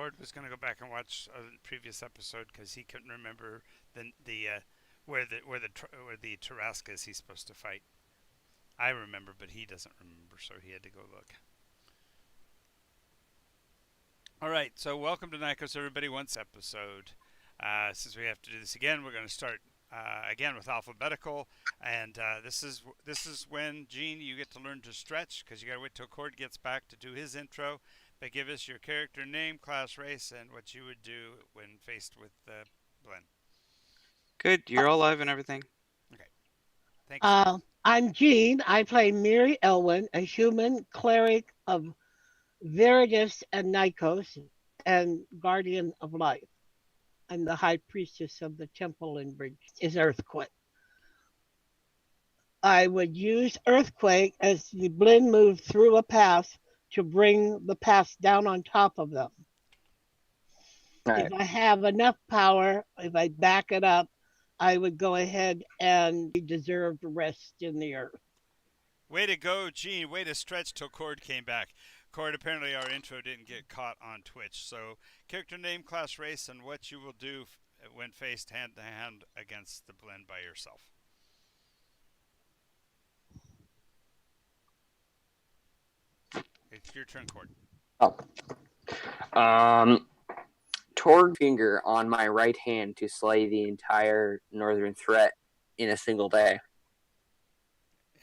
Cord was going to go back and watch a previous episode because he couldn't remember the where the Tarrasque is he's supposed to fight. I remember, but he doesn't remember, so he had to go look. All right, so welcome to Nycos, everybody. Once episode. Since we have to do this again, we're going to start again with alphabetical, and this is when Gene, you get to learn to stretch because you got to wait till Cord gets back to do his intro. But give us your character name, class, race, and what you would do when faced with Glenn. Good, you're all live and everything. Okay, thanks. I'm Jean. I play Miri Elwin, a human cleric of Veritas and Nycos, and guardian of life. I'm the high priestess of the temple in Bridge is Earthquake. I would use Earthquake as the Blinn moved through a path to bring the path down on top of them. Right. If I have enough power, if I back it up, I would go ahead and deserve rest in the earth. Way to go, Gene. Way to stretch till Cord came back. Cord, apparently our intro didn't get caught on Twitch. So, character name, class, race, and what you will do when faced hand to hand against the Blinn by yourself. It's your turn, Cord. Torg finger on my right hand to slay the entire northern threat in a single day.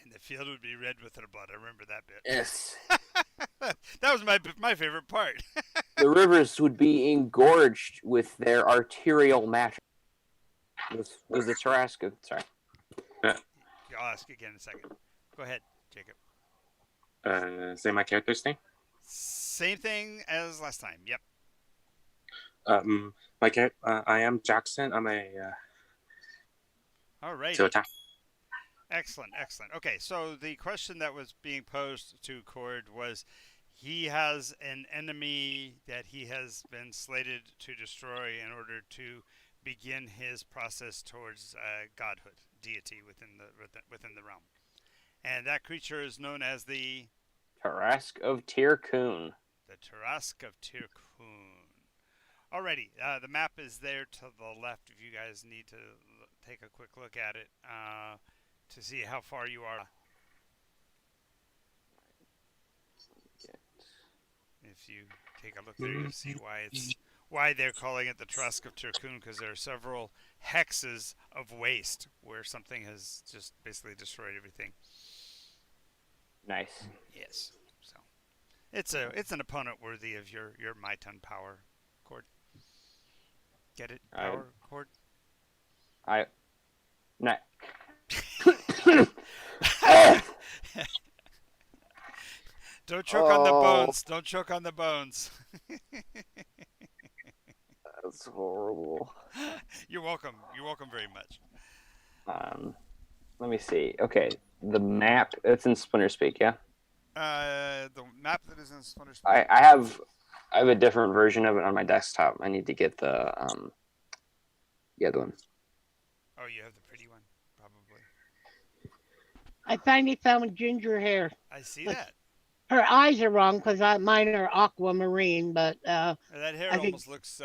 And the field would be red with their blood. I remember that bit. Yes. That was my favorite part. The rivers would be engorged with their arterial matter. Was the Tarrasque? Sorry. I'll ask again in a second. Go ahead, Jacob. Say my character's name. Same thing as last time. Yep. I am Jackson. I'm a All right. to attack. Excellent. Okay, so the question that was being posed to Cord was, he has an enemy that he has been slated to destroy in order to begin his process towards godhood, deity within the realm, and that creature is known as the Tarrasque of Tirkun. The Tarrasque of Tirkun. Alrighty, the map is there to the left if you guys need to take a quick look at it to see how far you are. If you take a look there, you'll see why they're calling it the Tarrasque of Tirkun, because there are several hexes of waste where something has just basically destroyed everything. Nice. Yes, so it's an opponent worthy of your Maiton power, Cord. Get it, power, Cord? No. Don't choke on the bones. Don't choke on the bones. That's horrible. You're welcome. You're welcome very much. Let me see. Okay, the map. It's in Splinter Speak, yeah. The map that is in Splinter Speak. I have a different version of it on my desktop. I need to get the other one. Oh, you have the pretty one, probably. I finally found ginger hair. I see that. Her eyes are wrong because mine are aquamarine, but That hair almost looks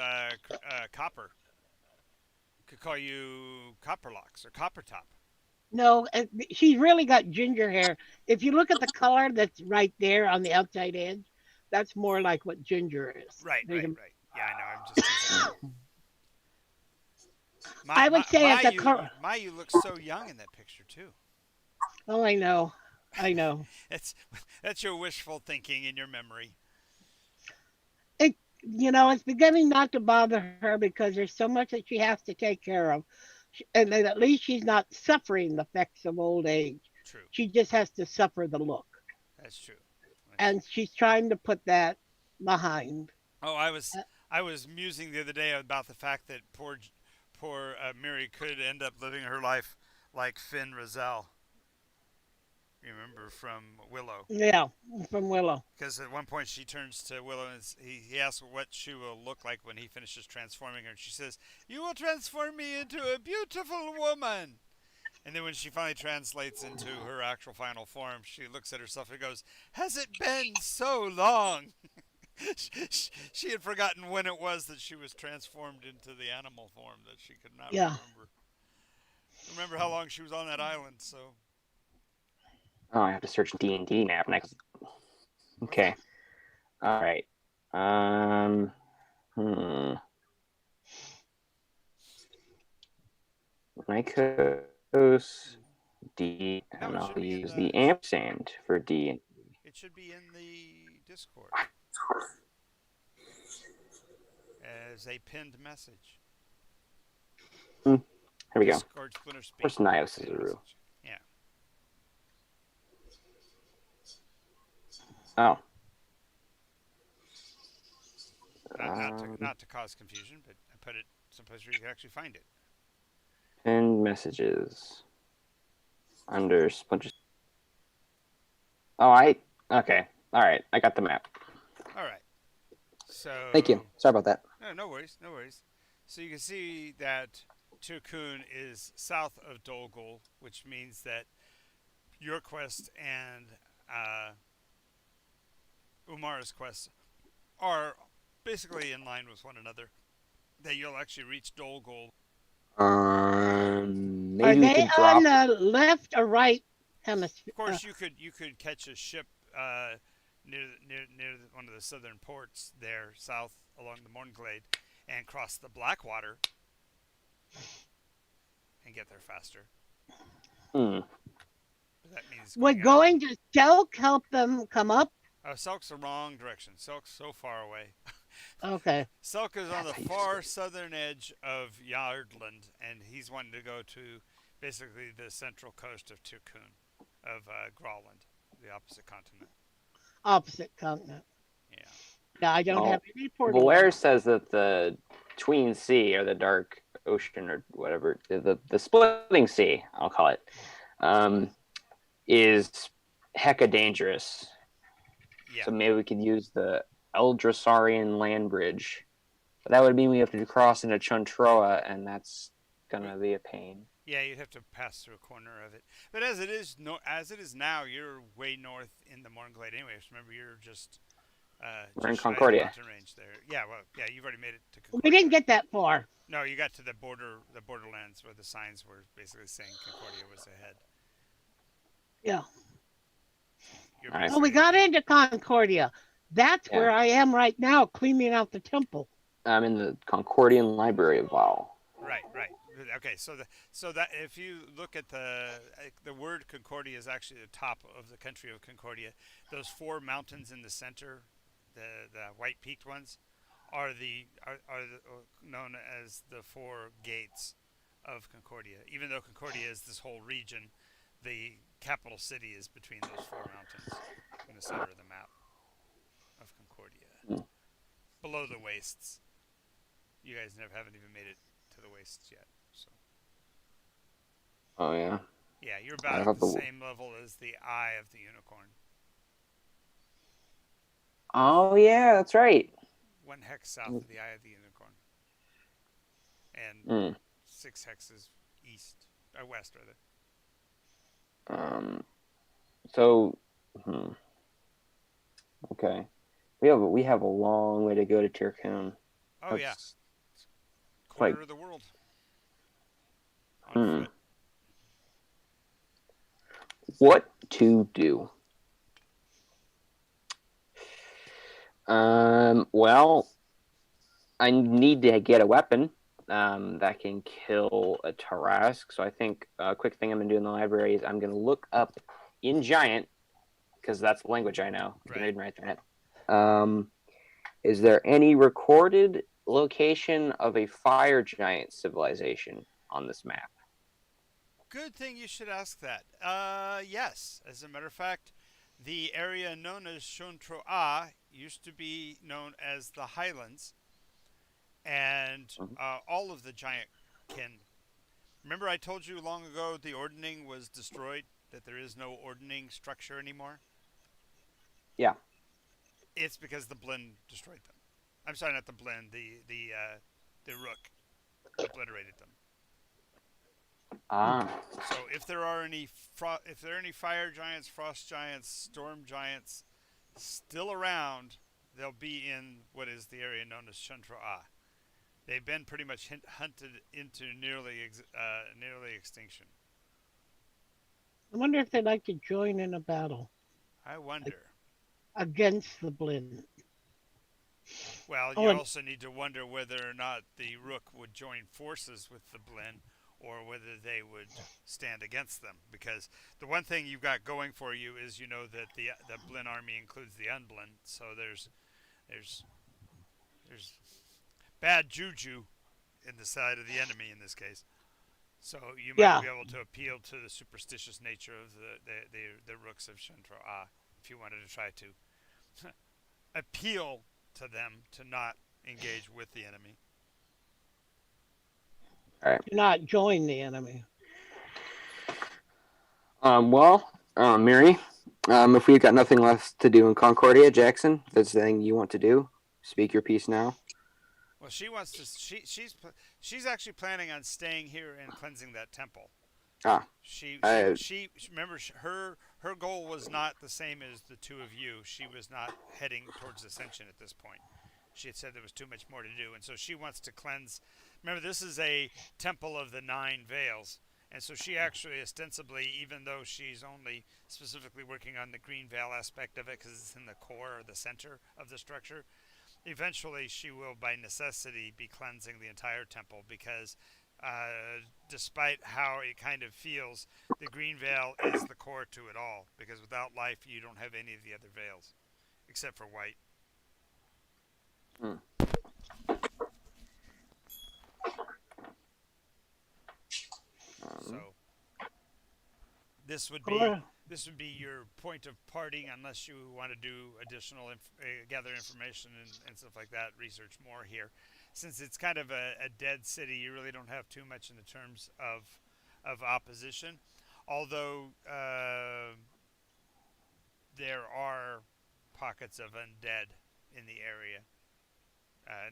copper. Could call you Copper Locks or Copper Top. no, she's really got ginger hair. If you look at the color that's right there on the outside edge, that's more like what ginger is. Right. Yeah, I know. I'm just. I would say at the color. Mayu looks so young in that picture too. Oh, I know. That's your wishful thinking in your memory. It's beginning not to bother her because there's so much that she has to take care of. And then at least she's not suffering the effects of old age. True. She just has to suffer the look. That's true. And she's trying to put that behind. Oh, I was musing the other day about the fact that poor Miri could end up living her life like Finn Rizal. You remember from Willow? Yeah, from Willow. Because at one point she turns to Willow and he asks what she will look like when he finishes transforming her. And she says, "You will transform me into a beautiful woman." And then when she finally translates into her actual final form, she looks at herself and goes, "Has it been so long?" She had forgotten when it was that she was transformed into the animal form that she could not Yeah. remember how long she was on that island. So Oh, I have to search D&D map next. Okay. All right. Hmm. Nycos D, no, and it I'll should be in use the the ampersand for D. it should be in the Discord as a pinned message. Here we go. Of Discord Splinter Speak. course, Nyos is pinned a rule. message. Yeah. Oh. Not to cause confusion, but I put it someplace where you can actually find it. Pinned messages under Splinter. Oh, okay. All right, I got the map. All right. So Thank you. Sorry about that. No worries, no worries. So you can see that Turkun is south of Dolgul, which means that your quest and Umara's quest are basically in line with one another. That you'll actually reach Dolgul. Are Maybe we they could drop. on the left or right hemisphere? Of course, you could catch a ship near one of the southern ports there, south along the Mornglade, and cross the Blackwater and get there faster. But that means Would going to Selk help them come up? Selk's the wrong direction. Selk's so far away. Okay. Selk is on That's the how you far do it. southern edge of Yardland, and he's wanting to go to basically the central coast of Turkun, of Grauland, the opposite continent. Opposite continent. Yeah. Yeah, I don't Oh, have any portal. Blair says that the Tween Sea, or the Dark Ocean, or whatever, the Splitting Sea, I'll call it, is hecka dangerous. Yeah. So maybe we could use the Eldrasarian land bridge. But that would mean we have to cross into Chuntroa, and that's gonna be a pain. Yeah, you'd have to pass through a corner of it. But as it is now, you're way north in the Mornglade anyway. Remember, you're just We're in just shy of the Concordia. mountain range there. Yeah, well, yeah, you've already made it to We Concordia. didn't get that far. No, you got to the borderlands where the signs were basically saying Concordia was ahead. Yeah. You're All right. Oh, we got into Concordia. That's where I am right now, cleaning out the temple. I'm in the Concordian Library of Val. Right. Okay, so that if you look at the word Concordia is actually the top of the country of Concordia. Those four mountains in the center, the white peaked ones, are known as the four gates of Concordia. Even though Concordia is this whole region, the capital city is between those four mountains in the center of the map of Concordia, below the wastes. You guys haven't even made it to the wastes yet. So. Oh yeah. Yeah, you're about at the same level as the Eye of the Unicorn. Oh yeah, that's right. 1 hex south of the Eye of the Unicorn, and 6 hexes west rather. So. Okay. We have a long way to go to Tirkun. Oh yeah. Corner of the world. On foot. What to do? Well, I need to get a weapon that can kill a Tarask. So I think a quick thing I'm going to do in the library is I'm going to look up in Giant, because that's the language I know. I can read and write that. Is there any recorded location of a fire giant civilization on this map? Good thing you should ask that. Yes. As a matter of fact, the area known as Chuntroa used to be known as the Highlands, and all of the giant kin. Remember I told you long ago the ordning was destroyed, that there is no ordning structure anymore? Yeah. It's because the Blinn destroyed them. I'm sorry, not the Blinn, the Rook obliterated them. So if there are any fire giants, frost giants, storm giants still around, they'll be in what is the area known as Chantra. They've been pretty much hunted into nearly extinction. I wonder if they'd like to join in a battle I wonder. against the Blinn. Well, Oh, you and also need to wonder whether or not the Rook would join forces with the Blinn, or whether they would stand against them. Because the one thing you've got going for you is you know that the Blinn army includes the Unblinn, so there's there's bad juju in the side of the enemy in this case. So you might yeah, be able to appeal to the superstitious nature of the Rooks of Shantra if you wanted to try to appeal to them to not engage with the enemy. All right. do not join the enemy. Mary, if we've got nothing left to do in Concordia, Jackson, if there's anything you want to do, speak your piece now. Well, she wants to. She's actually planning on staying here and cleansing that temple. Ah, She remember her goal was not the same as the two of you. She was not heading towards ascension at this point. She had said there was too much more to do, and so she wants to cleanse. Remember, this is a temple of the 9 veils, and so she actually ostensibly, even though she's only specifically working on the green veil aspect of it because it's in the core or the center of the structure, eventually she will by necessity be cleansing the entire temple because despite how it kind of feels, the green veil is the core to it all because without life you don't have any of the other veils except for white. Hmm. So this would be Or this would be your point of parting unless you want to do additional gather information and stuff like that, research more here. Since it's kind of a dead city, you really don't have too much in the terms of opposition. Although there are pockets of undead in the area.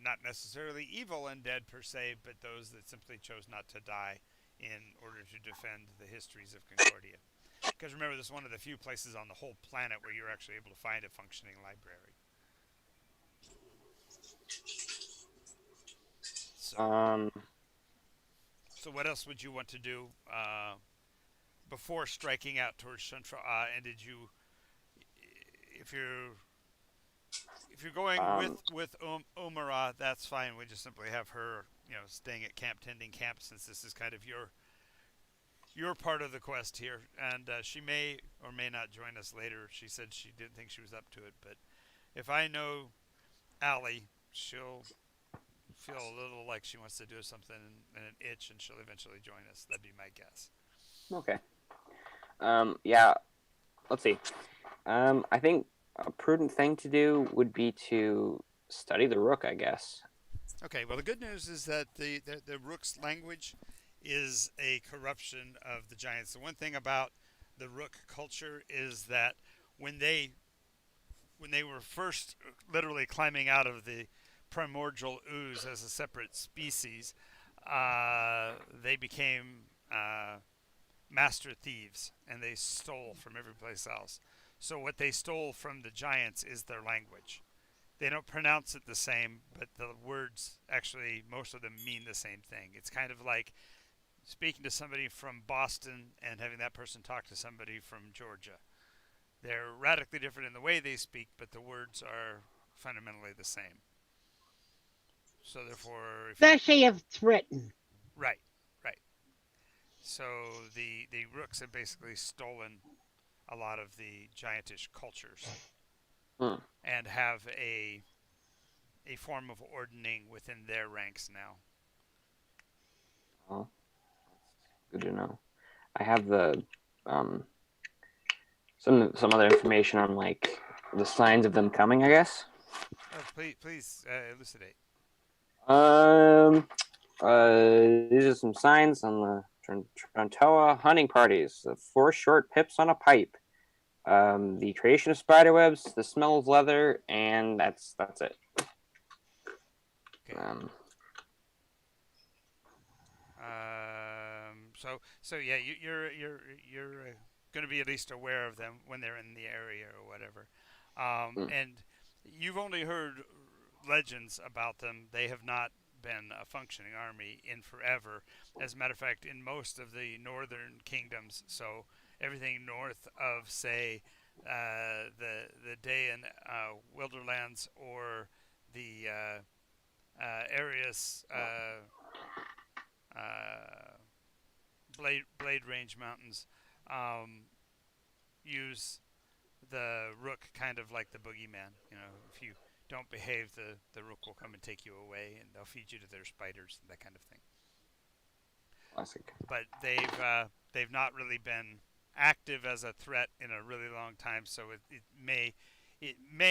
Not necessarily evil undead per se, but those that simply chose not to die in order to defend the histories of Concordia. Because remember, this is one of the few places on the whole planet where you're actually able to find a functioning library. Um, So what else would you want to do before striking out towards Shantra? And did you, if you're going um, with Umara, that's fine. We just simply have her, staying at camp, tending camp, since this is kind of your part of the quest here. And she may or may not join us later. She said she didn't think she was up to it, but if I know Allie, she'll feel a little like she wants to do something and an itch, and she'll eventually join us. That'd be my guess. okay. Yeah, let's see. I think a prudent thing to do would be to study the Rook, I guess. Okay, well, the good news is that the Rook's language is a corruption of the Giants. The one thing about the Rook culture is that when they were first literally climbing out of the primordial ooze as a separate species, they became master thieves and they stole from every place else. So what they stole from the giants is their language. They don't pronounce it the same, but the words actually, most of them mean the same thing. It's kind of like speaking to somebody from Boston and having that person talk to somebody from Georgia. They're radically different in the way they speak, but the words are fundamentally the same. So therefore, especially if it's written. right, right. So the Rooks have basically stolen a lot of the giantish cultures Hmm. and have a form of ordning within their ranks now. Well, good to know. I have the some other information on like the signs of them coming, I guess. Please elucidate. These are some signs on the Trontoa hunting parties. 4 short pips on a pipe. The creation of spiderwebs, the smell of leather, and that's it. Okay. So yeah, you're going to be at least aware of them when they're in the area or whatever. And you've only heard legends about them. They have not been a functioning army in forever. As a matter of fact, in most of the northern kingdoms, so everything north of, say, the Dayan Wilderlands or the Arius uh, Blade Range Mountains, um, use the rook kind of like the boogeyman. You know, if you don't behave, the rook will come and take you away, and they'll feed you to their spiders and that kind of thing. Classic. But they've not really been active as a threat in a really long time. So it may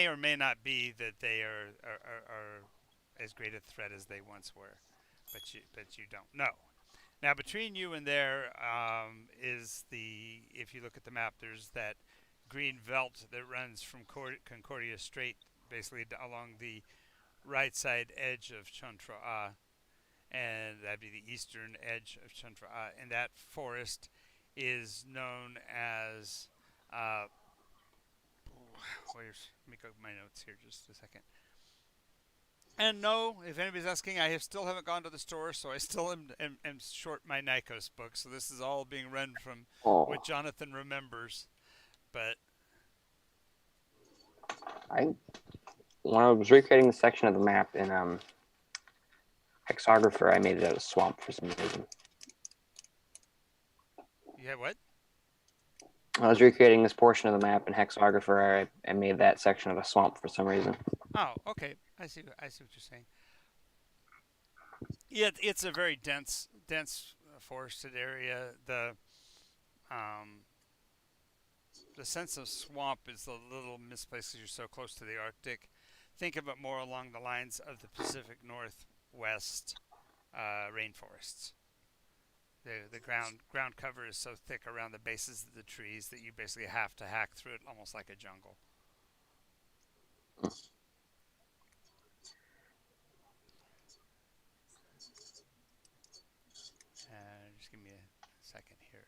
or may not be that they are as great a threat as they once were, but you don't know. Now between you and there is the, if you look at the map, there's that green veldt that runs from Concordia Strait, basically along the right side edge of Chantra, and that'd be the eastern edge of Chantra. And that forest is known as. Let me go to my notes here just a second. And no, if anybody's asking, still haven't gone to the store, so I still am short my Nycos book. So this is all being run from what Jonathan remembers. But when I was recreating the section of the map in Hexographer, I made it out of swamp for some reason. Yeah, what? I was recreating this portion of the map in Hexographer. I made that section of a swamp for some reason. Oh, okay. I see what you're saying. Yeah, it's a very dense forested area. The sense of swamp is a little misplaced because you're so close to the Arctic. Think of it more along the lines of the Pacific Northwest rainforests. The ground cover is so thick around the bases of the trees that you basically have to hack through it almost like a jungle. Just give me a second here.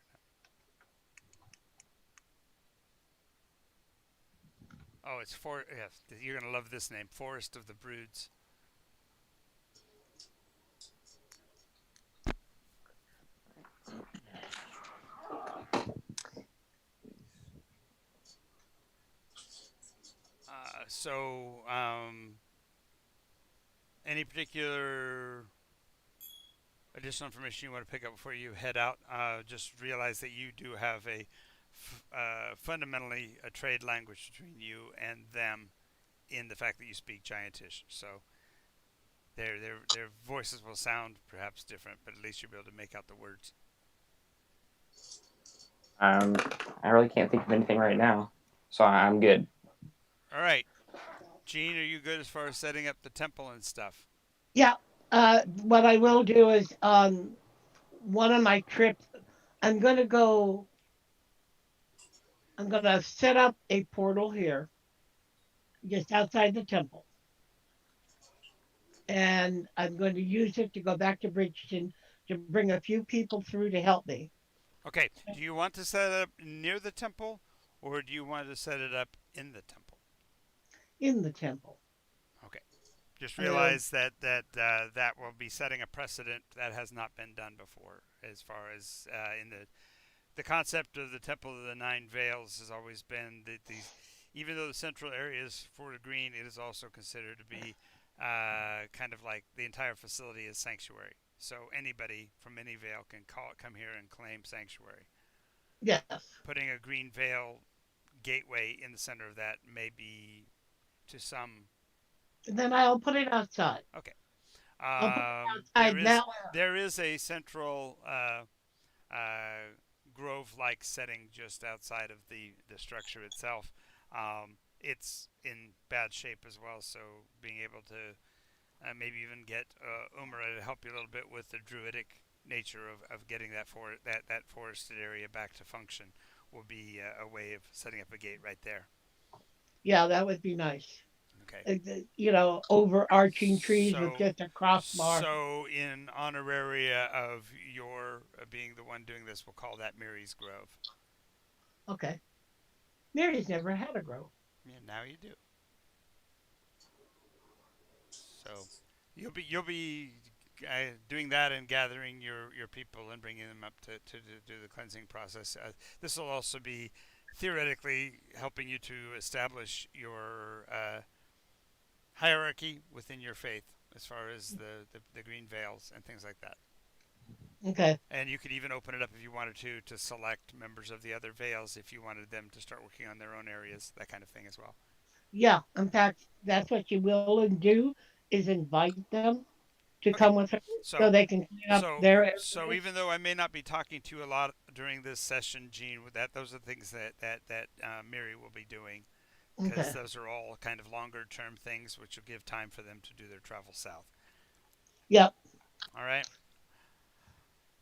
Oh, it's yes, you're gonna love this name, Forest of the Broods. Any particular additional information you want to pick up before you head out? Just realize that you do have fundamentally a trade language between you and them, in the fact that you speak Giantish. So their voices will sound perhaps different, but at least you'll be able to make out the words. I really can't think of anything right now, so I'm good. All right. Gene, are you good as far as setting up the temple and stuff? Yeah. What I will do is on one of my trips, I'm gonna go. I'm gonna set up a portal here, just outside the temple, and I'm going to use it to go back to Bridgeton to bring a few people through to help me. Okay. Do you want to set it up near the temple, or do you want to set it up in the temple? In the temple. Okay. Just realize that will be setting a precedent that has not been done before, as far as in the concept of the Temple of the Nine Veils has always been that even though the central area is Fort of Green, it is also considered to be kind of like the entire facility is sanctuary. So anybody from any veil can come here and claim sanctuary. Yes. Putting a green veil gateway in the center of that may be to some. And then I'll put it outside. Okay. There is a central grove-like setting just outside of the structure itself. It's in bad shape as well, so being able to maybe even get Umara to help you a little bit with the druidic nature of getting that forested area back to function will be a way of setting up a gate right there. Yeah, that would be nice. Okay. Overarching trees with just a crossbar. So, in honoraria of your being the one doing this, we'll call that Mary's Grove. Okay. Mary's never had a grove. Yeah, now you do. So you'll be doing that and gathering your people and bringing them up to do the cleansing process. This will also be theoretically helping you to establish your hierarchy within your faith as far as the green veils and things like that. Okay. And you could even open it up if you wanted to select members of the other veils if you wanted them to start working on their own areas, that kind of thing as well. Yeah. In fact, that's what you will and do is invite them to Okay, come with her so so they can clean up so their so areas. even though I may not be talking to you a lot during this session, Gene, with that those are things that Miri will be doing because Okay. those are all kind of longer term things which will give time for them to do their travel south. Yep. All right.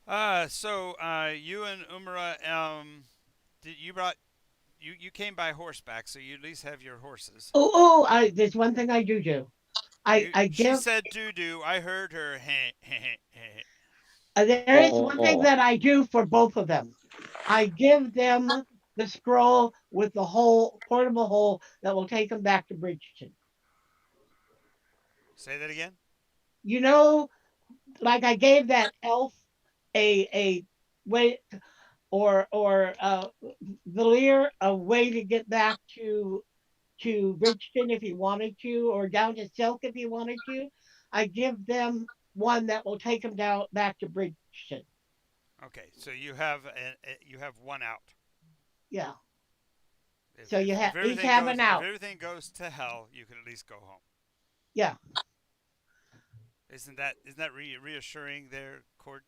You and Umara, did you brought you came by horseback, so you at least have your horses. Oh, there's one thing I do do. I She give. said doo doo. I heard her. There is one thing Oh, that I do for both of them. I give them the scroll with the hole, portable hole that will take them back to Bridgeton. Say that again. You know, like I gave that elf a way or Valir a way to get back to Bridgeton if he wanted to, or down to Silk if he wanted to. I give them one that will take them down back to Bridgeton. Okay, so you have one out. Yeah. If, So if, you if have each everything have an goes if out. everything goes to hell, you can at least go home. Yeah. Isn't that reassuring there, Cord?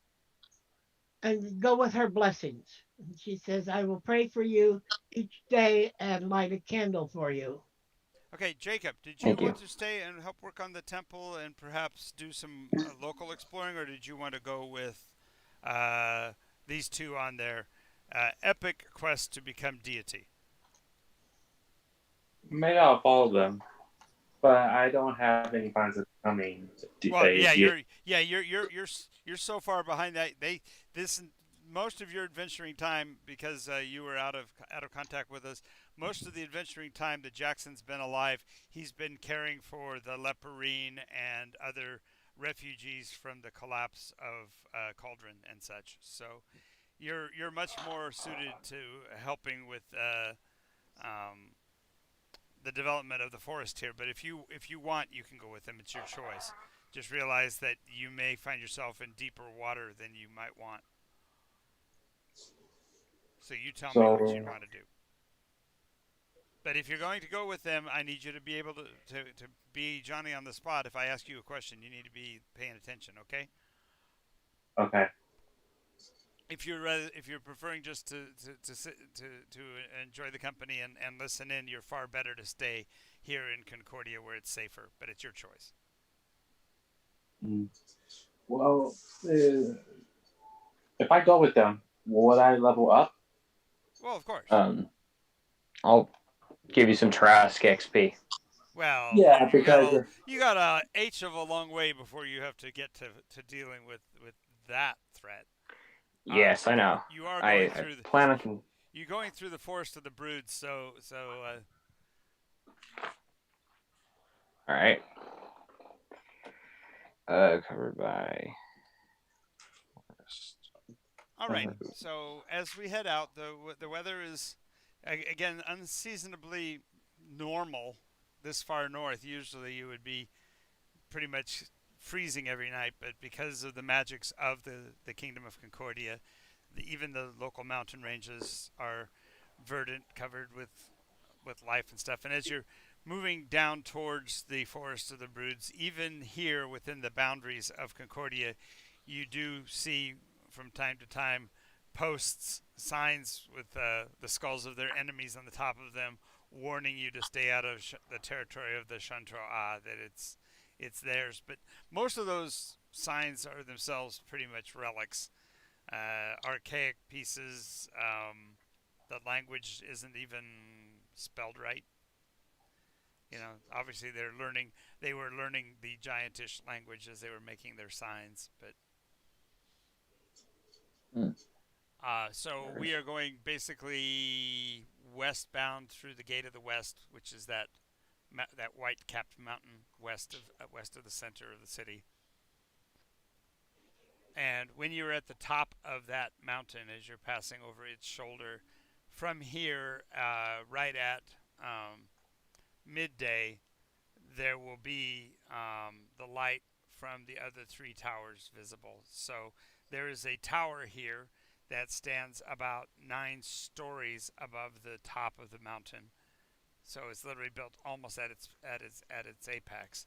And go with her blessings. And she says, I will pray for you each day and light a candle for you. Okay, Jacob, did you thank want you. to stay and help work on the temple and perhaps do some local exploring, or did you want to go with uh, these two on their epic quest to become deity? Maybe I'll follow them, but I don't have any plans of becoming Well, a yeah, deity. you're so far behind that this most of your adventuring time because you were out of contact with us. Most of the adventuring time that Jackson's been alive, he's been caring for the Leporine and other refugees from the collapse of Cauldron and such. So you're much more suited to helping with um, the development of the forest here. But if you want, you can go with them. It's your choice. Just realize that you may find yourself in deeper water than you might want. So you tell me what you'd So, want to do. But if you're going to go with them, I need you to be able to be Johnny on the spot. If I ask you a question, you need to be paying attention, okay? okay. If you're preferring just to sit to enjoy the company and listen in, you're far better to stay here in Concordia where it's safer. But it's your choice. Mm. Well, if I go with them, would I level up? Well, of course. I'll give you some Trask XP. Well, Yeah, you got because a H of a long way before you have to get to dealing with that threat. Yes, I know. You are I, going I through plan on. you're going through the forest of the broods, so All right. Covered by. all right. So as we head out, the weather is again unseasonably normal this far north. Usually you would be pretty much freezing every night, but because of the magics of the Kingdom of Concordia, even the local mountain ranges are verdant, covered with life and stuff. And as you're moving down towards the forest of the broods, even here within the boundaries of Concordia, you do see from time to time posts, signs with the skulls of their enemies on the top of them, warning you to stay out of the territory of the Chantroa, that it's theirs. But most of those signs are themselves pretty much relics, archaic pieces. The language isn't even spelled right. Obviously they were learning the giantish language as they were making their signs, but Mm. so we are going basically westbound through the Gate of the West, which is that that white-capped mountain west of the center of the city. And when you're at the top of that mountain, as you're passing over its shoulder, from here, right at midday, there will be the light from the other three towers visible. So there is a tower here that stands about 9 stories above the top of the mountain. So it's literally built almost at its apex.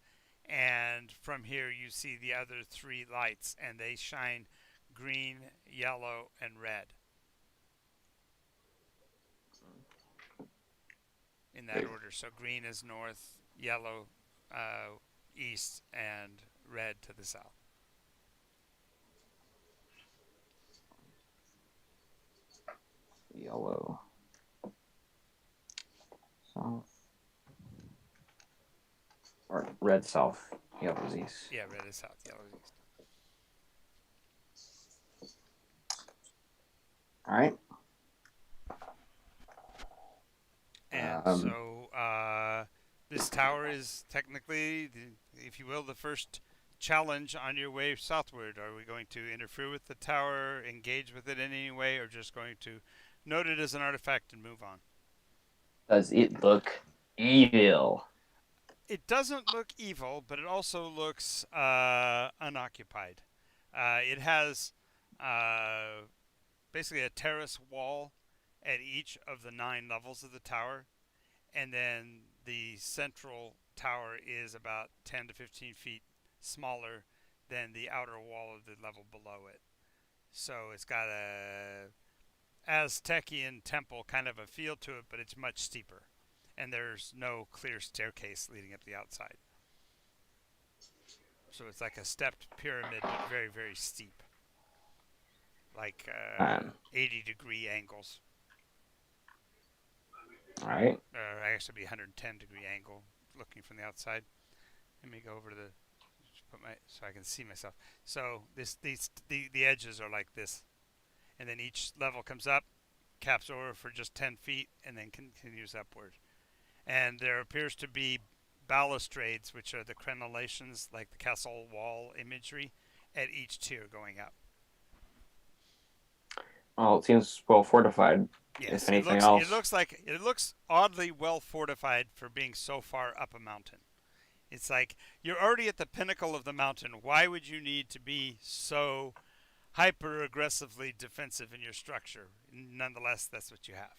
And from here you see the other 3 lights, and they shine green, yellow, and red in that order. So green is north, yellow east, and red to the south. Yellow. South. Or red south. Yellow is east. Yeah, red is south, yellow is east. All right. And this tower is technically, if you will, the first challenge on your way southward. Are we going to interfere with the tower, engage with it in any way, or just going to note it as an artifact and move on? Does it look evil? It doesn't look evil, but it also looks unoccupied. It has basically a terrace wall at each of the 9 levels of the tower, and then the central tower is about 10 to 15 feet smaller than the outer wall of the level below it. So it's got a Aztecian temple kind of a feel to it, but it's much steeper, and there's no clear staircase leading up the outside. So it's like a stepped pyramid, but very, very steep, like 80-degree angles. All right. Actually, be 110-degree angle looking from the outside. Let me go over to so I can see myself. So the edges are like this, and then each level comes up, caps over for just 10 feet, and then continues upward. And there appears to be balustrades, which are the crenellations, like the castle wall imagery, at each tier going up. Well, it seems well fortified. Yes, if anything else, it looks oddly well fortified for being so far up a mountain. It's like you're already at the pinnacle of the mountain. Why would you need to be so hyper aggressively defensive in your structure? Nonetheless, that's what you have.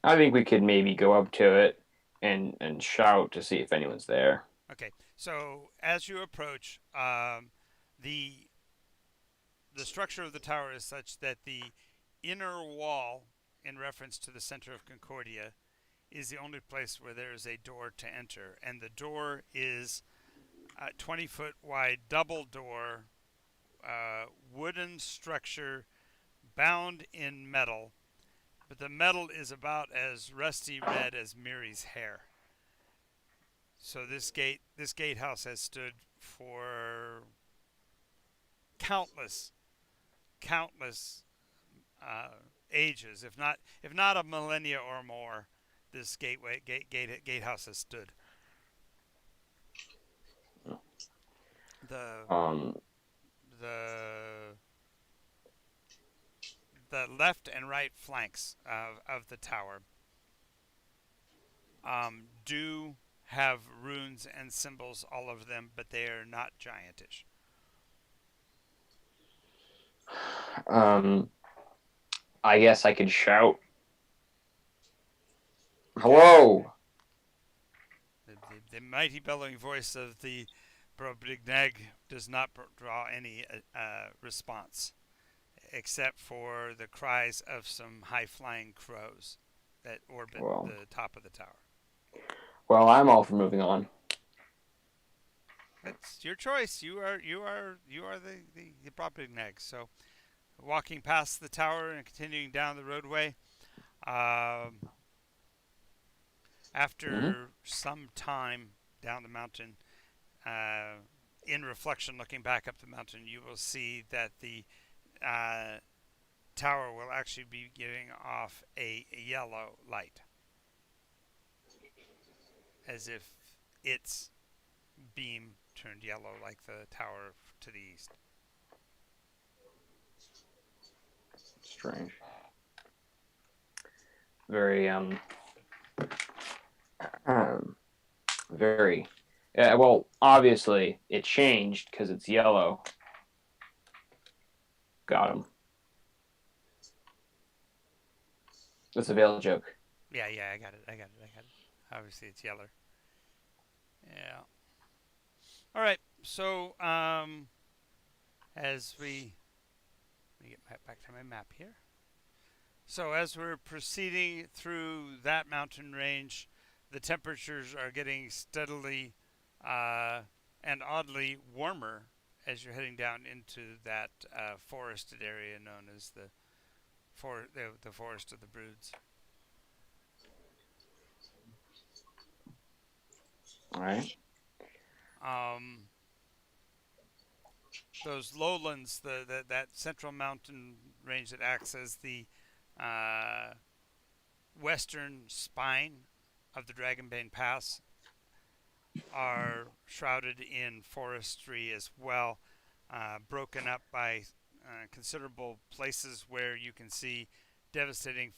I think we could maybe go up to it and shout to see if anyone's there. Okay, so as you approach, the structure of the tower is such that the inner wall, in reference to the center of Concordia, is the only place where there is a door to enter, and the door is a 20-foot wide double door, wooden structure bound in metal, but the metal is about as rusty red as Miri's hair. So this gatehouse has stood for countless ages, if not a millennia or more. This gatehouse has stood. The left and right flanks of the tower do have runes and symbols all over them, but they are not giantish. I guess I could shout. Hello! The mighty bellowing voice of the Brobdingnag does not draw any response, except for the cries of some high-flying crows that orbit the top of the tower. Well, I'm all for moving on. It's your choice. You are the Brobdingnag. So, walking past the tower and continuing down the roadway, after some time down the mountain, in reflection, looking back up the mountain, you will see that the tower will actually be giving off a yellow light. as if its beam turned yellow like the tower to the east. Strange. Very very. Yeah, well, obviously it changed because it's yellow. Got him. That's a veil joke. Yeah, I got it. Obviously, it's yellow. Yeah. All right. So, as let me get back to my map here. So, as we're proceeding through that mountain range, the temperatures are getting steadily and oddly warmer as you're heading down into that forested area known as the Forest of the Broods. All right. Those lowlands, that central mountain range that acts as the uh, western spine of the Dragonbane Pass, are shrouded in forestry as well, broken up by considerable places where you can see devastating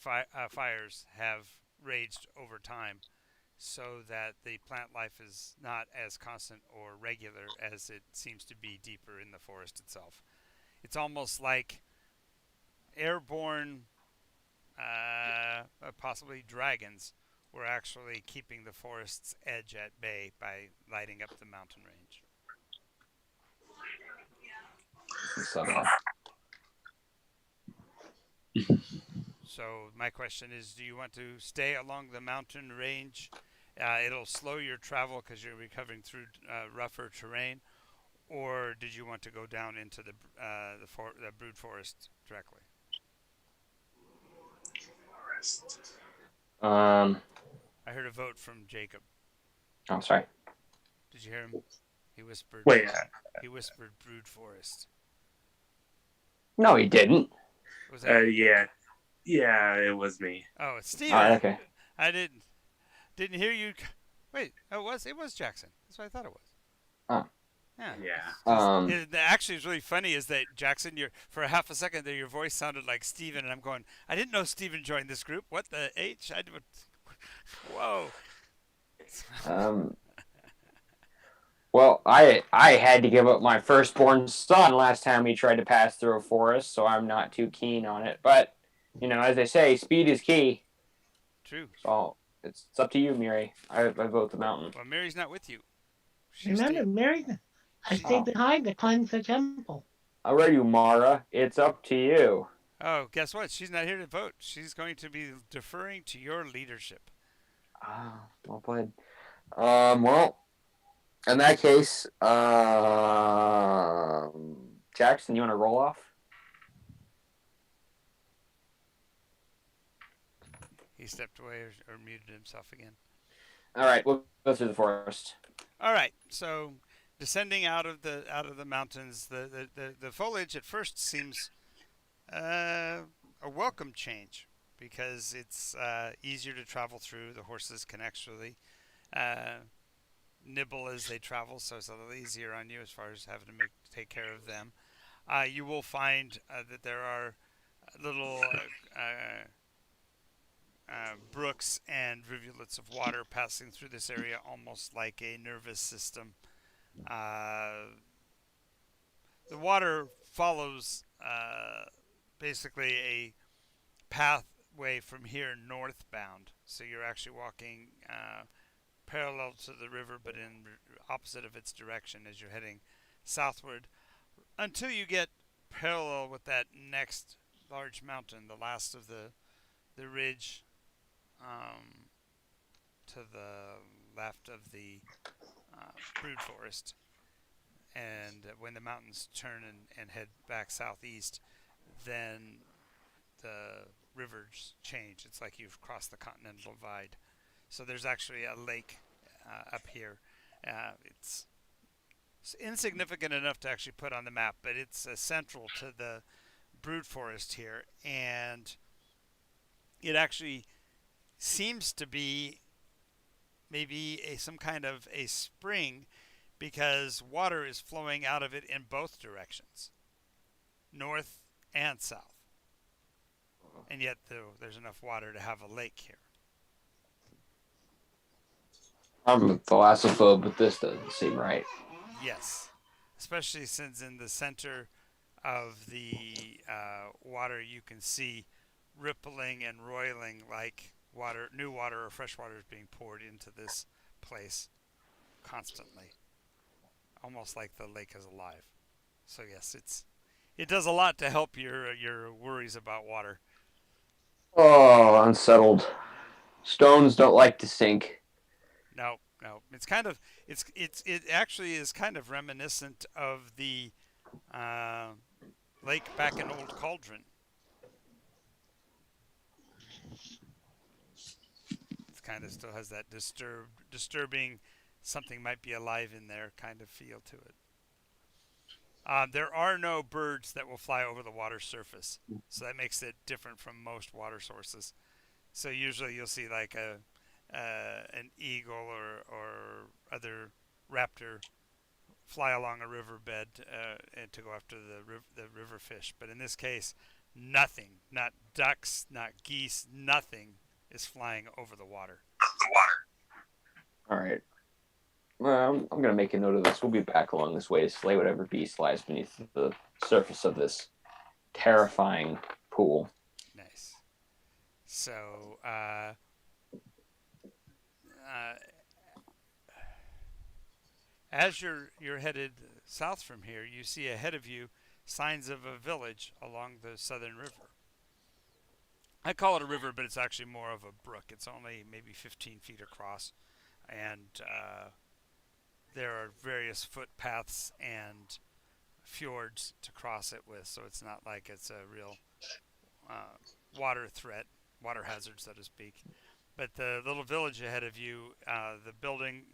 fires have raged over time, so that the plant life is not as constant or regular as it seems to be deeper in the forest itself. It's almost like airborne, possibly dragons, were actually keeping the forest's edge at bay by lighting up the mountain range. So my question is, do you want to stay along the mountain range? It'll slow your travel because you're recovering through rougher terrain, or did you want to go down into the brood forest directly? Um. I heard a vote from Jacob. Oh, sorry. Did you hear him? He whispered. Wait. He whispered brood forest. No, he didn't. Was that? Yeah, it was me. Oh, it's Steven. All right. Okay. I didn't hear you. Wait, it was Jackson. That's what I thought it was. Oh. Yeah. Actually, it's really funny is that Jackson, for a half a second there, your voice sounded like Steven, and I'm going, I didn't know Steven joined this group. What the H? Whoa. Well, I had to give up my firstborn son last time we tried to pass through a forest, so I'm not too keen on it. But, as they say, speed is key. True. So it's up to you, Miri. I vote the mountain. Well, Mary's not with you. Remember, Mary, I stayed behind to cleanse the temple. All right, you, Mara. It's up to you. Oh, guess what? She's not here to vote. She's going to be deferring to your leadership. Well played. Well, in that case, Jackson, you want to roll off? He stepped away or muted himself again. All right, we'll go through the forest. All right, so descending out of the mountains, the foliage at first seems a welcome change because it's easier to travel through. The horses can actually nibble as they travel, so it's a little easier on you as far as having to take care of them. You will find that there are little brooks and rivulets of water passing through this area, almost like a nervous system. The water follows basically a pathway from here northbound, so you're actually walking parallel to the river, but in opposite of its direction as you're heading southward, until you get parallel with that next large mountain, the last of the ridge to the left of the brood forest. And when the mountains turn and head back southeast, then the rivers change. It's like you've crossed the continental divide. So there's actually a lake up here. It's insignificant enough to actually put on the map, but it's central to the brood forest here, and it actually seems to be maybe some kind of a spring, because water is flowing out of it in both directions, north and south. And yet, though, there's enough water to have a lake here. I'm a thalassophobe, but this doesn't seem right. Yes, especially since in the center of the water you can see rippling and roiling like water, new water or fresh water is being poured into this place constantly, almost like the lake is alive. So yes, it does a lot to help your worries about water. Oh, unsettled. Stones don't like to sink. No, no, it's kind of it actually is kind of reminiscent of the uh, lake back in Old Cauldron. It kind of still has that disturbing, something might be alive in there kind of feel to it. There are no birds that will fly over the water surface, so that makes it different from most water sources. So usually you'll see like an eagle or other raptor fly along a riverbed and to go after the river fish. But in this case, nothing, not ducks, not geese, nothing is flying over the water. All right. Well, I'm going to make a note of this. We'll be back along this way to slay whatever beast lies beneath the surface of this terrifying pool. Nice. So, as you're headed south from here, you see ahead of you signs of a village along the southern river. I call it a river, but it's actually more of a brook. It's only maybe 15 feet across, and there are various footpaths and fjords to cross it with, so it's not like it's a real water threat, water hazard, so to speak. But the little village ahead of you, the building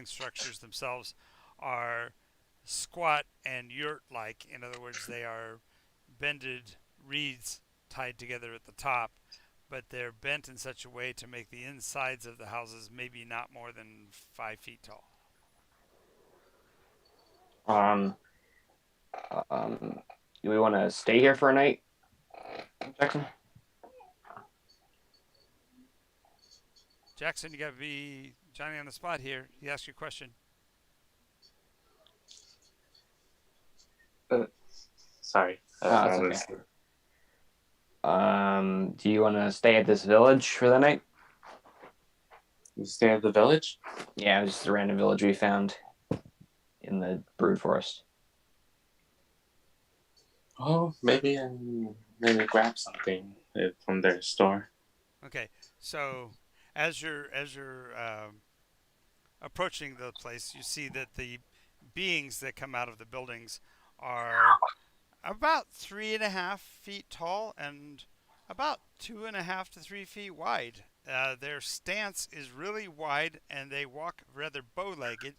structures themselves are squat and yurt-like. In other words, they are bended reeds tied together at the top, but they're bent in such a way to make the insides of the houses maybe not more than 5 feet tall. Do we want to stay here for a night, Jackson? Jackson, you got to be Johnny on the spot here. He asked you a question. Sorry. That's okay. Do you want to stay at this village for the night? You stay at the village? Yeah, just a random village we found in the Brood Forest. Oh, maybe grab something from their store. Okay, so as you're approaching the place, you see that the beings that come out of the buildings are about 3.5 feet tall and about 2.5 to 3 feet wide. Their stance is really wide, and they walk rather bow-legged.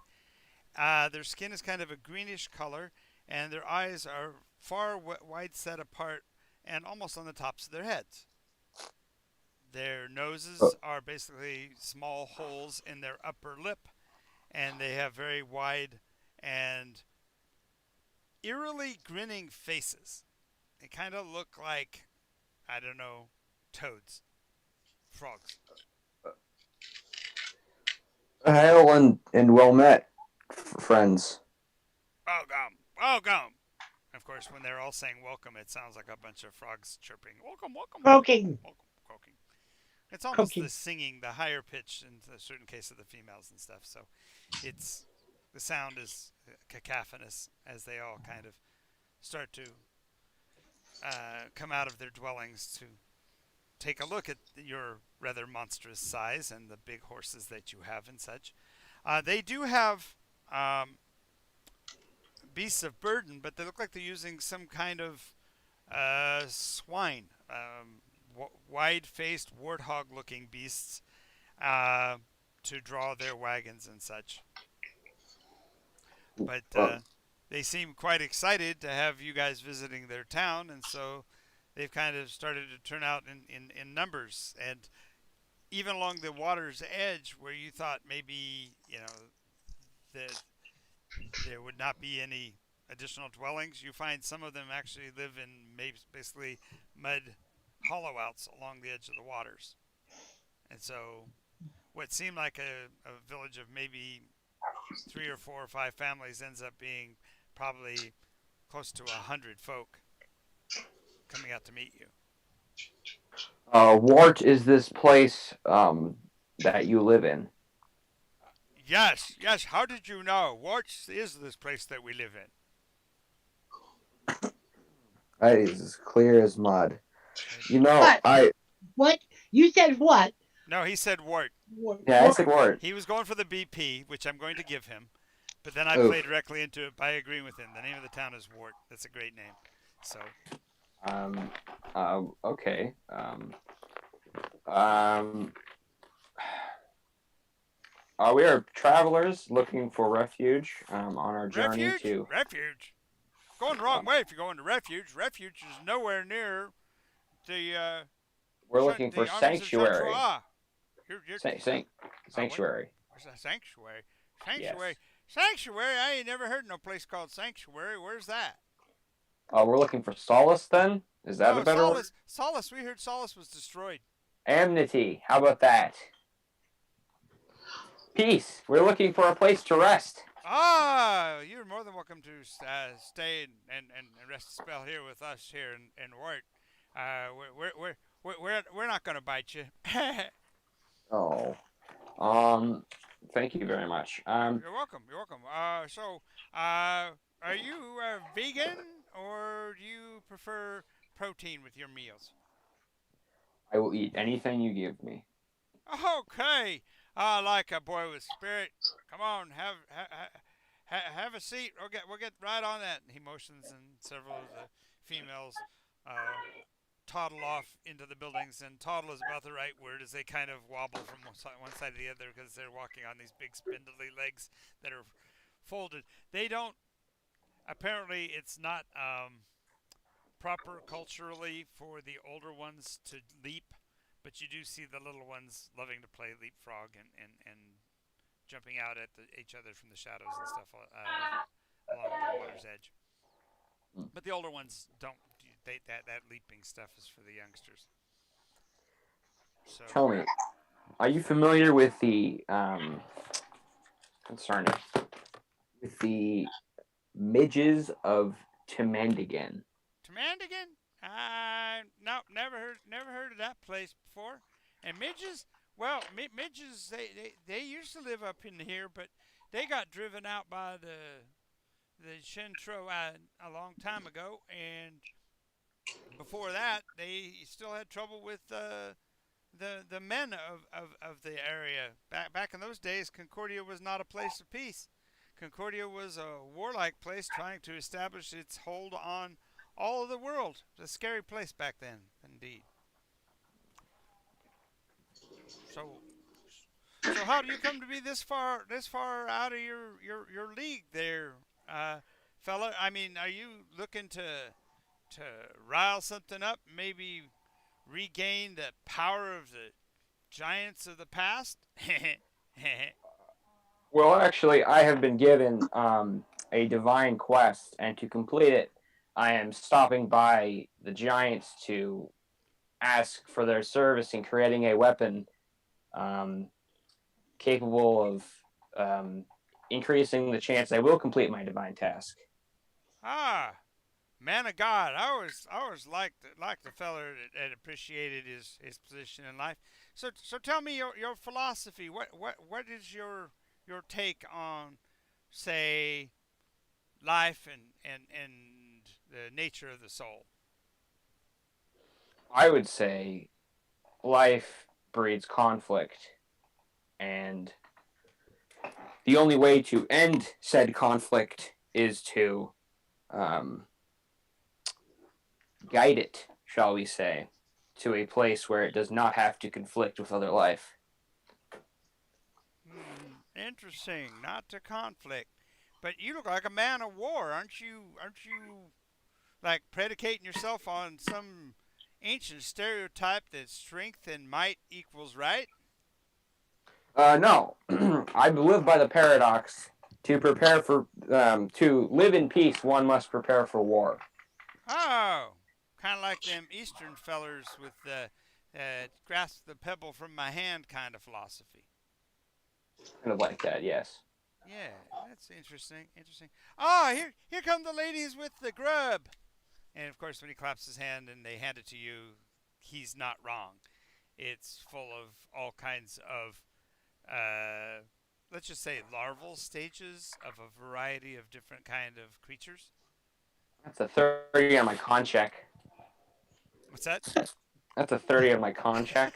Their skin is kind of a greenish color, and their eyes are far wide set apart and almost on the tops of their heads. Their noses are basically small holes in their upper lip, and they have very wide and eerily grinning faces. They kind of look like, I don't know, toads, frogs. Hail and well met, friends. Welcome, welcome. Of course, when they're all saying welcome, it sounds like a bunch of frogs chirping. Welcome, welcome, Croaking. welcome, croaking. It's almost Croaking. the singing, the higher pitch in a certain case of the females and stuff. So, the sound is cacophonous as they all kind of start to come out of their dwellings to take a look at your rather monstrous size and the big horses that you have and such. They do have beasts of burden, but they look like they're using some kind of swine, wide-faced, warthog-looking beasts to draw their wagons and such. But they seem quite excited to have you guys visiting their town, and so they've kind of started to turn out in numbers. And even along the water's edge, where you thought maybe that there would not be any additional dwellings, you find some of them actually live in basically mud hollowouts along the edge of the waters. And so, what seemed like a village of maybe 3 or 4 or 5 families ends up being probably close to 100 folk coming out to meet you. Wart is this place that you live in? Yes, yes. How did you know? What is this place that we live in? That is as clear as mud. You know, What? I What? You said what? No, he said Wart. yeah, I said Wart. He was going for the BP, which I'm going to give him, but then I Oof. played directly into it by agreeing with him. The name of the town is Wart. That's a great name. So, Okay. Um, we are travelers looking for refuge on our journey to. refuge. Going the wrong way if you're going to refuge. Refuge is nowhere near the. We're looking for the armies of sanctuary. Jean-Trois. You're, Sanctuary. Where's that sanctuary? Yes. Sanctuary? I ain't never heard of no place called sanctuary. Where's that? We're looking for solace then? Is that a better word? Solace. We heard Solace was destroyed. Amity. How about that? Peace. We're looking for a place to rest. Ah, you're more than welcome to stay and rest a spell here with us here in Wart. We're not gonna bite you. Oh. Thank you very much. You're welcome. Are you vegan or do you prefer protein with your meals? I will eat anything you give me. Okay. Like a boy with spirit. Come on, have a seat. We'll get right on that. He motions, and several of the females toddle off into the buildings. And toddle is about the right word, as they kind of wobble from one side to the other because they're walking on these big spindly legs that are folded. They don't. Apparently, it's not proper culturally for the older ones to leap. But you do see the little ones loving to play leapfrog and jumping out at each other from the shadows and stuff along the water's edge. But the older ones don't. That leaping stuff is for the youngsters. So Tell me, are you familiar with the with the midges of Temandigan? Temandigan? No, never heard of that place before. And midges? Well, midges they used to live up in here, but they got driven out by the Shintro a long time ago, and before that they still had trouble with the men of the area. Back in those days, Concordia was not a place of peace. Concordia was a warlike place trying to establish its hold on all of the world. It was a scary place back then, indeed. So how do you come to be this far out of your league there, fella? I mean, are you looking to rile something up, maybe regain the power of the giants of the past? Well, actually, I have been given a divine quest, and to complete it, I am stopping by the giants to ask for their service in creating a weapon capable of increasing the chance I will complete my divine task. Ah, man of God, I always liked the feller that appreciated his position in life. So tell me your philosophy. What is your take on, say, life and the nature of the soul? I would say life breeds conflict, and the only way to end said conflict is to guide it, shall we say, to a place where it does not have to conflict with other life. Interesting. Not to conflict. But you look like a man of war, aren't you? Like predicating yourself on some ancient stereotype that strength and might equals right? No, I live by the paradox. To prepare for, to live in peace, one must prepare for war. Oh, kind of like them Eastern fellers with the grasp the pebble from my hand kind of philosophy. Kind of like that, yes. Yeah, that's interesting. Interesting. Oh, here come the ladies with the grub. And of course, when he claps his hand and they hand it to you, he's not wrong. It's full of all kinds of, let's just say, larval stages of a variety of different kind of creatures. That's a 30 on my con check. What's that? That's a 30 on my con check.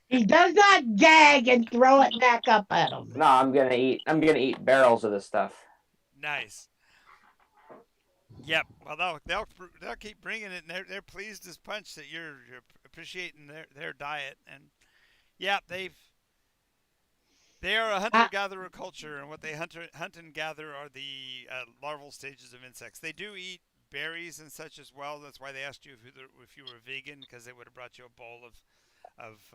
He does not gag and throw it back up at him. No, I'm gonna eat barrels of this stuff. Nice. Yep. Well, they'll keep bringing it, and they're pleased as punch that you're appreciating their diet, and yeah, they are a hunter-gatherer culture, and what they hunt and gather are the larval stages of insects. They do eat berries and such as well. That's why they asked you if you were vegan, because they would have brought you a bowl of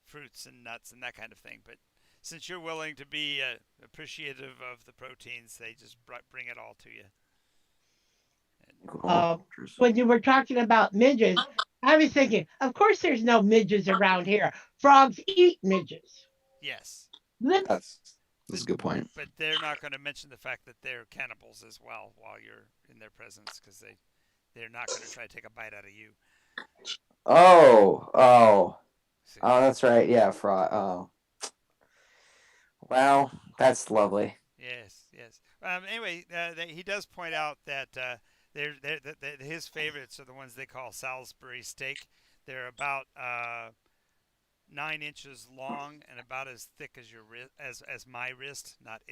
fruits and nuts and that kind of thing. But since you're willing to be appreciative of the proteins, they just bring it all to you. When you were talking about midges, I was thinking, of course, there's no midges around here. Frogs eat midges. Yes. That's a good point. But they're not going to mention the fact that they're cannibals as well while you're in their presence, because they're not going to try to take a bite out of you. Oh, that's right. Yeah, frog. Oh, well, that's lovely. Yes. Anyway, he does point out that his favorites are the ones they call Salisbury steak. They're about 9 inches long and about as thick as your as my wrist. Not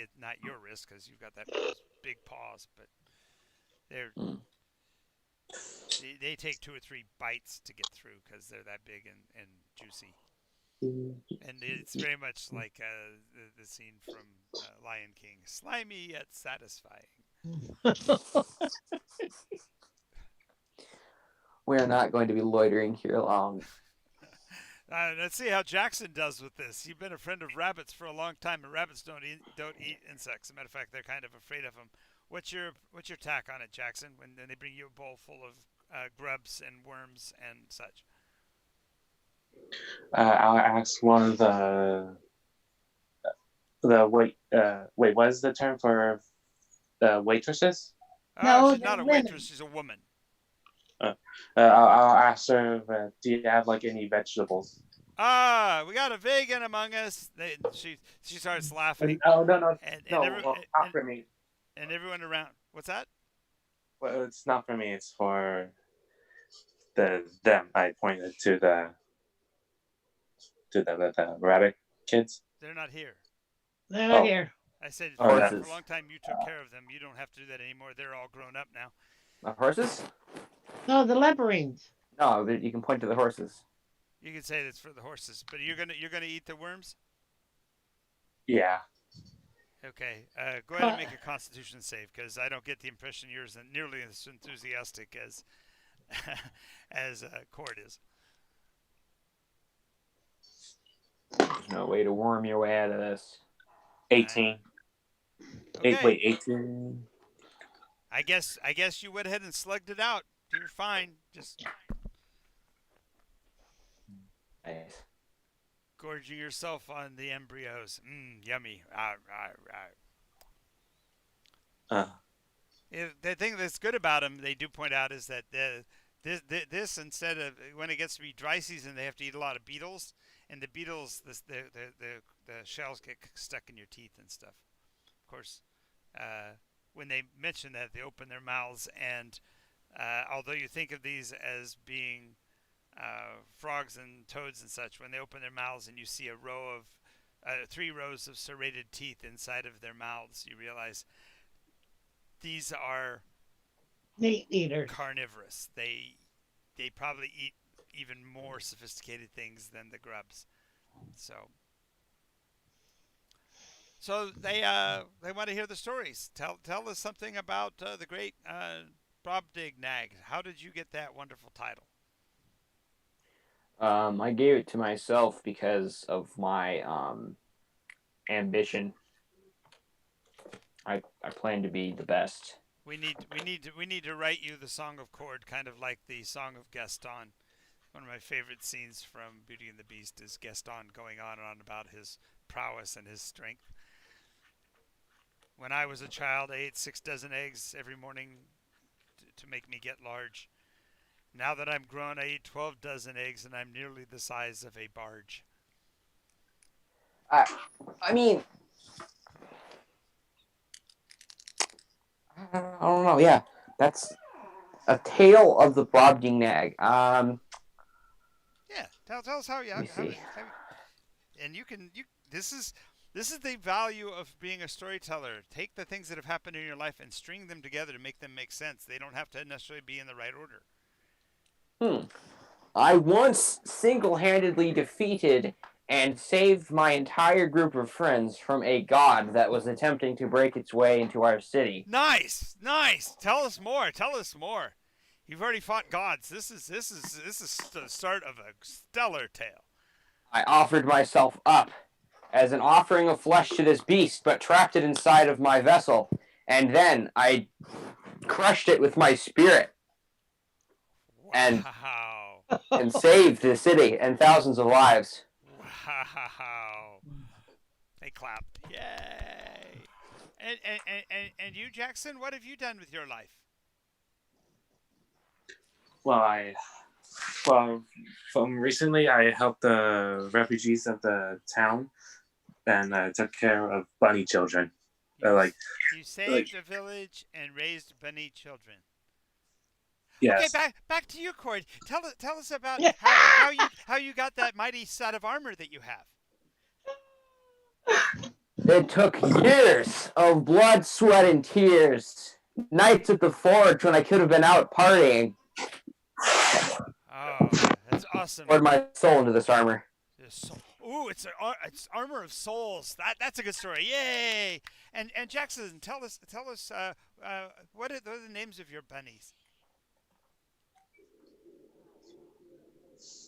your wrist, because you've got those big paws, but they take 2 or 3 bites to get through because they're that big and juicy. And it's very much like the scene from Lion King: slimy yet satisfying. We are not going to be loitering here long. Let's see how Jackson does with this. You've been a friend of rabbits for a long time, and rabbits don't eat insects. As a matter of fact, they're kind of afraid of them. What's your tack on it, Jackson? When they bring you a bowl full of grubs and worms and such. I'll ask one of the wait. What is the term for the waitresses? No, she's not a women. waitress. She's a woman. I'll ask her. Do you have like any vegetables? We got a vegan among us. She starts laughing. Oh no, And not for me. And everyone around. What's that? Well, it's not for me. It's for them. I pointed to the rabbit kids. They're not here. They're not here. I said Oh, for that's- a long time you took care of them. You don't have to do that anymore. They're all grown up now. The horses? No, the leopards. No, you can point to the horses. You can say that's for the horses, but you're gonna eat the worms. Yeah. Okay. Go ahead and make a Constitution save, because I don't get the impression you're nearly as enthusiastic as as Cord is. There's no way to worm your way out of this. 18. Okay. Wait, 18. I guess you went ahead and slugged it out. You're fine. Just Nice. gorging yourself on the embryos. Yummy. The thing that's good about them, they do point out, is that this instead of when it gets to be dry season, they have to eat a lot of beetles, and the beetles, the shells get stuck in your teeth and stuff. Of course, when they mention that, they open their mouths, and although you think of these as being frogs and toads and such, when they open their mouths and you see a row of 3 rows of serrated teeth inside of their mouths, you realize these are Meat eaters. carnivorous. They probably eat even more sophisticated things than the grubs. So they want to hear the stories. Tell us something about the great Brobdingnag. How did you get that wonderful title? I gave it to myself because of my ambition. I plan to be the best. We need to write you the Song of Chord, kind of like the Song of Gaston. One of my favorite scenes from Beauty and the Beast is Gaston going on and on about his prowess and his strength. When I was a child, I ate 6 dozen eggs every morning to make me get large. Now that I'm grown, I eat 12 dozen eggs and I'm nearly the size of a barge. I I mean, I don't know. Yeah, that's a tale of the Brobdingnag. Yeah, tell us how you Let me see. and you this is the value of being a storyteller. Take the things that have happened in your life and string them together to make them make sense. They don't have to necessarily be in the right order. I once single-handedly defeated and saved my entire group of friends from a god that was attempting to break its way into our city. Nice, nice. Tell us more. Tell us more. You've already fought gods. This is the start of a stellar tale. I offered myself up as an offering of flesh to this beast, but trapped it inside of my vessel, and then I crushed it with my spirit and Wow. and saved the city and thousands of lives. Wow. They clapped. Yay. And you, Jackson, what have you done with your life? Well, from recently, I helped the refugees of the town and took care of bunny children. You saved a village and raised bunny children. Okay, Yes. back to you, Cord. Tell us about Yeah. how you got that mighty set of armor that you have. It took years of blood, sweat, and tears. Nights at the forge when I could have been out partying. Oh, that's awesome. Poured my soul into this armor. Ooh, it's armor of souls. That's a good story. Yay! And Jackson, tell us what are the names of your bunnies?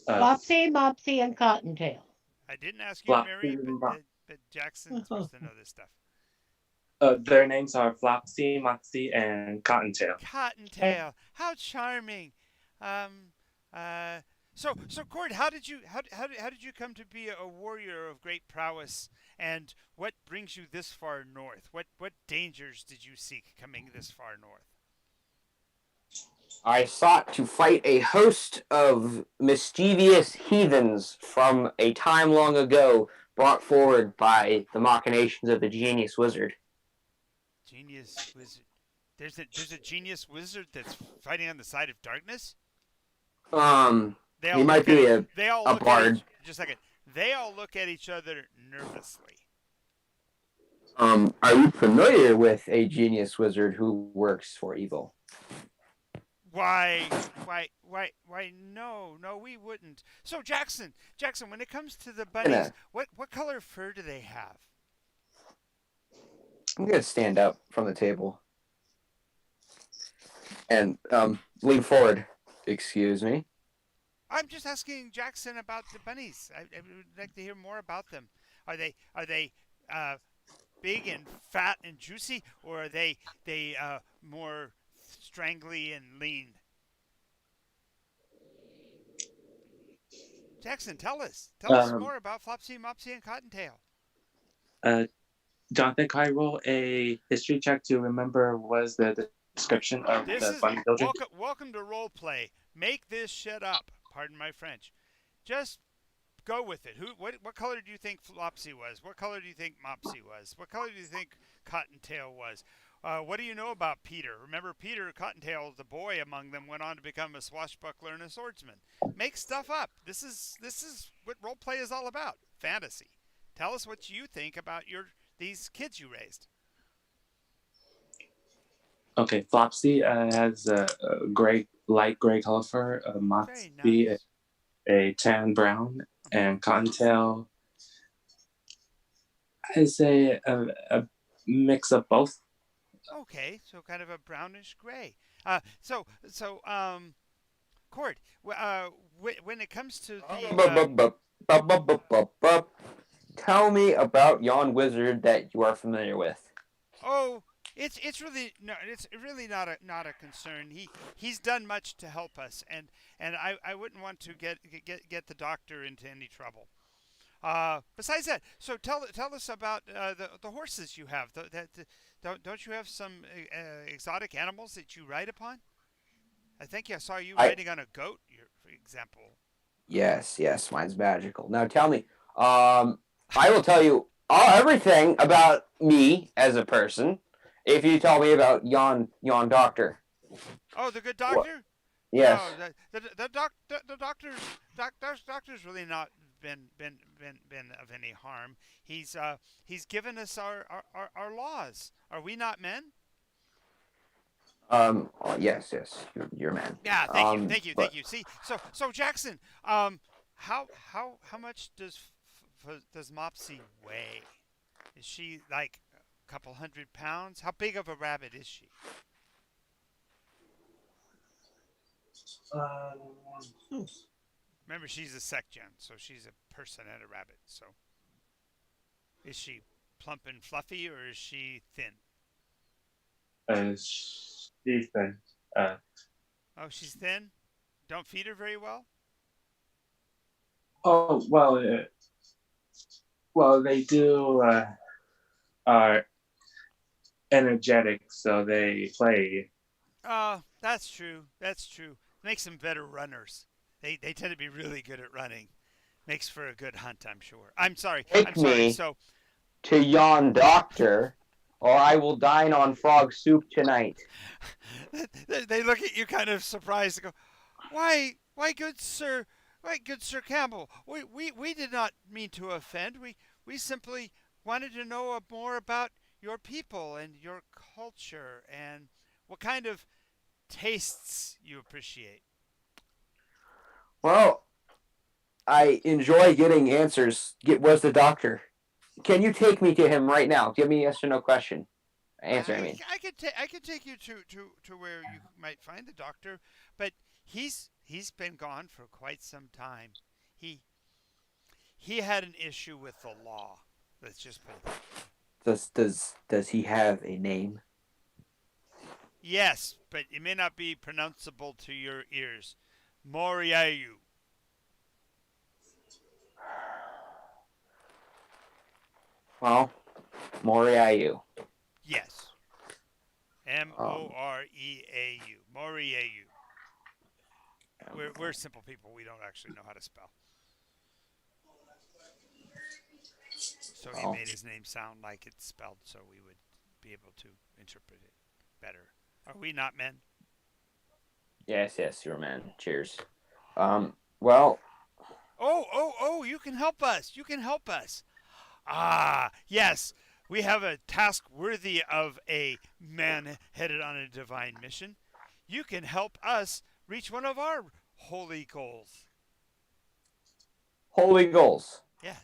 Flopsy, Mopsy, and Cottontail. I didn't ask you, Mary, Flopsy, but Jackson's supposed to know this stuff. their names are Flopsy, Moxie, and Cottontail. Cottontail, how charming. Um, so Cord, how did you come to be a warrior of great prowess, and what brings you this far north? What dangers did you seek coming this far north? I sought to fight a host of mischievous heathens from a time long ago, brought forward by the machinations of the genius wizard. Genius wizard. There's a genius wizard that's fighting on the side of darkness. He might be a bard. Just a second. They all look at each other nervously. Are you familiar with a genius wizard who works for evil? Why, no, we wouldn't. So, Jackson, when it comes to the bunnies, what color fur do they have? I'm going to stand up from the table and lean forward. Excuse me? I'm just asking Jackson about the bunnies. I would like to hear more about them. Are they big and fat and juicy, or are they more strangly and lean? Jackson, tell us more about Flopsy, Mopsy, and Cottontail. Jonathan, can I roll a history check to remember what is the description of the bunny children? Welcome to role play. Make this shit up. Pardon my French. Just go with it. What color do you think Flopsy was? What color do you think Mopsy was? What color do you think Cottontail was? What do you know about Peter? Remember, Peter Cottontail, the boy among them, went on to become a swashbuckler and a swordsman. Make stuff up. This is what role play is all about. Fantasy. Tell us what you think about these kids you raised. Okay, Flopsy has a light gray color fur. Moxie, nice. A tan brown, and Cottontail is a mix of both. Okay, so kind of a brownish gray. Cord, when it comes to Tell me about yon wizard that you are familiar with. oh, it's really no, it's really not a concern. He's done much to help us, and I wouldn't want to get the doctor into any trouble. Besides that, so tell us about the horses you have. Don't you have some exotic animals that you ride upon? I think I saw you I riding on a goat, for example. Yes, mine's magical. Now tell me, I will tell you everything about me as a person if you tell me about yon doctor. Oh, the good What? doctor? Yes. No, the doctor's really not been of any harm. He's given us our laws. Are we not men? Oh, yes, you're man. Yeah, But thank you. See, so Jackson, how much does Mopsy weigh? Is she like a couple 100 pounds? How big of a rabbit is she? Remember, she's a sec-gen, so she's a person and a rabbit. So, is she plump and fluffy, or is she thin? She's been. Oh, she's thin. Don't feed her very well. Oh well, they do are energetic, so they play. Oh, that's true. That's true. Makes them better runners. They tend to be really good at running. Makes for a good hunt, I'm sure. I'm sorry. take I'm sorry. me So to yon doctor, or I will dine on frog soup tonight. they look at you kind of surprised and go, why, good Sir Campbell, we did not mean to offend. We simply wanted to know more about your people and your culture and what kind of tastes you appreciate. Well, I enjoy getting answers. Where's the doctor? Can you take me to him right now? Give me a yes or no question. Answer, I mean. I could take you to where you might find the doctor, but he's been gone for quite some time. He he had an issue with the law. Let's just put it that way. Does he have a name? Yes, but it may not be pronounceable to your ears. Moriayu. Well, Moriayu. Yes. Moreau. Moriayu. We're simple people. We don't actually know how to spell. So he made his name sound like it's spelled so we would be able to interpret it better. Are we not men? Yes, you're a man. Cheers. Well. Oh, you can help us. You can help us. Ah, yes. We have a task worthy of a man headed on a divine mission. You can help us reach one of our holy goals. Holy goals. Yes.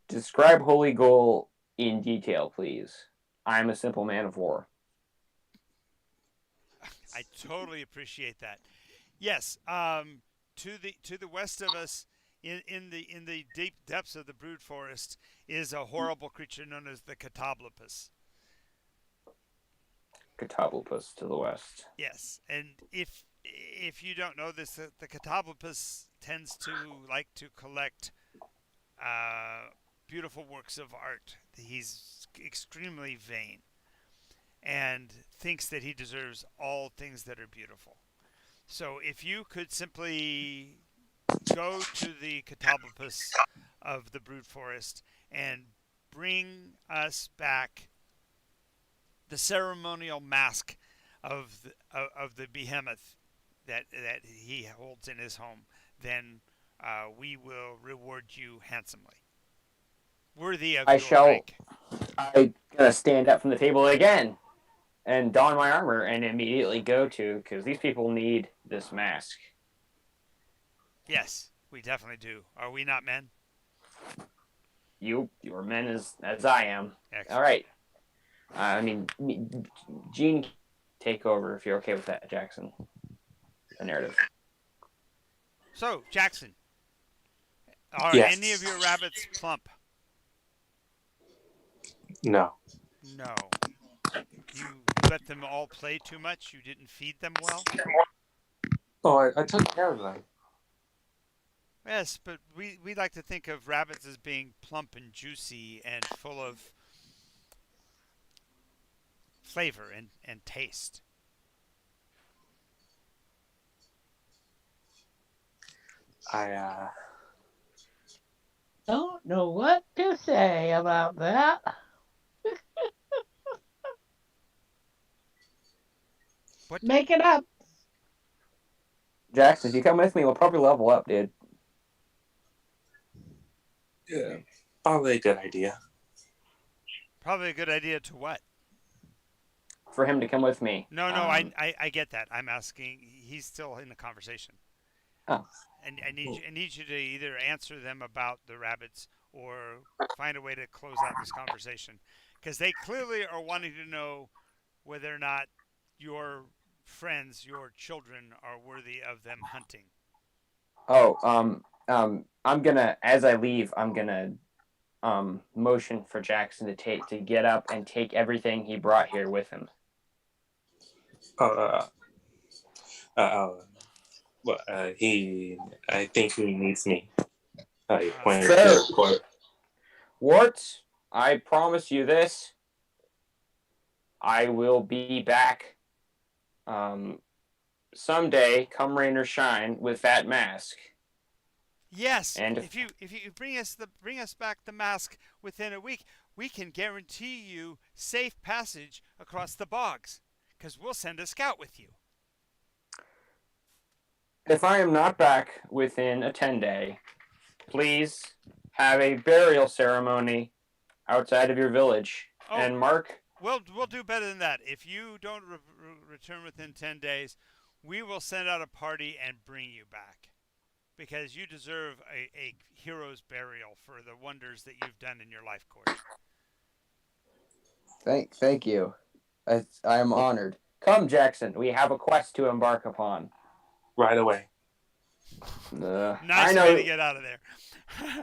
Describe holy goal in detail, please. I'm a simple man of war. I totally appreciate that. Yes, to the west of us, in the deep depths of the brood forest, is a horrible creature known as the Catablopus. Catablopus to the west. Yes, and if you don't know this, the Catablopus tends to like to collect beautiful works of art. He's extremely vain and thinks that he deserves all things that are beautiful. So if you could simply go to the Catablopus of the brood forest and bring us back the ceremonial mask of the behemoth that he holds in his home, then we will reward you handsomely. Worthy of your rank. I'm gonna stand up from the table again and don my armor and immediately go to, because these people need this mask. Yes, we definitely do. Are we not men? You're men as I am. Excellent. All right. I mean, Gene, take over if you're okay with that, Jackson. a narrative. So, Jackson, are Yes. any of your rabbits plump? No. No. You let them all play too much? You didn't feed them well? Oh, I took care of them. Yes, but we like to think of rabbits as being plump and juicy and full of flavor and taste. I Don't know what to say about that. What? Make it up. Jackson, if you come with me, we'll probably level up, dude. yeah, probably a good idea. Probably a good idea to what? For him to come with me. No, I get that. I'm asking. He's still in the conversation. Oh. And I need you to either answer them about the rabbits or find a way to close out this conversation, because they clearly are wanting to know whether or not your friends, your children, are worthy of them hunting. Oh, I'm gonna, as I leave, I'm gonna motion for Jackson to get up and take everything he brought here with him. I think he needs me. He pointed Fair. to Court. Wart, I promise you this. I will be back someday, come rain or shine, with that mask. Yes, And if you bring us back the mask within a week, we can guarantee you safe passage across the bogs, because we'll send a scout with you. if I am not back within a 10-day, please have a burial ceremony outside of your village. Oh. And Mark, We'll do better than that. If you don't return within 10 days, we will send out a party and bring you back, because you deserve a hero's burial for the wonders that you've done in your life course. Thank you. I am honored. come, Jackson. We have a quest to embark upon. Right away. Nice way to get out of there.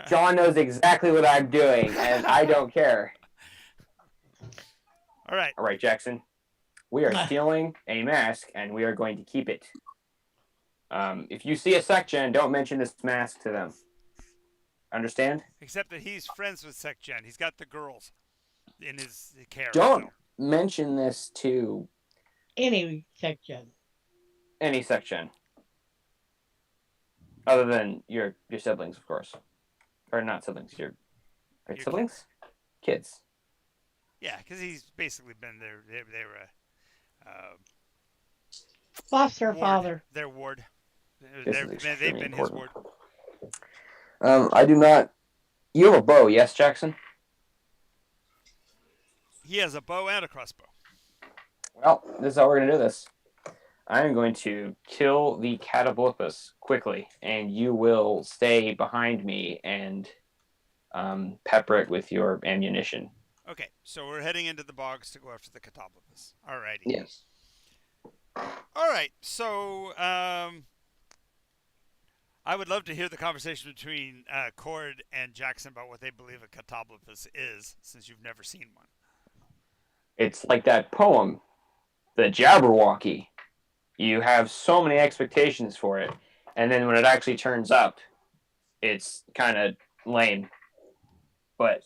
John knows exactly what I'm doing, and I don't care. All right, Jackson. We are stealing a mask, and we are going to keep it. If you see a SecGen, don't mention this mask to them. Understand? Except that he's friends with SecGen. He's got the girls in his care. Don't mention this to Any section. any SecGen. Other than your siblings, of course. Or not siblings, your siblings? Kids. Yeah, because he's basically been there. They were Foster ward. father. Their ward. This They've been his ward. I do not. You have a bow, yes, Jackson? He has a bow and a crossbow. Well, this is how we're going to do this. I'm going to kill the Catablopus quickly, and you will stay behind me and pepper it with your ammunition. Okay, so we're heading into the bogs to go after the Catablopus. Alrighty. Yes. All right, so I would love to hear the conversation between Cord and Jackson about what they believe a Catablopus is, since you've never seen one. It's like that poem, The Jabberwocky. You have so many expectations for it, and then when it actually turns up, it's kind of lame. But,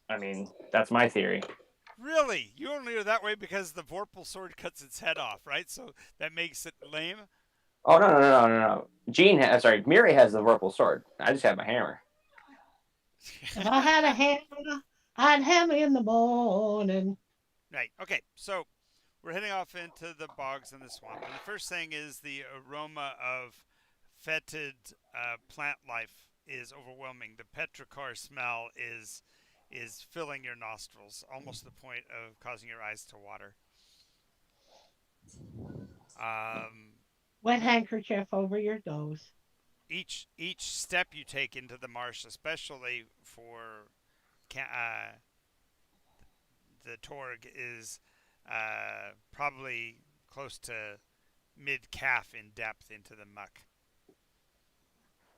I mean, that's my theory. Really? You only are that way because the Vorpal sword cuts its head off, right? So that makes it lame? Oh, no. Miri has the Vorpal sword. I just have my hammer. If I had a hammer, I'd hammer in the morning. Right. Okay. So we're heading off into the bogs and the swamp. And the first thing is the aroma of fetid plant life is overwhelming. The petrichor smell is filling your nostrils, almost to the point of causing your eyes to water. Wet handkerchief over your nose. Each step you take into the marsh, especially for the Torg, is probably close to mid-calf in depth into the muck.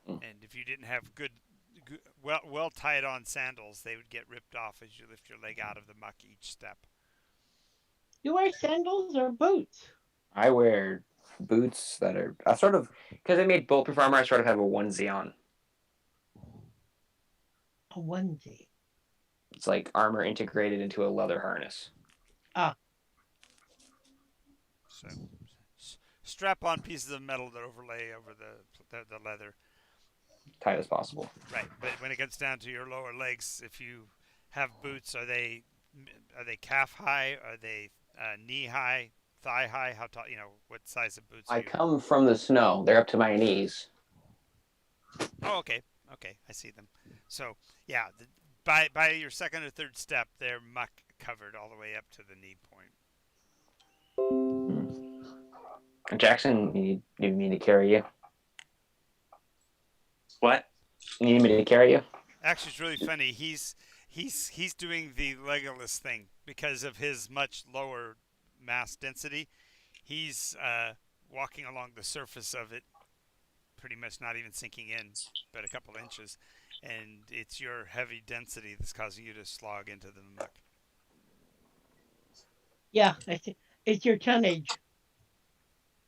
Mm. And if you didn't have good well tied on sandals, they would get ripped off as you lift your leg out of the muck each step. You wear sandals or boots? I wear boots that are sort of, because I made bulletproof armor. I sort of have a onesie on. A onesie. It's like armor integrated into a leather harness. Ah. So strap on pieces of metal that overlay over the leather. Tight as possible. Right, but when it gets down to your lower legs, if you have boots, are they calf high? Are they knee high, thigh high? How tall? What size of boots? I come from the snow. They're up to my knees. Oh, okay, I see them. So yeah, by your second or third step, they're muck covered all the way up to the knee point. Jackson, you need me to carry you? What? You need me to carry you? Actually, it's really funny. He's doing the Legolas thing because of his much lower mass density. He's walking along the surface of it, pretty much not even sinking in, but a couple inches, and it's your heavy density that's causing you to slog into the muck. Yeah, it's your tonnage.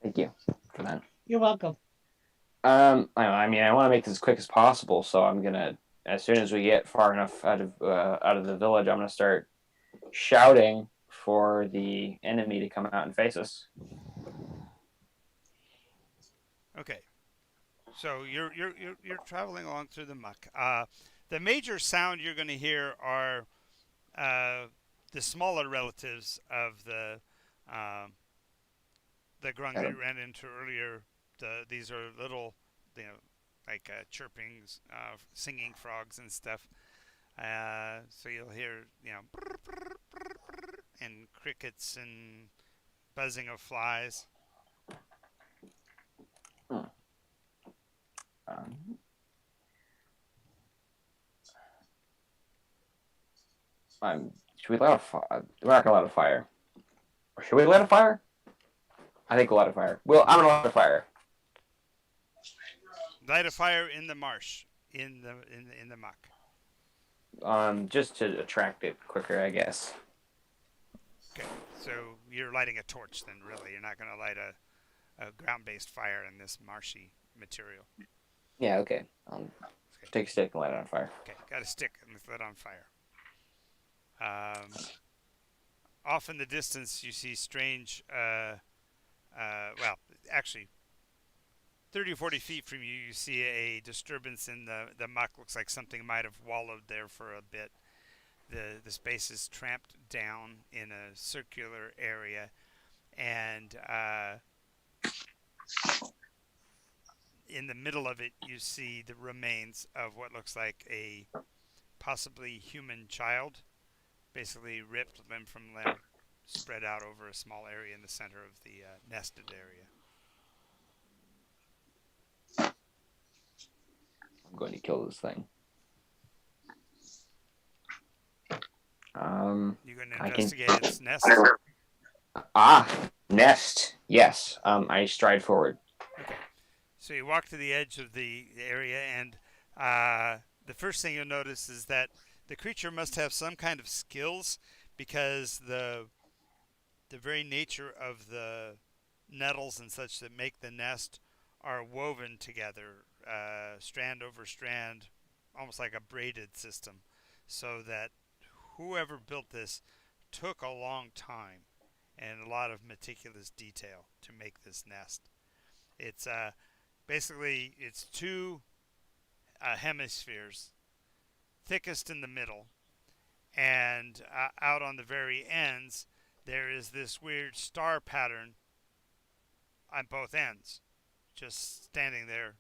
Thank you for that. You're welcome. I want to make this as quick as possible, so I'm gonna, as soon as we get far enough out of the village, I'm gonna start shouting for the enemy to come out and face us. Okay, so you're traveling along through the muck. The major sound you're going to hear are the smaller relatives of the grung that you ran into earlier. These are little, like chirping, singing frogs and stuff. So you'll hear, brr, brr, brr, brr, and crickets and buzzing of flies. Should we light a fire? We're not gonna light a fire. Or should we light a fire? I think we'll light a fire. Well, I'm gonna light a fire. Light a fire in the marsh, in the muck. Just to attract it quicker, I guess. Okay, so you're lighting a torch then, really. You're not going to light a ground-based fire in this marshy material. Yeah, okay. Take a stick and light it on fire. Okay, got a stick and let's light it on fire. Off in the distance, you see strange, well, actually, 30 or 40 feet from you, you see a disturbance in the muck. Looks like something might have wallowed there for a bit. The space is tramped down in a circular area, and in the middle of it, you see the remains of what looks like a possibly human child, basically ripped limb from limb, spread out over a small area in the center of the nested area. I'm going to kill this thing. You're going to investigate its nest? Nest. Yes. I stride forward. Okay. So you walk to the edge of the area, and the first thing you'll notice is that the creature must have some kind of skills, because the very nature of the nettles and such that make the nest are woven together, strand over strand, almost like a braided system, so that whoever built this took a long time and a lot of meticulous detail to make this nest. It's basically it's two hemispheres, thickest in the middle, and out on the very ends there is this weird star pattern on both ends, just standing there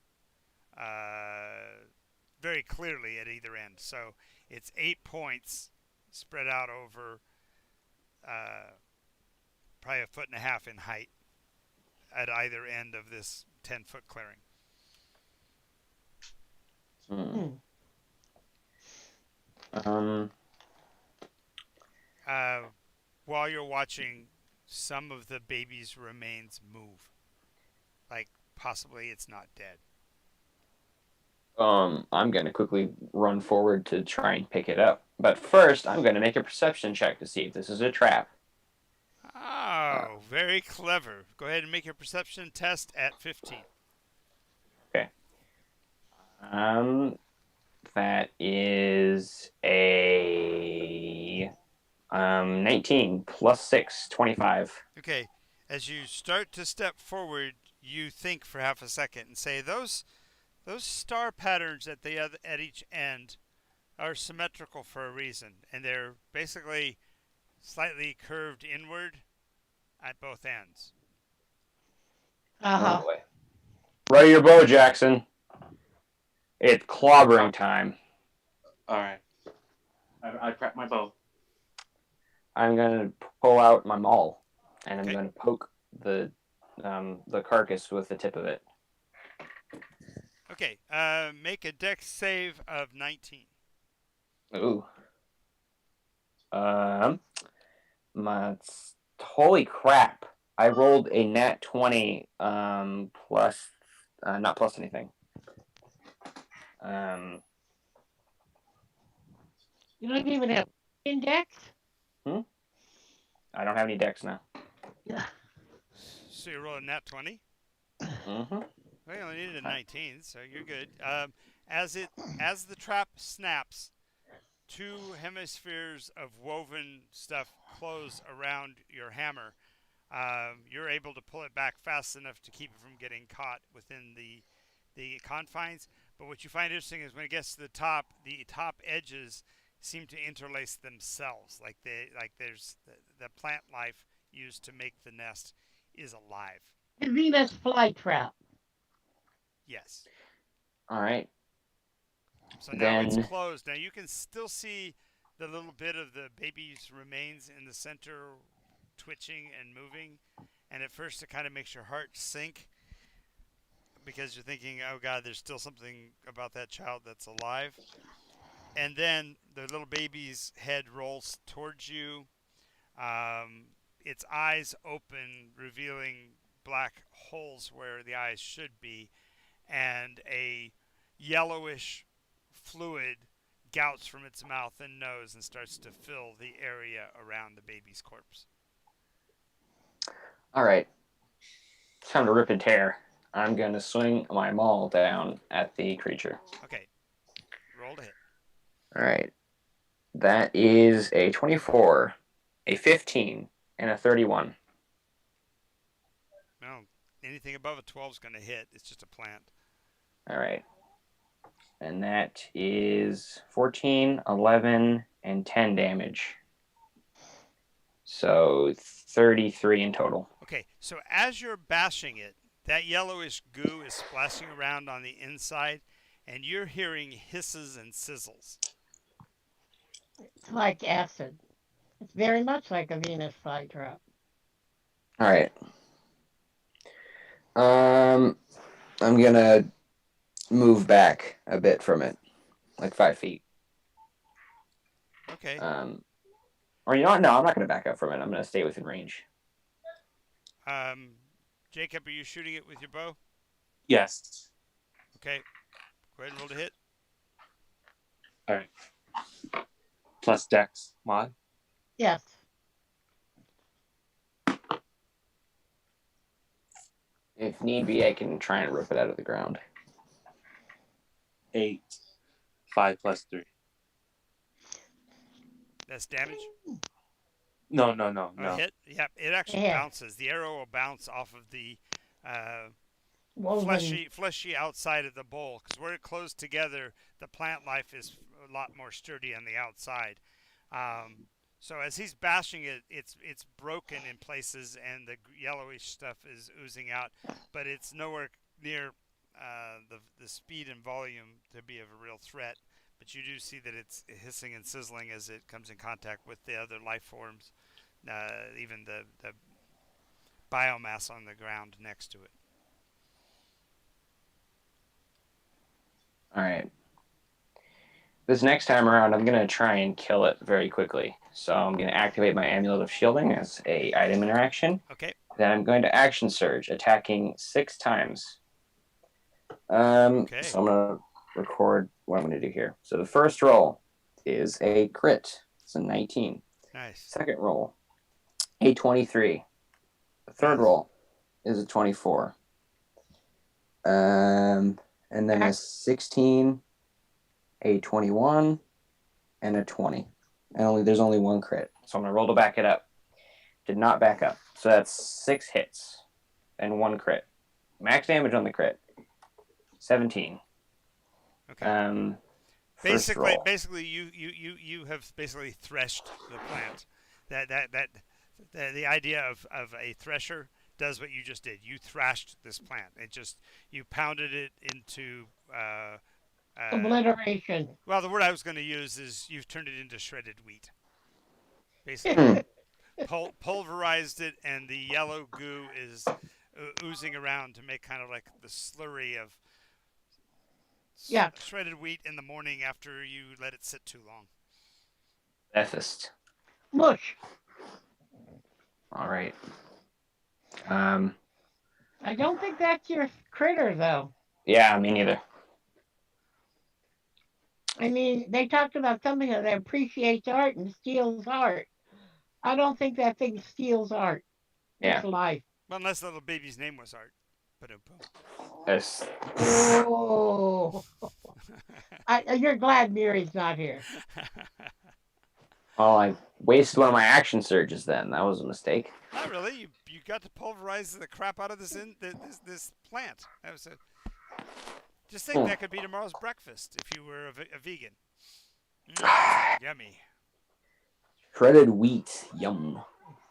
very clearly at either end. So it's 8 points spread out over probably 1.5 feet in height at either end of this 10-foot clearing. While you're watching, some of the baby's remains move. like possibly it's not dead. I'm going to quickly run forward to try and pick it up. But first, I'm going to make a perception check to see if this is a trap. Oh, very clever. Go ahead and make your perception test at 15. Okay. That is a 19 plus 6, 25. Okay, as you start to step forward, you think for half a second and say, those star patterns at at each end are symmetrical for a reason, and they're basically slightly curved inward at both ends. Uh-huh. Oh boy. Ready your bow, Jackson. It's clobbering time. All right. I prep my bow. I'm gonna pull out my maul, and I'm Okay. gonna poke the carcass with the tip of it. Okay, make a dex save of 19. Ooh. Holy crap! I rolled a nat 20. Plus, not plus anything. You don't even have index? I don't have any dex now. Yeah. So you roll a nat 20? Mm-hmm. Well, you only needed a 19, so you're good. As the trap snaps, two hemispheres of woven stuff close around your hammer. You're able to pull it back fast enough to keep it from getting caught within the confines. But what you find interesting is when it gets to the top edges seem to interlace themselves, like there's the plant life used to make the nest is alive. The Venus flytrap. Yes. All right. So now it's Then- closed. Now you can still see the little bit of the baby's remains in the center twitching and moving. And at first it kind of makes your heart sink because you're thinking, oh God, there's still something about that child that's alive. And then the little baby's head rolls towards you. Its eyes open, revealing black holes where the eyes should be. And a yellowish fluid gouts from its mouth and nose and starts to fill the area around the baby's corpse. All right. It's time to rip and tear. I'm going to swing my maul down at the creature. Okay. Roll to hit. All right. That is a 24, a 15, and a 31. No, anything above a 12 is going to hit. It's just a plant. All right. And that is 14, 11, and 10 damage. So 33 in total. Okay, so as you're bashing it, that yellowish goo is splashing around on the inside, and you're hearing hisses and sizzles. It's like acid. It's very much like a Venus flytrap. All right. I'm gonna move back a bit from it, like 5 feet. Okay. Or you know what? No, I'm not going to back up from it. I'm going to stay within range. Jacob, are you shooting it with your bow? Yes. Okay. Go ahead and roll to hit. All right. Plus Dex mod. Yes. If need be, I can try and rip it out of the ground. 8. 5 plus 3. That's damage. No. Oh, hit? Yep, it actually Yeah. bounces. The arrow will bounce off of the Woven. fleshy outside of the bowl, because where it closed together, the plant life is a lot more sturdy on the outside. So as he's bashing it, it's broken in places, and the yellowish stuff is oozing out, but it's nowhere near the speed and volume to be of a real threat. But you do see that it's hissing and sizzling as it comes in contact with the other life forms, even the biomass on the ground next to it. All right. This next time around, I'm going to try and kill it very quickly. So I'm going to activate my Amulet of Shielding as a item interaction. Okay. Then I'm going to Action Surge, attacking 6 times. Okay. So I'm going to record what I'm going to do here. So the first roll is a crit. It's a 19. Nice. Second roll, a 23. The third roll is a 24. And then a 16, a 21, and a 20. And there's only one crit. So I'm going to roll to back it up. Did not back up. So that's 6 hits and 1 crit. Max damage on the crit, 17. Okay. Basically, you have basically threshed the plant. The idea of a thresher does what you just did. You thrashed this plant. You pounded it into Obliteration. well, the word I was going to use is you've turned it into shredded wheat. Basically, pulverized it, and the yellow goo is oozing around to make kind of like the slurry of shredded wheat in the morning after you let it sit too long. Ethist. Mush. All right. I don't think that's your critter, though. Yeah, me neither. I mean, they talked about something that appreciates art and steals art. I don't think that thing steals art. Yeah. It's life. Well, unless the little baby's name was Art. Yes. Oh. You're glad Miri's not here. Well, I wasted one of my action surges then. That was a mistake. Not really. You got to pulverize the crap out of this plant. Just think that could be tomorrow's breakfast if you were a vegan. Yummy. Shredded wheat, yum,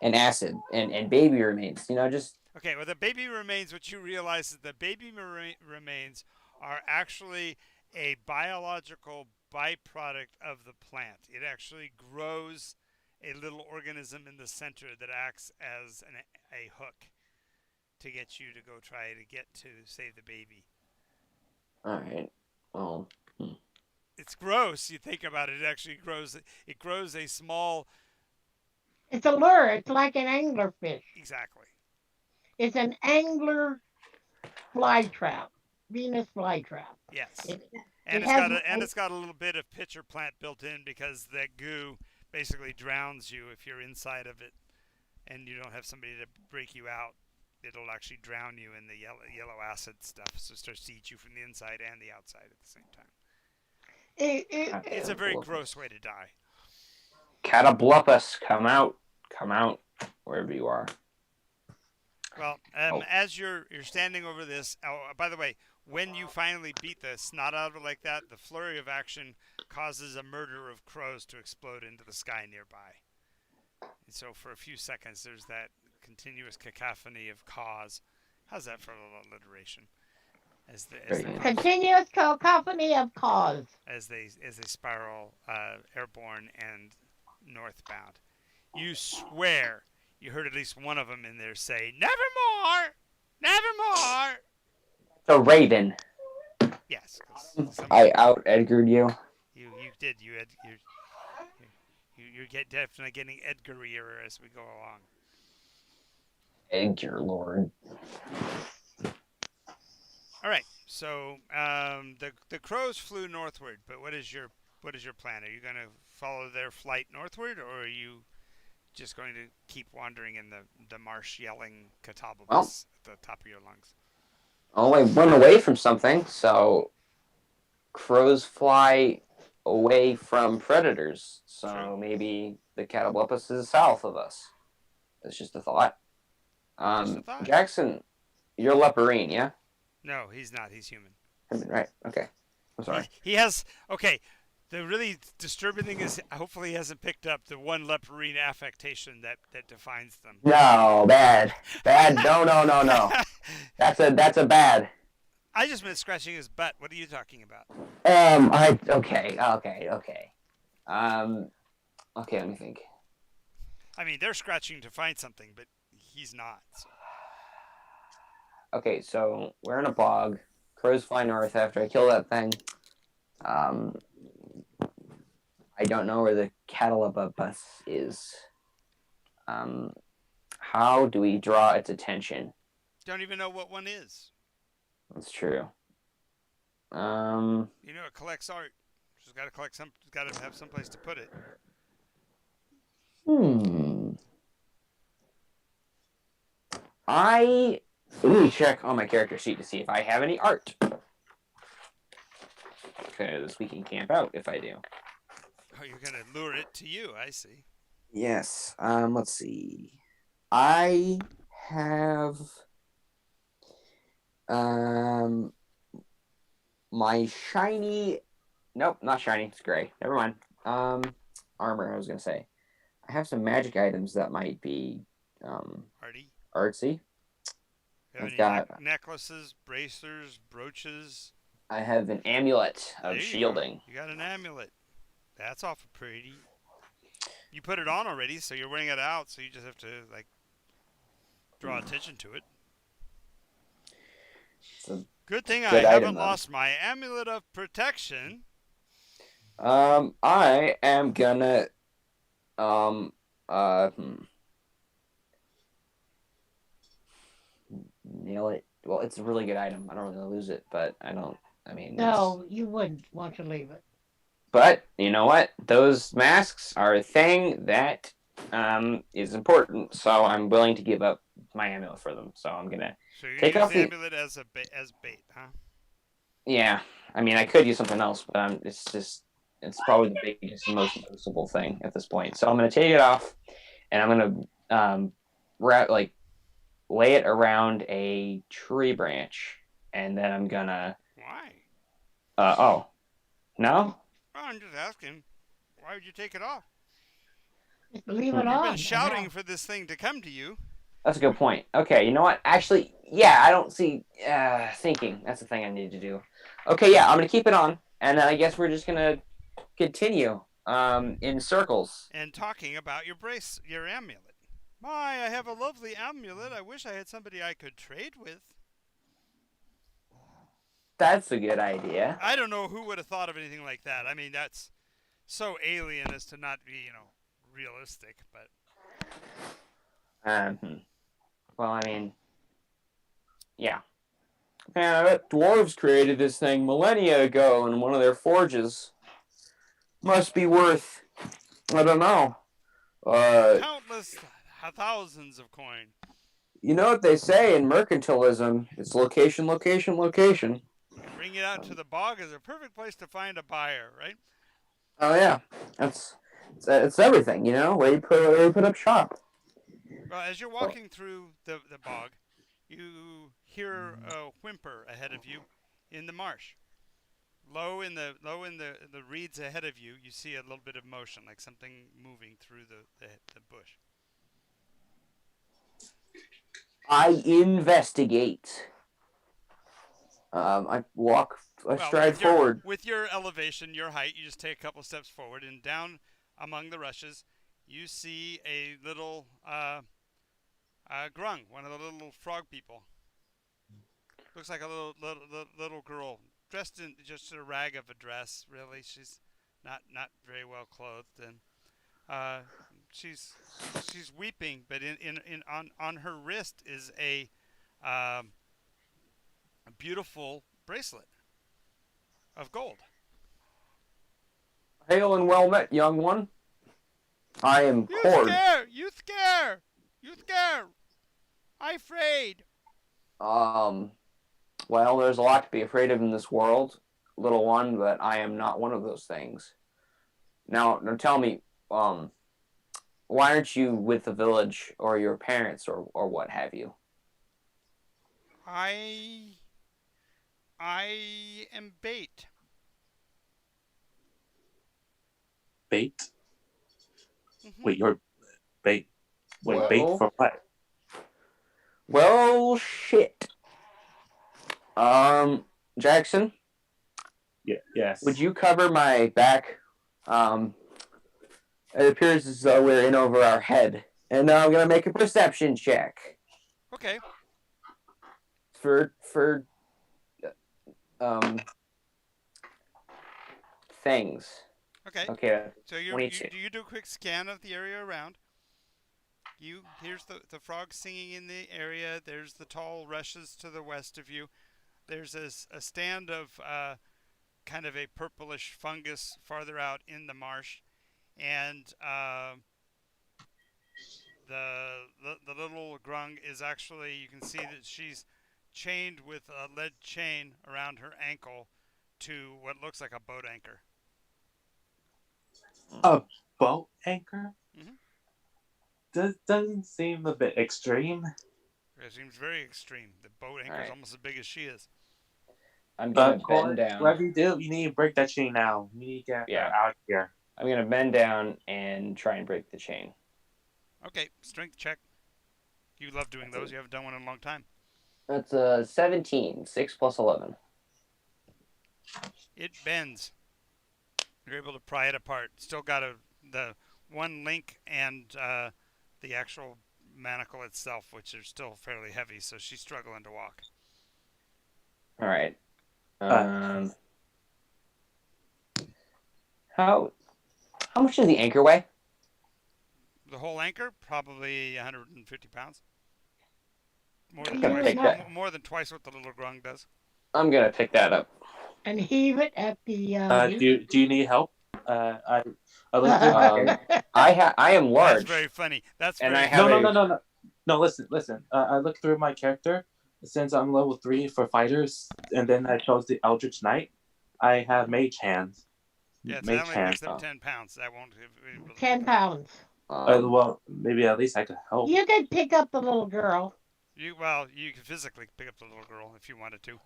and acid, and baby remains. Just okay. Well, the baby remains. What you realize is the baby remains are actually a biological byproduct of the plant. It actually grows a little organism in the center that acts as a hook to get you to go try to save the baby. All right. Well, it's gross. You think about it. It actually grows. It grows a small. It's a lure. It's like an anglerfish. Exactly. It's an angler fly trap. Venus flytrap. Yes. It's got a little bit of pitcher plant built in because that goo basically drowns you if you're inside of it, and you don't have somebody to break you out. It'll actually drown you in the yellow acid stuff, so it starts to eat you from the inside and the outside at the same time. It's a very gross way to die. Catablupus, come out, wherever you are. Well, as you're standing over this, by the way, when you finally beat the snot out of it like that, the flurry of action causes a murder of crows to explode into the sky nearby. And so for a few seconds, there's that continuous cacophony of caws. How's that for a little alliteration? Continuous cacophony of caws. As they spiral airborne and northbound. You swear you heard at least one of them in there say, "Nevermore! Nevermore!" The Raven. Yes. I out Edgared you. You did. You're definitely getting Edgarier as we go along. Edgar Lord. All right. So the crows flew northward, but what is your plan? Are you going to follow their flight northward, or are you just going to keep wandering in the marsh yelling Catablupus at the top of your lungs? Oh, I run away from something, so crows fly away from predators. So True. maybe the Catablupus is south of us. It's just a thought. Jackson, you're leporine, yeah? No, he's not. He's human. Right. Okay. I'm sorry. He has. Okay. The really disturbing thing is, hopefully, he hasn't picked up the one leporine affectation that defines them. No, bad. No. That's a bad. I just meant scratching his butt. What are you talking about? Okay. Okay, let me think. I mean, they're scratching to find something, but he's not. So. Okay, so we're in a bog. Crows fly north after I kill that thing. I don't know where the Catalabus is. How do we draw its attention? Don't even know what one is. That's true. You know, it collects art. Just got to collect some. Got to have some place to put it. Let me check on my character sheet to see if I have any art. Because we can camp out if I do. Oh, you're gonna lure it to you. I see. Yes. Let's see. I have my shiny. Nope, not shiny. It's gray. Never mind. Armor. I was gonna say. I have some magic items that might be Artie. artsy. You have I've any got necklaces, bracers, brooches? I have an amulet There of you shielding. go. You got an amulet. That's awful pretty. You put it on already, so you're wearing it out. So you just have to like draw attention to it. Good thing I haven't lost my amulet of protection. I am gonna nail it. Well, it's a really good item. I don't really lose it, but I mean, No, you wouldn't want to leave it. But you know what? Those masks are a thing that is important. So I'm willing to give up my amulet for them. So I'm gonna take off the amulet as bait, huh? Yeah, I mean, I could use something else, but it's probably the biggest and most noticeable thing at this point. So I'm gonna take it off, and I'm gonna lay it around a tree branch, and then I'm gonna. Why? Oh, no. Well, I'm just asking. Why would you take it off? Leave it on. You've been shouting for this thing to come to you. That's a good point. Okay, you know what? Actually, yeah, I don't see thinking. That's the thing I need to do. Okay, yeah, I'm gonna keep it on, and then I guess we're just gonna continue in circles. And talking about your amulet. My, I have a lovely amulet. I wish I had somebody I could trade with. That's a good idea. I don't know who would have thought of anything like that. I mean, that's so alien as to not be, realistic, but. Well, I mean, yeah. Man, I bet dwarves created this thing millennia ago in one of their forges. Must be worth, I don't know. Countless thousands of coin. You know what they say in mercantilism? It's location, location, location. Bring it out to the bog is a perfect place to find a buyer, right? Oh yeah, it's everything, where you put up shop. Well, as you're walking through the bog, you hear a whimper ahead of you in the marsh. Low in the reeds ahead of you, you see a little bit of motion, like something moving through the bush. I investigate. I stride forward. With your elevation, your height, you just take a couple steps forward, and down among the rushes, you see a little grung, one of the little frog people. Looks like a little girl, dressed in just a rag of a dress. Really, she's not very well clothed, and she's weeping. But on her wrist is a beautiful bracelet of gold. Hail and well met, young one. I am Cord. You scare! I'm afraid. Well, there's a lot to be afraid of in this world, little one, but I am not one of those things. Now tell me, why aren't you with the village or your parents or what have you? I am bait. Bait? Mm-hmm. Wait, you're bait. Wait, Well, bait for what? Well, shit. Jackson? Yeah, yes. Would you cover my back? It appears as though we're in over our head. And now I'm going to make a perception check. Okay. For things. Okay. Okay, So you 22. do a quick scan of the area around. Here's the frog singing in the area. There's the tall rushes to the west of you. There's a stand of kind of a purplish fungus farther out in the marsh, and the little grung is actually, you can see that she's chained with a lead chain around her ankle to what looks like a boat anchor. A boat anchor? Mhm. Doesn't seem a bit extreme. It seems very extreme. The boat anchor is Alright. almost as big as she is. I'm gonna bend Corey, down. whatever you do, you need to break that chain now. You need to get her Yeah. out of here. I'm gonna bend down and try and break the chain. Okay, strength check. You love doing those. You haven't done one in a long time. That's a 17. 6 plus 11. It bends. You're able to pry it apart. Still got the one link and the actual manacle itself, which are still fairly heavy. So she's struggling to walk. All right. How much does the anchor weigh? The whole anchor, probably 150 pounds. More I'm than gonna twice. take that. More than twice what the little grung does. I'm gonna pick that up. And heave it at the. Do you need help? I looked through my I am large. That's very funny. That's And very I have No, listen. I looked through my character. Since I'm level 3 for fighters, and then I chose the Eldritch Knight, I have mage hands. Yeah, so Mage that only hands. makes them 10 pounds. That won't. 10 pounds. Well, maybe at least I could help. You could pick up the little girl. You can physically pick up the little girl if you wanted to.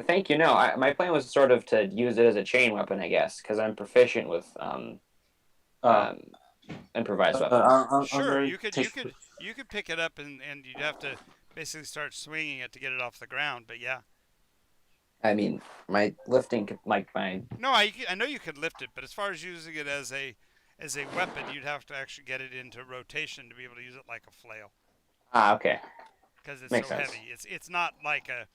Thank you. No, my plan was sort of to use it as a chain weapon, I guess, because I'm proficient with improvised weapons. Sure, you could pick it up and you'd have to basically start swinging it to get it off the ground. But yeah. I mean, my lifting, like my. No, I know you could lift it, but as far as using it as a weapon, you'd have to actually get it into rotation to be able to use it like a flail. Okay. Because it's Makes so sense. heavy. It's not like a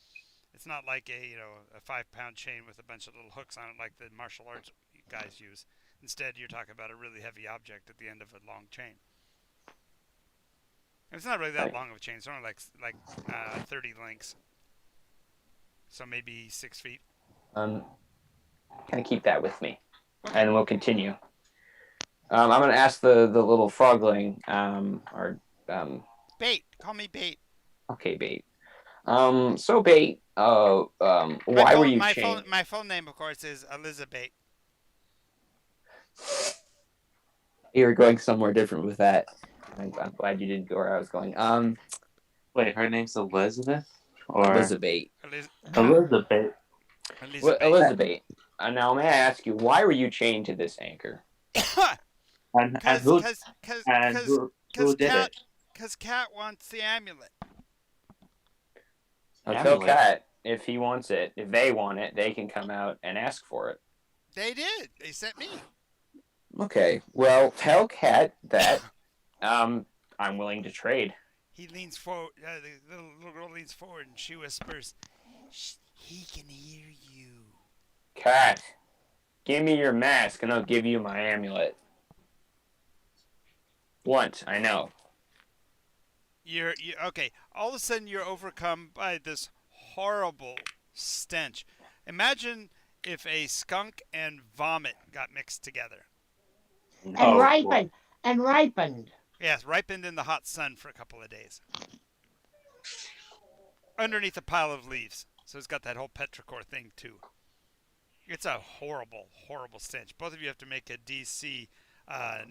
a 5-pound chain with a bunch of little hooks on it like the martial arts guys use. Instead, you're talking about a really heavy object at the end of a long chain. And it's not really that long of a chain. It's only like 30 links. So maybe 6 feet. Kind of keep that with me, and we'll continue. I'm gonna ask the little frogling, Bait. Call me Bait. Okay, Bait. So Bait, why were you chained? My full name, of course, is Elizabeth. You're going somewhere different with that. I'm glad you didn't go where I was going. Wait, her name's Elizabeth? Or Elizabeth. Elizabeth. Elizabeth. Now, may I ask you, why were you chained to this anchor? And who did it? Because Cat wants the amulet. I'll tell Cat if he wants it, if they want it, they can come out and ask for it. They did. They sent me. Okay. Well, tell Cat that I'm willing to trade. He leans forward. The little girl leans forward and she whispers, "He can hear you." Cat, give me your mask and I'll give you my amulet. Blunt, I know. You're okay. All of a sudden, you're overcome by this horrible stench. Imagine if a skunk and vomit got mixed together. And ripened. Yes, ripened in the hot sun for a couple of days. Underneath a pile of leaves. So it's got that whole petrichor thing, too. It's a horrible, horrible stench. Both of you have to make a DC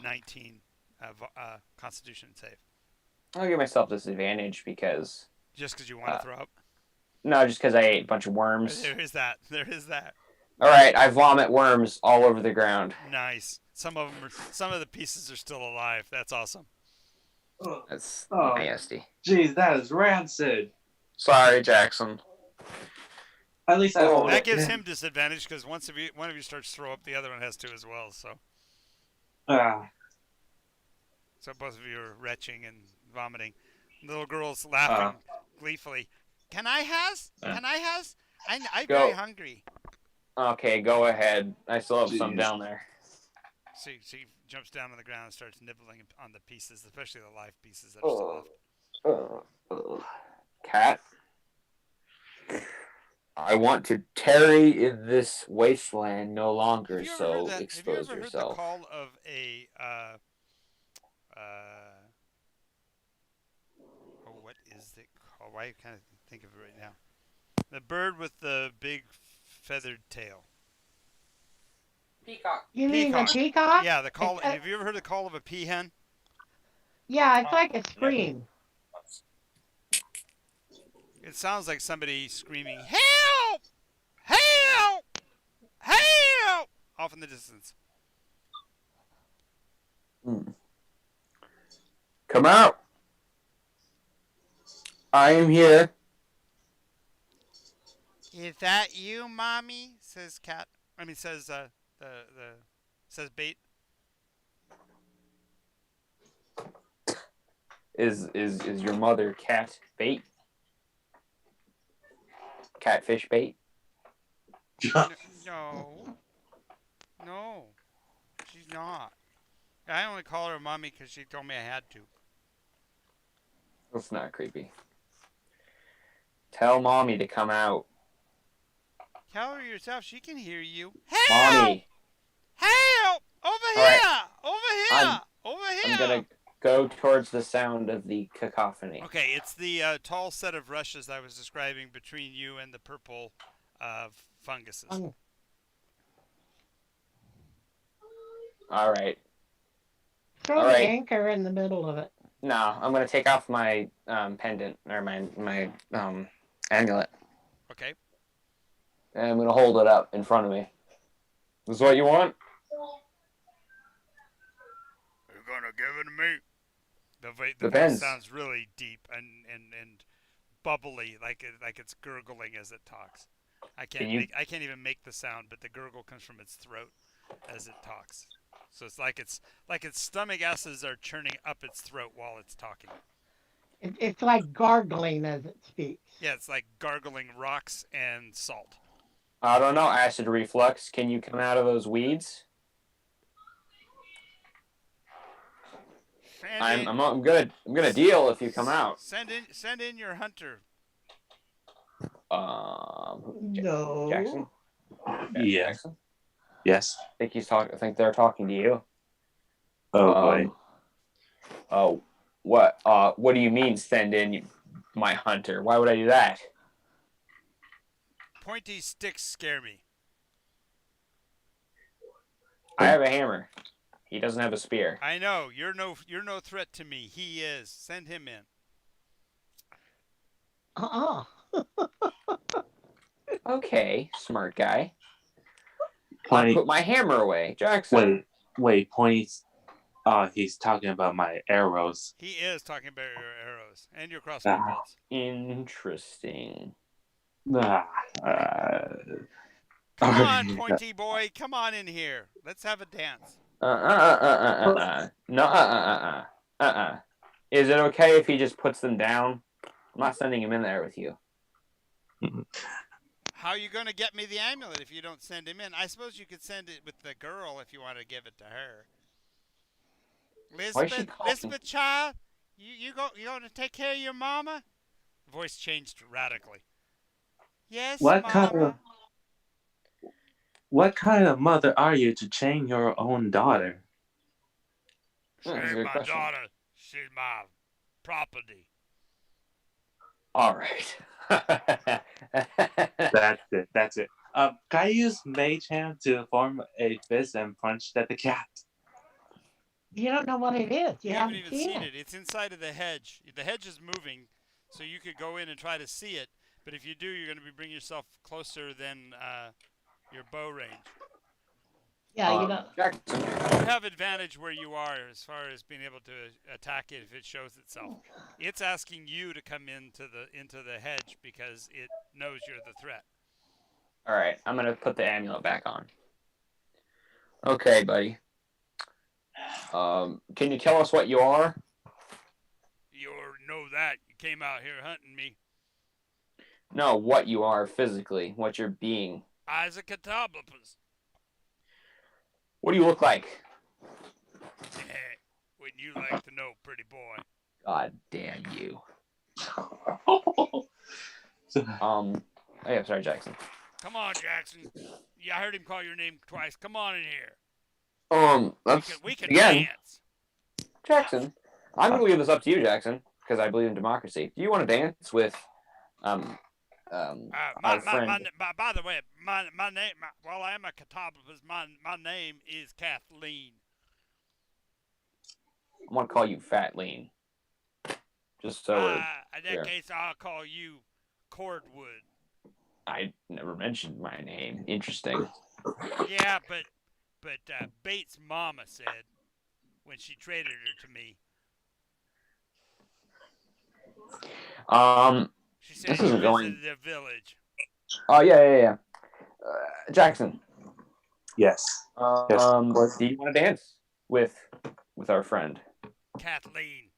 19 Constitution save. I'll give myself disadvantage because... Just because you want to throw up? No, just because I ate a bunch of worms. There is that. All right, I vomit worms all over the ground. Nice. Some of the pieces are still alive. That's awesome. That's nasty. Jeez, that is rancid. Sorry, Jackson. At least that gives him disadvantage because one of you starts to throw up, the other one has to as well. So. So both of you are retching and vomiting. The little girl's laughing gleefully. Can I has? I'm very hungry. Okay, go ahead. I still have some Jeez. down there. She jumps down on the ground and starts nibbling on the pieces, especially the live pieces that are still left. Cat, I want to tarry in this wasteland no longer, Have you ever so heard that? Have you expose ever heard the yourself. call of a what is it called? Why can't I think of it right now? The bird with the big feathered tail. Peacock. You mean the Peacock. peacock? Yeah, the call. It's, Have you ever heard the call of a peahen? yeah, it's like a scream. It sounds like somebody screaming, "Help! Help! Help!" off in the distance. Come out! I am here. Is that you, mommy? Says cat. Says says bait. Is your mother cat bait? Catfish bait? No, no, she's not. I only call her mommy because she told me I had to. That's not creepy. Tell mommy to come out. Tell her yourself. She can hear you. Help! Mommy, Help! Over All here! right. Over here! Over here! I'm gonna go towards the sound of the cacophony. Okay, it's the tall set of rushes I was describing between you and the purple funguses. All right. Throw All the right. anchor in the middle of it. No, I'm gonna take off my pendant or my amulet, Okay. and I'm gonna hold it up in front of me. This is what you want? You're gonna give it to me. The voice Depends. sounds really deep and bubbly, like it's gurgling as it talks. I can't even make the sound, but the gurgle comes from its throat as it talks. So it's like its stomach acids are churning up its throat while it's talking. It's like gargling as it speaks. Yeah, it's like gargling rocks and salt. I don't know. Acid reflux. Can you come out of those weeds? I'm gonna deal if you come out. Send in your hunter. No. Jackson. Yeah. Jackson? Yes. I think they're talking to you. Oh boy. Oh, what? What do you mean? Send in my hunter? Why would I do that? Pointy sticks scare me. I have a hammer. He doesn't have a spear. I know you're no threat to me. He is. Send him in. Okay, smart guy. Pointy. I put my hammer away, Jackson. Wait, Pointy. He's talking about my arrows. He is talking about your arrows and your crossbow bolts. Interesting. Come on, Pointy boy. Come on in here. Let's have a dance. No. Is it okay if he just puts them down? I'm not sending him in there with you. How are you going to get me the amulet if you don't send him in? I suppose you could send it with the girl if you want to give it to her. Lisbeth, child, you going to take care of your mama? The voice changed radically. Yes, mama. What kind of mother are you to chain your own daughter? She's my daughter. She's my property. All right. That's it. Can I use Mage Hand to form a fist and punch at the cat? You don't know what it is. You haven't haven't even seen it. It's inside of the hedge. The hedge is moving, so you could go in and try to see it. But if you do, you're going to be bringing yourself closer than your bow range. Yeah, you know. Jackson. You have advantage where you are as far as being able to attack it if it shows itself. It's asking you to come into the hedge because it knows you're the threat. All right, I'm gonna put the amulet back on. Okay, buddy. Can you tell us what you are? You already know that. You came out here hunting me. No, what you are physically, what your being Isaac Catablopus. What do you look like? Wouldn't you like to know, pretty boy? God damn you. Oh, Hey, I'm sorry, Jackson. Come on, Jackson. Yeah, I heard him call your name twice. Come on in here. That's We can again, dance. Jackson. I'm gonna leave this up to you, Jackson, because I believe in democracy. Do you want to dance with our friend? By the way, my name, while I am a Catablopus, my name is Kathleen. I'm gonna call you Fat Lean. Just so we're In that clear. case, I'll call you Cordwood. I never mentioned my name. Interesting. Yeah, but Bates' mama said when she traded her to me, she said This you isn't going. visited the village. Oh yeah. Jackson. yes. Yes, of course. Do you want to dance with our friend Kathleen.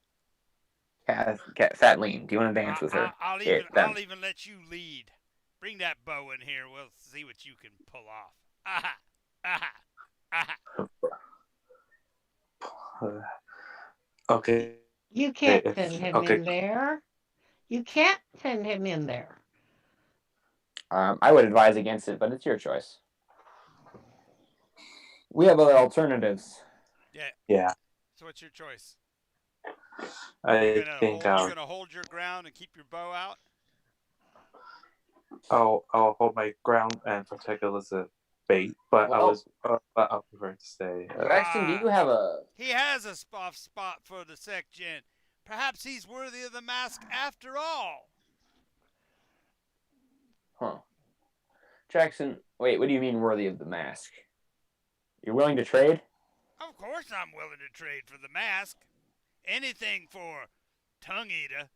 Fat Lean? Do you want to dance with her? I'll Here, even let you lead. Bring that bow in here. We'll see what you can pull off. Okay. You can't If- send him okay. in there. You can't send him in there. I would advise against it, but it's your choice. We have other alternatives. Yeah. So what's your choice? I think you're gonna hold your ground and keep your bow out. I'll hold my ground and protect it as a bait, but I'll prefer to stay. Jackson, do you have a? He has a soft spot for the section. Perhaps he's worthy of the mask after all. Huh. Jackson, wait. What do you mean worthy of the mask? You're willing to trade? Of course, I'm willing to trade for the mask. Anything for Tongue Eater.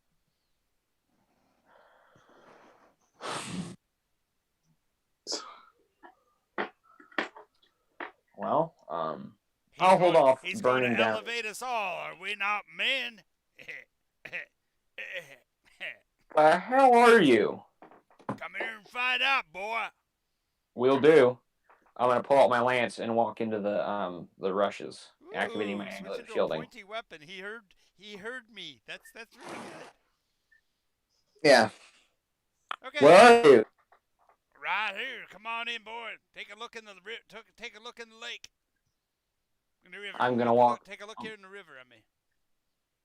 Well, I'll hold off He's burning going to down. elevate us all. Are we not men? How are you? Come here and find out, boy. Will do. I'm gonna pull out my lance and walk into the rushes, activating my amulet of shielding. A pointy weapon. He heard me. That's really good. Yeah. Okay. Where are you? Right here. Come on in, boy. Take a look in the take a look in the lake. In the river. I'm gonna walk. Take a look here in the river.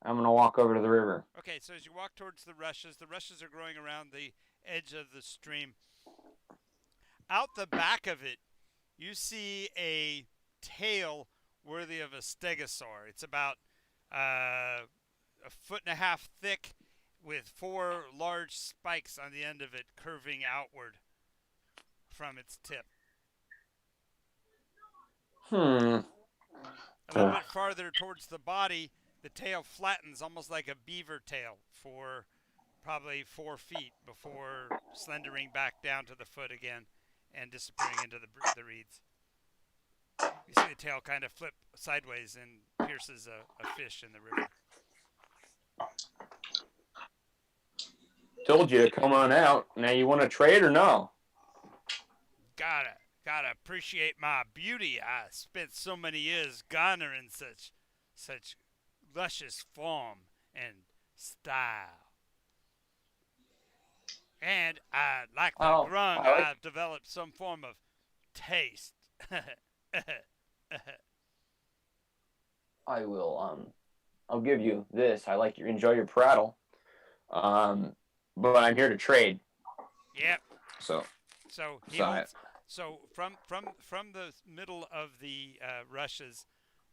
I'm gonna walk over to the river. Okay, so as you walk towards the rushes are growing around the edge of the stream. Out the back of it, you see a tail worthy of a stegosaur. It's about a foot and a half thick, with 4 large spikes on the end of it, curving outward from its tip. A little bit farther towards the body, the tail flattens almost like a beaver tail for probably 4 feet before slendering back down to the foot again and disappearing into the reeds. You see the tail kind of flip sideways and pierces a fish in the river. Told you to come on out. Now you want to trade or no? Gotta appreciate my beauty. I spent so many years garnering such luscious form and style. And like the grung, I've developed some form of taste. I will. I'll give you this. I like enjoy your prattle. But I'm here to trade. Yep. So from the middle of the rushes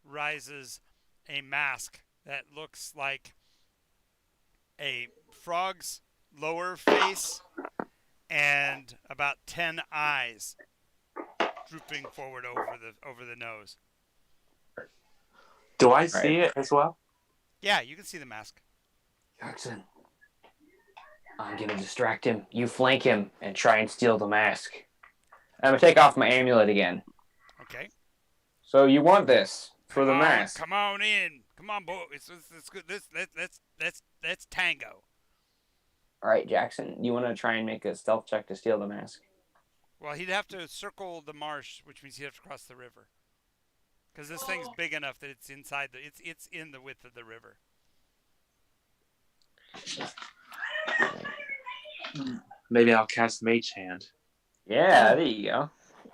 rises a mask that looks like a frog's lower face and about 10 eyes drooping forward over the nose. Do I see it as well? Yeah, you can see the mask. Jackson, I'm gonna distract him. You flank him and try and steal the mask. I'm gonna take off my amulet again. Okay. So you want this for the mask? Come on in. Come on, boy. It's good. Let's tango. All right, Jackson. You want to try and make a stealth check to steal the mask? Well, he'd have to circle the marsh, which means he'd have to cross the river. Because this thing's big enough that it's inside the it's in the width of the river. Maybe I'll cast Mage Hand. Yeah, there you go.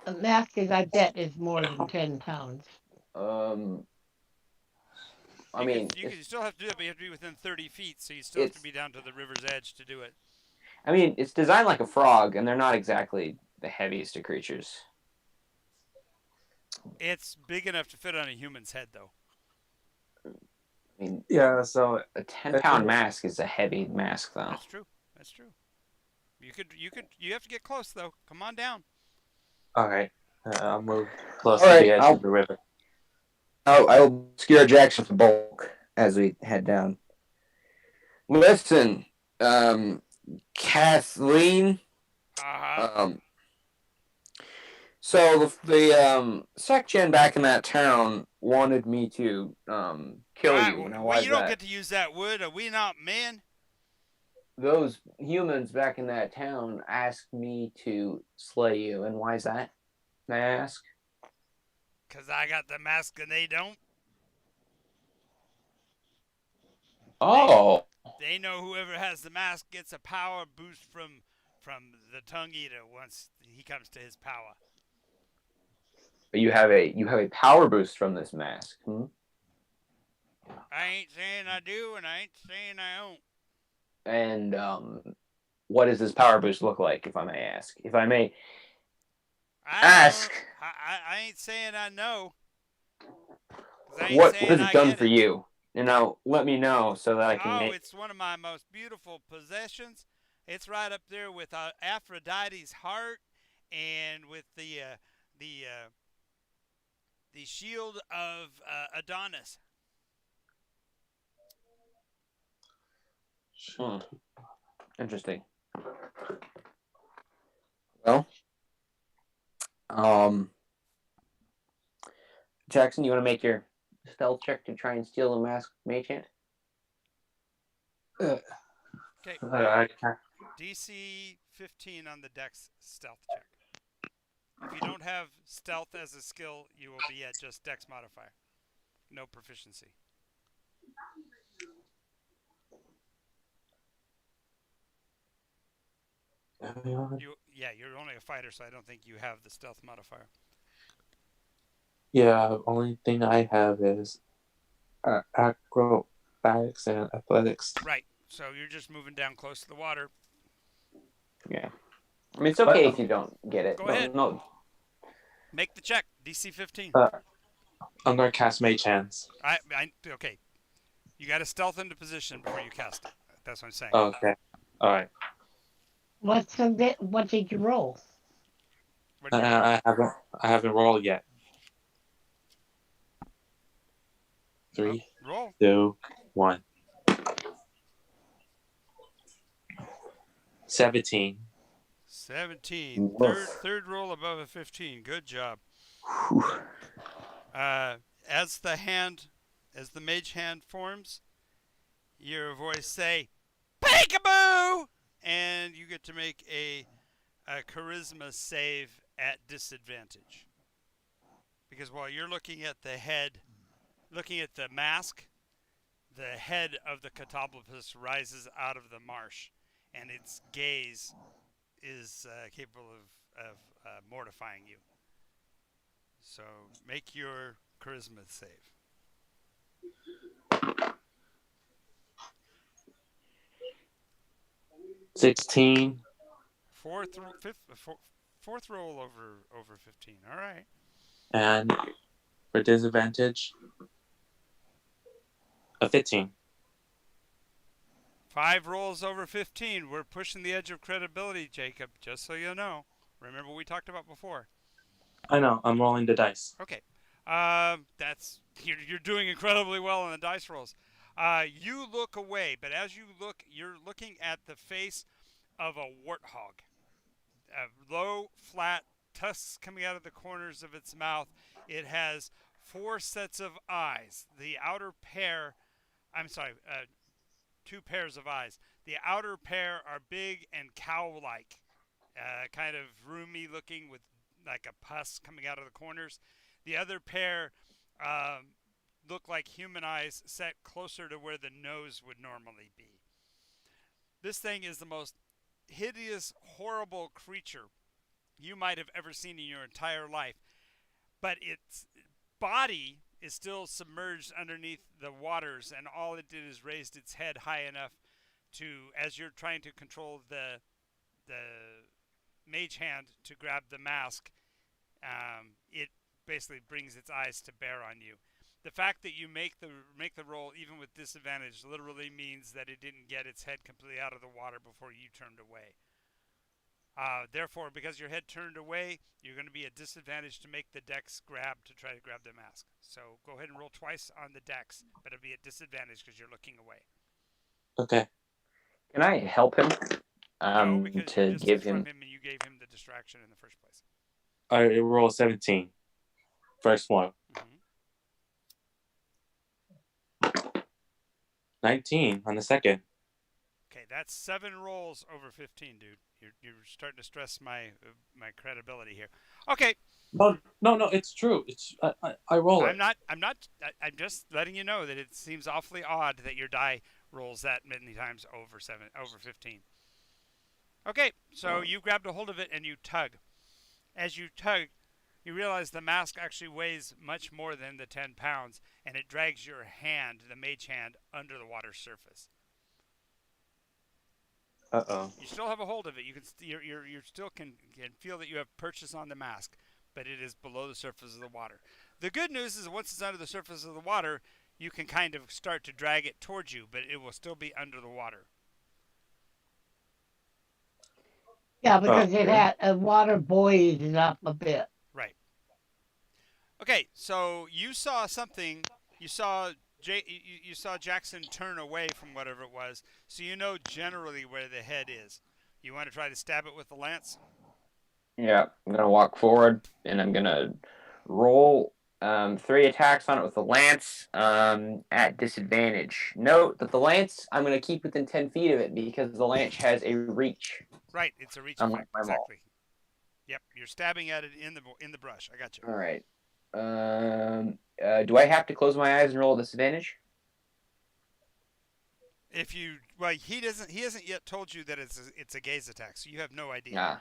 A mask is, I bet, is more than 10 pounds. I mean, you still have to do it, but you have to be within 30 feet, so you still have to be down to the river's edge to do it. I mean, it's designed like a frog, and they're not exactly the heaviest of creatures. It's big enough to fit on a human's head, though. I mean, Yeah, so a 10-pound mask is a heavy mask, though. That's true. That's true. You have to get close, though. Come on down. all right. I'll move close All to right, the edge of the river. I'll scare Jackson for bulk as we head down. Listen, Kathleen. So the SecGen back in that town wanted me to kill you. Now, why you don't that? get to use that word. Are we not men? Those humans back in that town asked me to slay you, and why is that? May I ask? Because I got the mask and they don't. Oh. They know whoever has the mask gets a power boost from the tongue eater once he comes to his power. But you have a power boost from this mask. I ain't saying I do, and I ain't saying I don't. And what does this power boost look like, if I may ask? If I may ask. I ain't saying I know. What has it done for you? And now let me know so that I can it's one of my most beautiful possessions. It's right up there with Aphrodite's heart and with the shield of Adonis. Interesting. Well, Jackson, you want to make your stealth check to try and steal the mask, Mage Hand? Okay. DC 15 on the Dex stealth check. If you don't have stealth as a skill, you will be at just Dex modifier. No proficiency. You're only a fighter, so I don't think you have the stealth modifier. Yeah, only thing I have is acrobatics and athletics. Right. So you're just moving down close to the water. Yeah. I mean, it's okay if you don't get it. Go ahead. No. Make the check. DC 15. I'm going to cast Mage Hands. Okay. You got to stealth into position before you cast it. That's what I'm saying. Okay. All right. What did you roll? I haven't rolled yet. 3, roll. 2, 1. 17. 17. Third roll above a 15. Good job. As the mage hand forms, your voice say, "Peekaboo!" and you get to make a charisma save at disadvantage. Because while you're looking at the mask, the head of the Catablopus rises out of the marsh, and its gaze is capable of mortifying you. So make your charisma save. 16. Fourth roll over 15. All right. And for disadvantage, a 15. 5 rolls over 15. We're pushing the edge of credibility, Jacob, just so you know. Remember what we talked about before. I know. I'm rolling the dice. Okay. You're doing incredibly well on the dice rolls. You look away, but as you look, you're looking at the face of a warthog. Low, flat tusks coming out of the corners of its mouth. It has 4 sets of eyes. The outer pair, 2 pairs of eyes. The outer pair are big and cow-like, kind of roomy looking with like a pus coming out of the corners. The other pair look like human eyes set closer to where the nose would normally be. This thing is the most hideous, horrible creature you might have ever seen in your entire life, but its body is still submerged underneath the waters, and all it did is raised its head high enough to, as you're trying to control the mage hand to grab the mask, it basically brings its eyes to bear on you. The fact that you make the roll even with disadvantage literally means that it didn't get its head completely out of the water before you turned away. Therefore, because your head turned away, you're going to be at disadvantage to make the dex grab to try to grab the mask. So go ahead and roll twice on the dex, but it'll be at disadvantage because you're looking away. Okay. Can I help him? No, because To you're give from him. him and you gave him the distraction in the first place. I roll 17. First one. Mm-hmm. 19 on the second. Okay, that's 7 rolls over 15, dude. You're starting to stress my credibility here. Okay. No, it's true. I roll it. I'm just letting you know that it seems awfully odd that your die rolls that many times over 15. Okay, so you grabbed a hold of it and you tug. As you tug, you realize the mask actually weighs much more than the 10 pounds, and it drags your hand, the mage hand, under the water surface. Uh-oh. You still have a hold of it. You can you still can feel that you have purchase on the mask, but it is below the surface of the water. The good news is once it's under the surface of the water, you can kind of start to drag it towards you, but it will still be under the water. Yeah, because Okay. it had water buoyed it up a bit. Right. Okay, so you saw something. You saw you saw Jackson turn away from whatever it was, so you know generally where the head is. You want to try to stab it with the lance? Yeah, I'm gonna walk forward and I'm gonna roll 3 attacks on it with the lance at disadvantage. Note that the lance I'm gonna keep within 10 feet of it because the lance has a reach. Right, it's a reach Unlike effect. my maul. Exactly. Yep, you're stabbing at it in the brush. I got you. All right. Do I have to close my eyes and roll at disadvantage? If you he hasn't yet told you that it's a gaze attack, so you have no idea. Ah.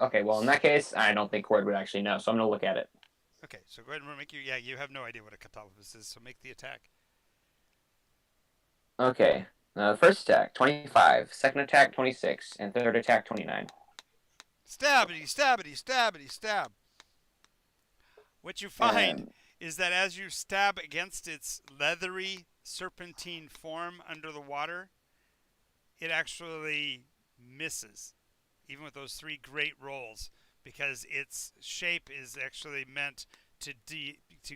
Okay, well in that case, I don't think Cord would actually know, so I'm gonna look at it. Okay, so go ahead and make you have no idea what a catalyst is, so make the attack. Okay. First attack, 25. Second attack, 26. And third attack, 29. Stabbity, stabbity, stabbity, stab. What you find is that as you stab against its leathery serpentine form under the water, it actually misses, even with those 3 great rolls, because its shape is actually meant to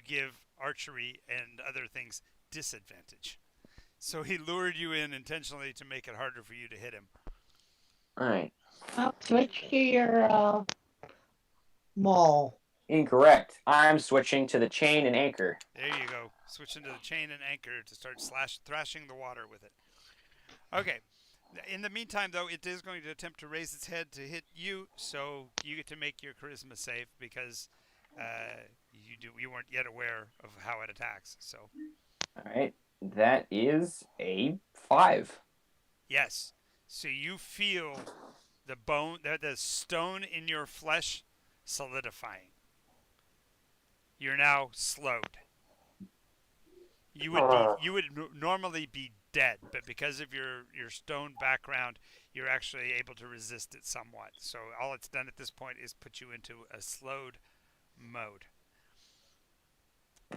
give archery and other things disadvantage. So he lured you in intentionally to make it harder for you to hit him. All right. I'll switch to your maul. Incorrect. I'm switching to the chain and anchor. There you go. Switch into the chain and anchor to start thrashing the water with it. Okay. In the meantime, though, it is going to attempt to raise its head to hit you, so you get to make your charisma save because you weren't yet aware of how it attacks. So. All right. That is a 5. Yes. So you feel the stone in your flesh solidifying. You're now slowed. You would normally be dead, but because of your stone background, you're actually able to resist it somewhat. So all it's done at this point is put you into a slowed mode.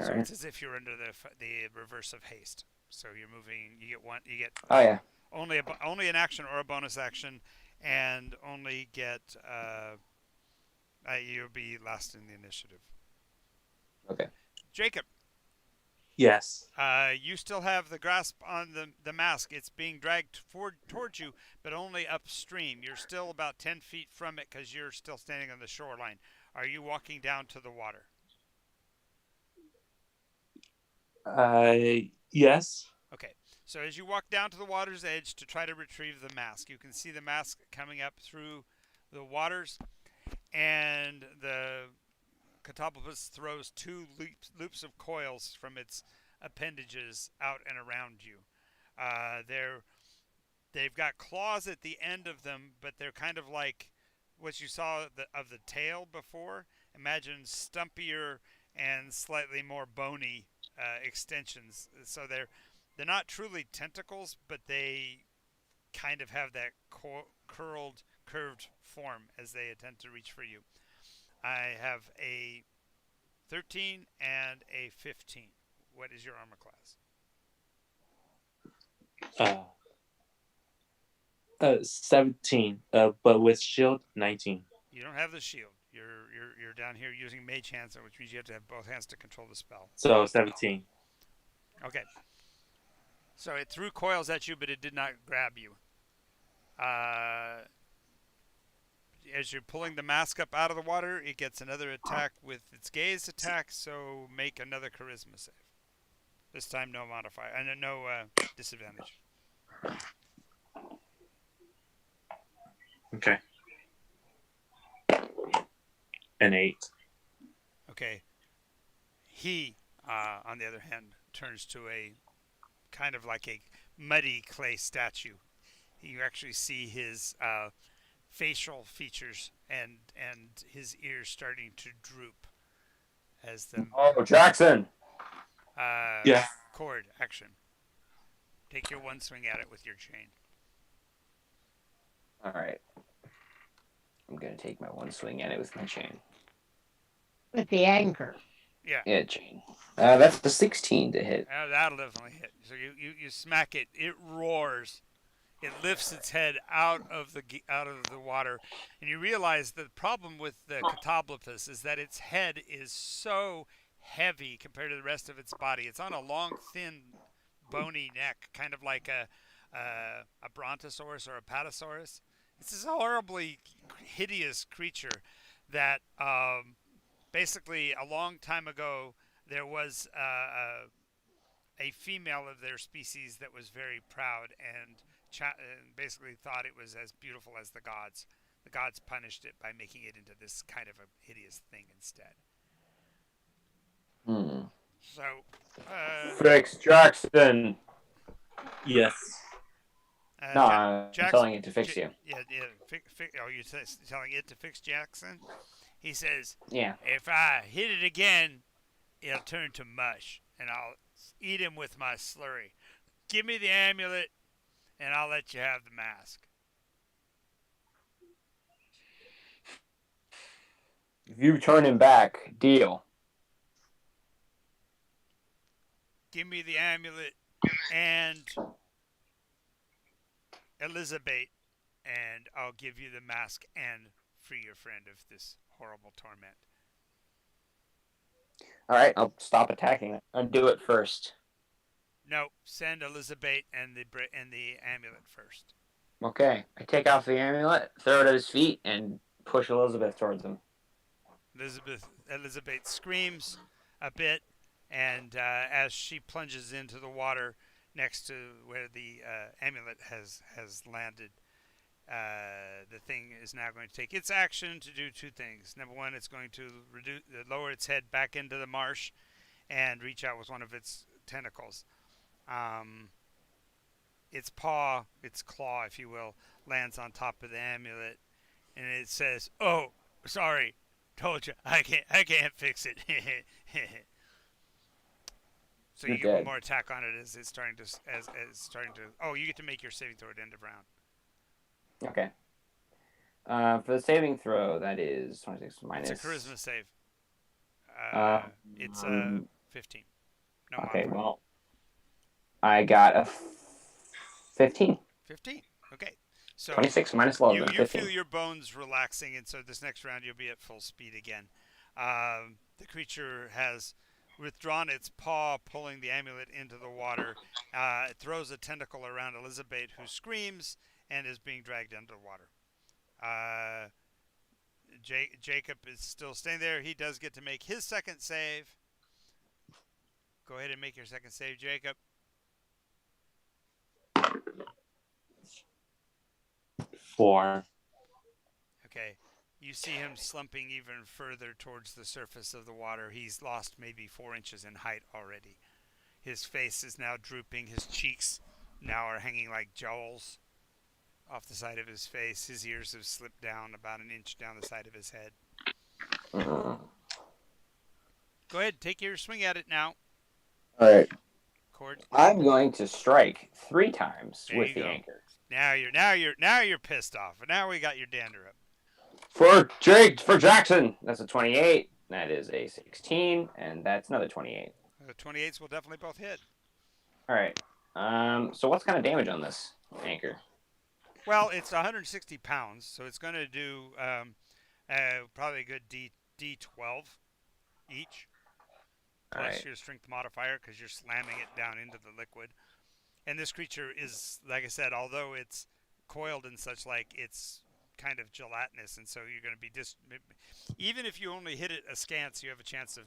So it's as if you're under the reverse of haste. So you're moving. You get. Oh yeah. Only an action or a bonus action, and only get. You'll be last in the initiative. Okay. Jacob. Yes. You still have the grasp on the mask. It's being dragged towards you, but only upstream. You're still about 10 feet from it because you're still standing on the shoreline. Are you walking down to the water? Yes. Okay. So as you walk down to the water's edge to try to retrieve the mask, you can see the mask coming up through the waters, and the catoplepus throws two loops of coils from its appendages out and around you. They've got claws at the end of them, but they're kind of like what you saw of the tail before. Imagine stumpier and slightly more bony extensions. So they're not truly tentacles, but they kind of have that curved form as they attempt to reach for you. I have a 13 and a 15. What is your armor class? 17, but with shield 19. You don't have the shield. You're down here using mage hands, which means you have to have both hands to control the spell. So 17. Okay. So it threw coils at you, but it did not grab you. As you're pulling the mask up out of the water, it gets another attack with its gaze attack. So make another charisma save. This time, no modifier and no disadvantage. Okay. An 8. Okay. He, on the other hand, turns to a kind of like a muddy clay statue. You actually see his facial features and his ears starting to droop as the Oh, Jackson! Yeah. cord action. Take your one swing at it with your chain. All right. I'm gonna take my one swing at it with my chain. With the anchor. Yeah, chain. That's the 16 to hit. That'll definitely hit. So you smack it. It roars. It lifts its head out of the water, and you realize the problem with the catoplepus is that its head is so heavy compared to the rest of its body. It's on a long, thin, bony neck, kind of like a brontosaurus or a patasaurus. It's this horribly hideous creature that basically a long time ago there was a female of their species that was very proud and basically thought it was as beautiful as the gods. The gods punished it by making it into this kind of a hideous thing instead. So, Fix Jackson! Yes. No, I'm telling it to fix you. Yeah. Oh, you're telling it to fix Jackson? He says, Yeah. if I hit it again, it'll turn to mush, and I'll eat him with my slurry. Give me the amulet, and I'll let you have the mask. If you turn him back, deal. Give me the amulet and Elizabeth, and I'll give you the mask and free your friend of this horrible torment. All right, I'll stop attacking it. I'll do it first. No, send Elizabeth and the amulet first. Okay, I take off the amulet, throw it at his feet, and push Elizabeth towards him. Elizabeth screams a bit, and as she plunges into the water next to where the amulet has landed, the thing is now going to take its action to do two things. Number one, it's going to lower its head back into the marsh and reach out with one of its tentacles. Its paw, its claw, if you will, lands on top of the amulet, and it says, "Oh, sorry, told you, I can't fix it." So you get one more attack on it as it's starting to. Oh, you get to make your saving throw at end of round. Okay. For the saving throw, that is 26 minus. It's a charisma save. It's 15. No okay, modifier. well, I got a 15. 15. Okay. So 26 minus 11. You feel your bones relaxing, and so this next round you'll be at full speed again. The creature has withdrawn its paw, pulling the amulet into the water. It throws a tentacle around Elizabeth, who screams and is being dragged underwater. Jacob is still staying there. He does get to make his second save. Go ahead and make your second save, Jacob. 4. Okay. You see him slumping even further towards the surface of the water. He's lost maybe 4 inches in height already. His face is now drooping. His cheeks now are hanging like jowls off the side of his face. His ears have slipped down about an inch down the side of his head. All Go ahead, take your swing at it now. right. Cord. I'm going to strike 3 times There with you the go. anchor. Now you're pissed off. Now we got your dander up. For Jackson, that's a 28. That is a 16, and that's another 28. The 28s will definitely both hit. All right. So what's kind of damage on this anchor? Well, it's 160 pounds, so it's going to do probably a good D12 each. All Plus right. your strength modifier because you're slamming it down into the liquid. And this creature is, like I said, although it's coiled and such, like it's kind of gelatinous, and so you're going to be even if you only hit it askance, you have a chance of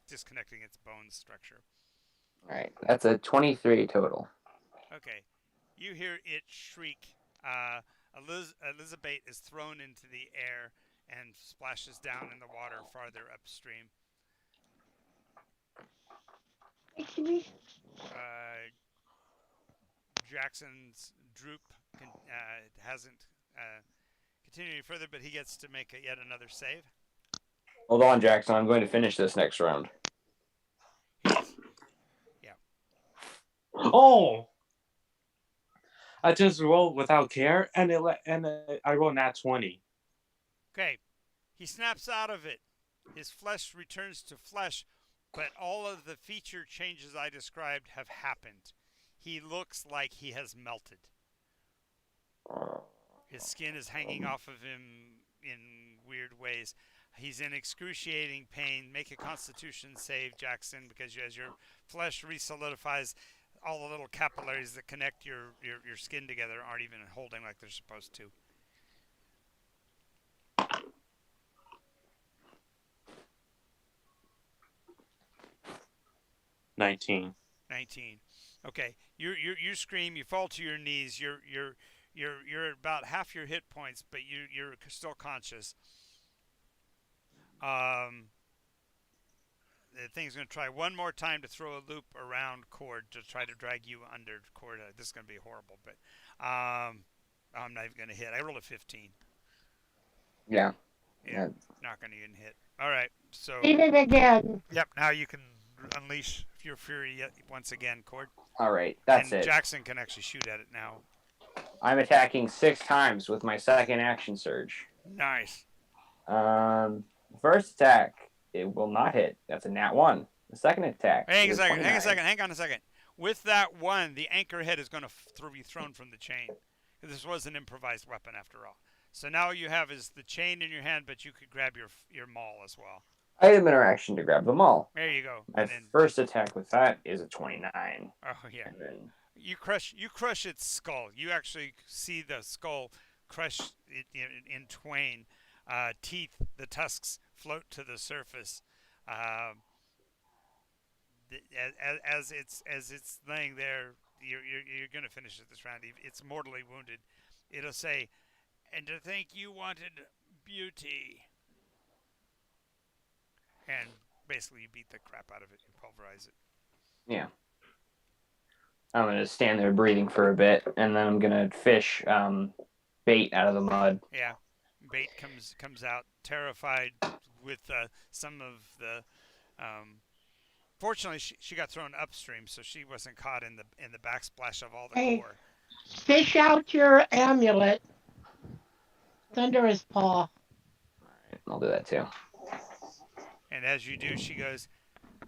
disconnecting its bone structure. All right. That's a 23 total. Okay, you hear it shriek. Elizabeth is thrown into the air and splashes down in the water farther upstream. Jackson's droop hasn't continued any further, but he gets to make yet another save. Hold on, Jackson. I'm going to finish this next round. Oh! I just rolled without care, and I rolled nat 20. Okay, he snaps out of it. His flesh returns to flesh, but all of the feature changes I described have happened. He looks like he has melted. His skin is hanging off of him in weird ways. He's in excruciating pain. Make a Constitution save, Jackson, because as your flesh resolidifies, all the little capillaries that connect your skin together aren't even holding like they're supposed to. $19. 19. Okay, you scream. You fall to your knees. You're at about half your hit points, but you're still conscious. The thing's going to try one more time to throw a loop around Cord to try to drag you under Cord. This is going to be horrible, but I'm not even going to hit. I rolled a 15. Yeah. Not going to even hit. All right, so. Eat it again. Yep, now you can unleash your fury once again, Cord. All right. That's and it. Jackson can actually shoot at it now. I'm attacking 6 times with my second action surge. Nice. First attack, it will not hit. That's a nat 1. The second attack. Hang is on a 29. second. With that one, the anchor head is going to be thrown from the chain. This was an improvised weapon after all. So now you have is the chain in your hand, but you could grab your maul as well. Item interaction to grab them all. There you go. My first attack with that is a 29. Oh yeah. And then, You crush its skull. You actually see the skull crush it in twain. Teeth, the tusks float to the surface. As it's laying there, you're gonna finish it this round. It's mortally wounded. It'll say, "And to think you wanted beauty." And basically, you beat the crap out of it. You pulverize it. yeah. I'm going to stand there breathing for a bit, and then I'm going to fish bait out of the mud. Yeah, bait comes out terrified with some of the. Fortunately, she got thrown upstream, so she wasn't caught in the backsplash of all the Hey. gore. Fish out your amulet. It's under his paw. All right, I'll do that too. And as you do, she goes,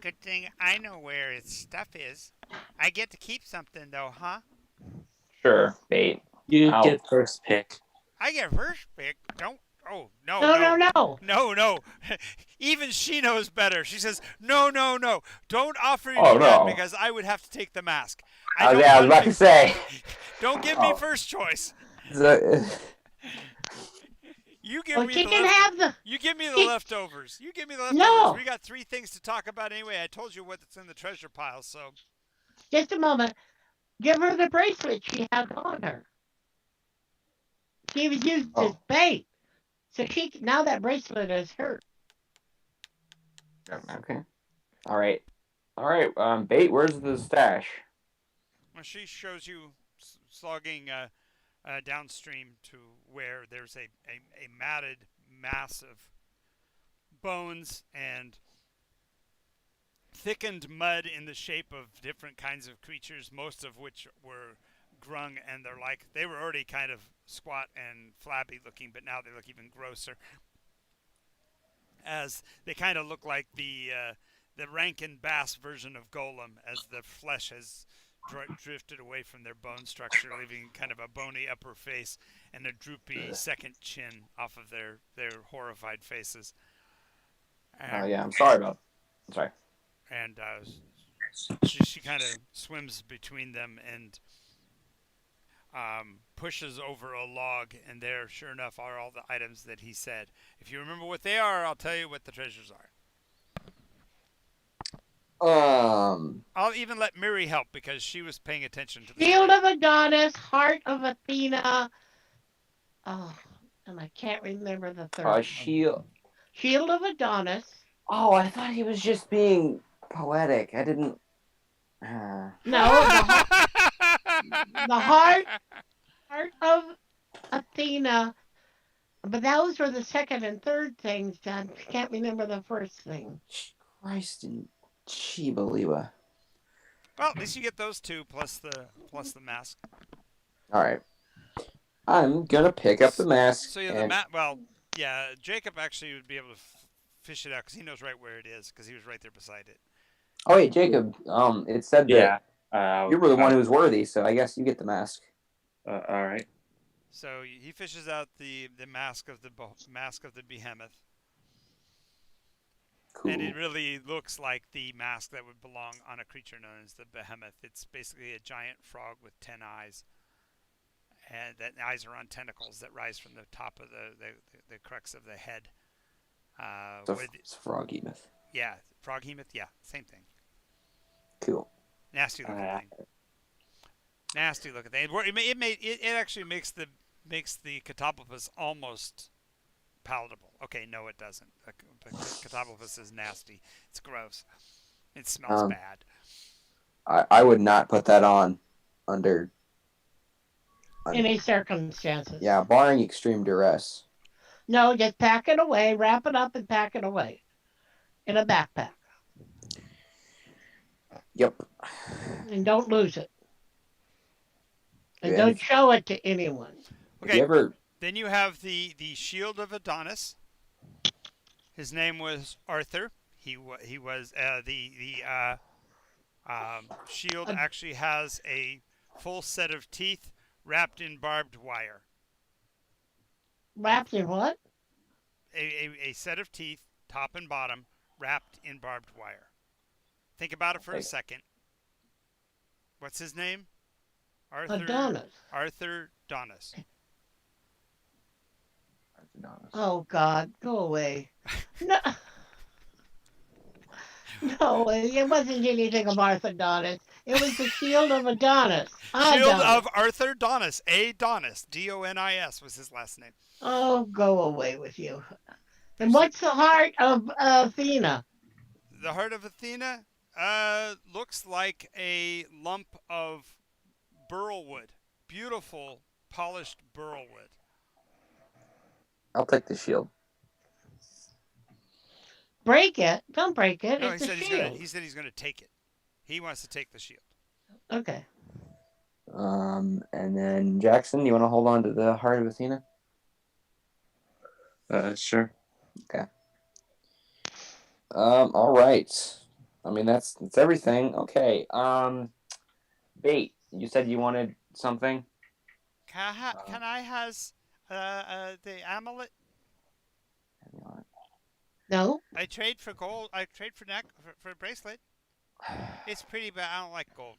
"Good thing I know where its stuff is. I get to keep something though, huh? Sure, bait. You Ow. get first pick. I get first pick. Don't. Oh no. No. Even she knows better. She says, "No. Don't offer me Oh, that no. because I would have to take the mask. I was about to say. Don't give me first choice. You give Well, me she the can have the. You give me the leftovers. You give me the leftovers. No. We got 3 things to talk about anyway. I told you what's in the treasure pile, so. Just a moment. Give her the bracelet she has on her. She was used as bait. So now that bracelet is hurt. Okay. All right. Bait, where's the stash? Well, she shows you slogging downstream to where there's a matted mass of bones and thickened mud in the shape of different kinds of creatures, most of which were grung, and they were already kind of squat and flabby looking, but now they look even grosser, as they kind of look like the Rankin Bass version of Golem, as the flesh has drifted away from their bone structure, leaving kind of a bony upper face and a droopy second chin off of their horrified faces. Yeah, I'm sorry about. Sorry. And she kind of swims between them and pushes over a log, and there, sure enough, are all the items that he said. If you remember what they are, I'll tell you what the treasures are. I'll even let Miri help because she was paying attention to the Shield story. of Adonis, Heart of Athena. Oh, and I can't remember the third. Shield. Shield of Adonis. Oh, I thought he was just being poetic. I didn't. No, the heart of Athena. But those were the second and third things. I can't remember the first thing. Christ and Chiba. Well, at least you get those two plus the mask. All right. I'm gonna pick up the mask. So yeah, yeah, Jacob actually would be able to fish it out because he knows right where it is because he was right there beside it. Oh wait, Jacob. It said that you were the one who was worthy, so I guess you get the mask. All right. So he fishes out the mask of the behemoth. Cool. And it really looks like the mask that would belong on a creature known as the behemoth. It's basically a giant frog with 10 eyes. And that eyes are on tentacles that rise from the top of the crux of the head. It's froghemoth. Yeah, froghemoth. Yeah, same thing. Cool. Nasty looking thing. Nasty looking thing. It actually makes the catopopus almost palatable. Okay, no, it doesn't. The catopopus is nasty. It's gross. It smells bad. I would not put that on under any circumstances. Yeah, barring extreme duress. No, just pack it away, wrap it up, and pack it away in a backpack. Yep. And don't lose it. And don't show it to anyone. Okay. Then you have the shield of Adonis. His name was Arthur. He was the shield actually has a full set of teeth wrapped in barbed wire. Wrapped in what? A set of teeth, top and bottom, wrapped in barbed wire. Think about it for a second. What's his name? Adonis. Arthur Donis. Oh, God. Go away. No. No, it wasn't anything of Arthur Donis. It was the shield of Adonis. Shield of Arthur Donis. Adonis. Donis was his last name. Oh, go away with you. And what's the heart of Athena? The heart of Athena looks like a lump of burl wood. Beautiful, polished burl wood. I'll take the shield. Break it. Don't break it. No, it's he said he's going to take it. He wants to take the shield. Okay. And then Jackson, you want to hold on to the heart of Athena? Sure. Okay. All right. I mean, that's everything. Okay. Bait, you said you wanted something? Can I has the amulet? No. I trade for gold. I trade for for a bracelet. It's pretty, but I don't like gold.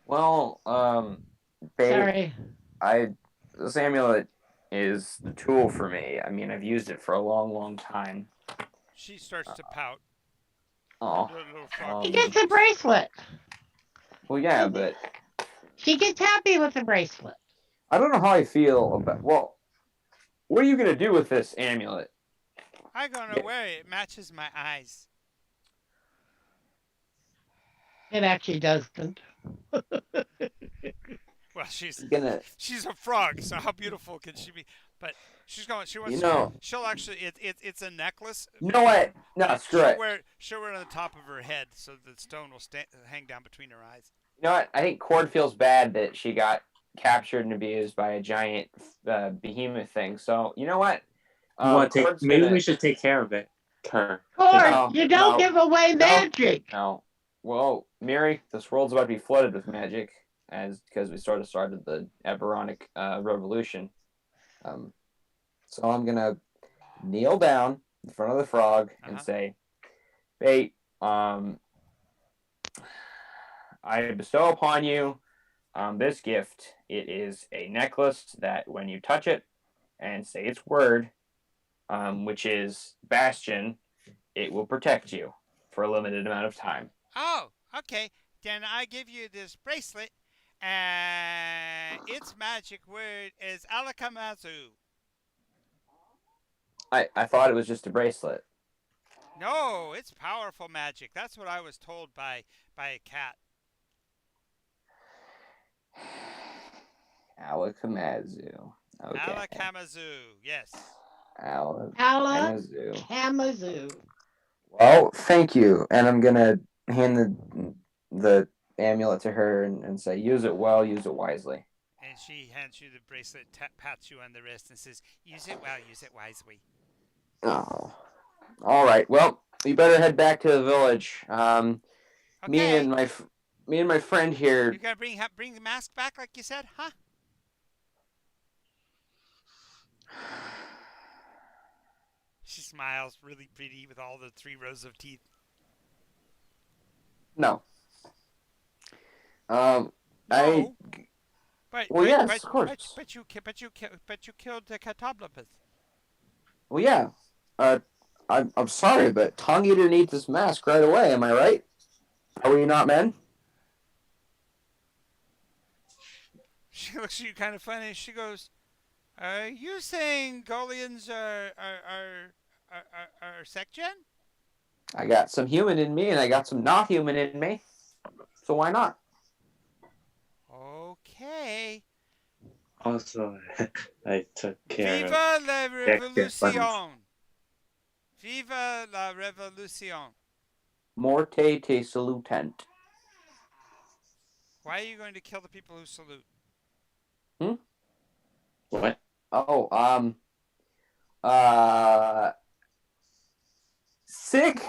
Well, Bait, Sorry. this amulet is the tool for me. I mean, I've used it for a long, long time. She starts to pout. Oh. He gets a bracelet. Well, yeah, but she gets happy with the bracelet. I don't know how I feel about. Well, What are you gonna do with this amulet? I'm gonna wear it. It matches my eyes. It actually doesn't. Well, she's Gonna, she's a frog, so how beautiful can she be? But she's going. She wants. you know, She'll actually. It's a necklace. you know what? No, screw it. She'll wear it on the top of her head, so the stone will hang down between her eyes. You know what? I think Cord feels bad that she got captured and abused by a giant behemoth thing. So you know what? Maybe we should take care of it. Her. Cord, you don't give away magic. No. Well, Mary, this world's about to be flooded with magic, because we sort of started the Eberonic revolution. So I'm gonna kneel down in front of the frog and say, "Fate, I bestow upon you this gift. It is a necklace that when you touch it and say its word, which is Bastion, it will protect you for a limited amount of time." Oh, okay. Then I give you this bracelet, and its magic word is Alakamazu. I thought it was just a bracelet. No, it's powerful magic. That's what I was told by a cat. Alakamazu. Okay. Alakamazu, yes. Alakamazu. Well, thank you. And I'm gonna hand the amulet to her and say, use it well, use it wisely. And she hands you the bracelet, pats you on the wrist, and says, use it well, use it wisely. Oh. All right. Well, we better head back to the village. Okay. Me and my friend here. You gotta bring the mask back like you said, huh? She smiles really pretty with all the 3 rows of teeth. No. No. Yes, of course. But you killed the Catablopus. Well, yeah. I'm sorry, but Tongue Eater needs this mask right away. Am I right? Are we not men? She looks at you kind of funny. She goes, "Are you saying Golians are sec-gen?" I got some human in me, and I got some not human in me. So why not? Okay. Also, I took care Viva of. la revolution! Viva la revolution! Morte te salutant. Why are you going to kill the people who salute? What? Oh, sick.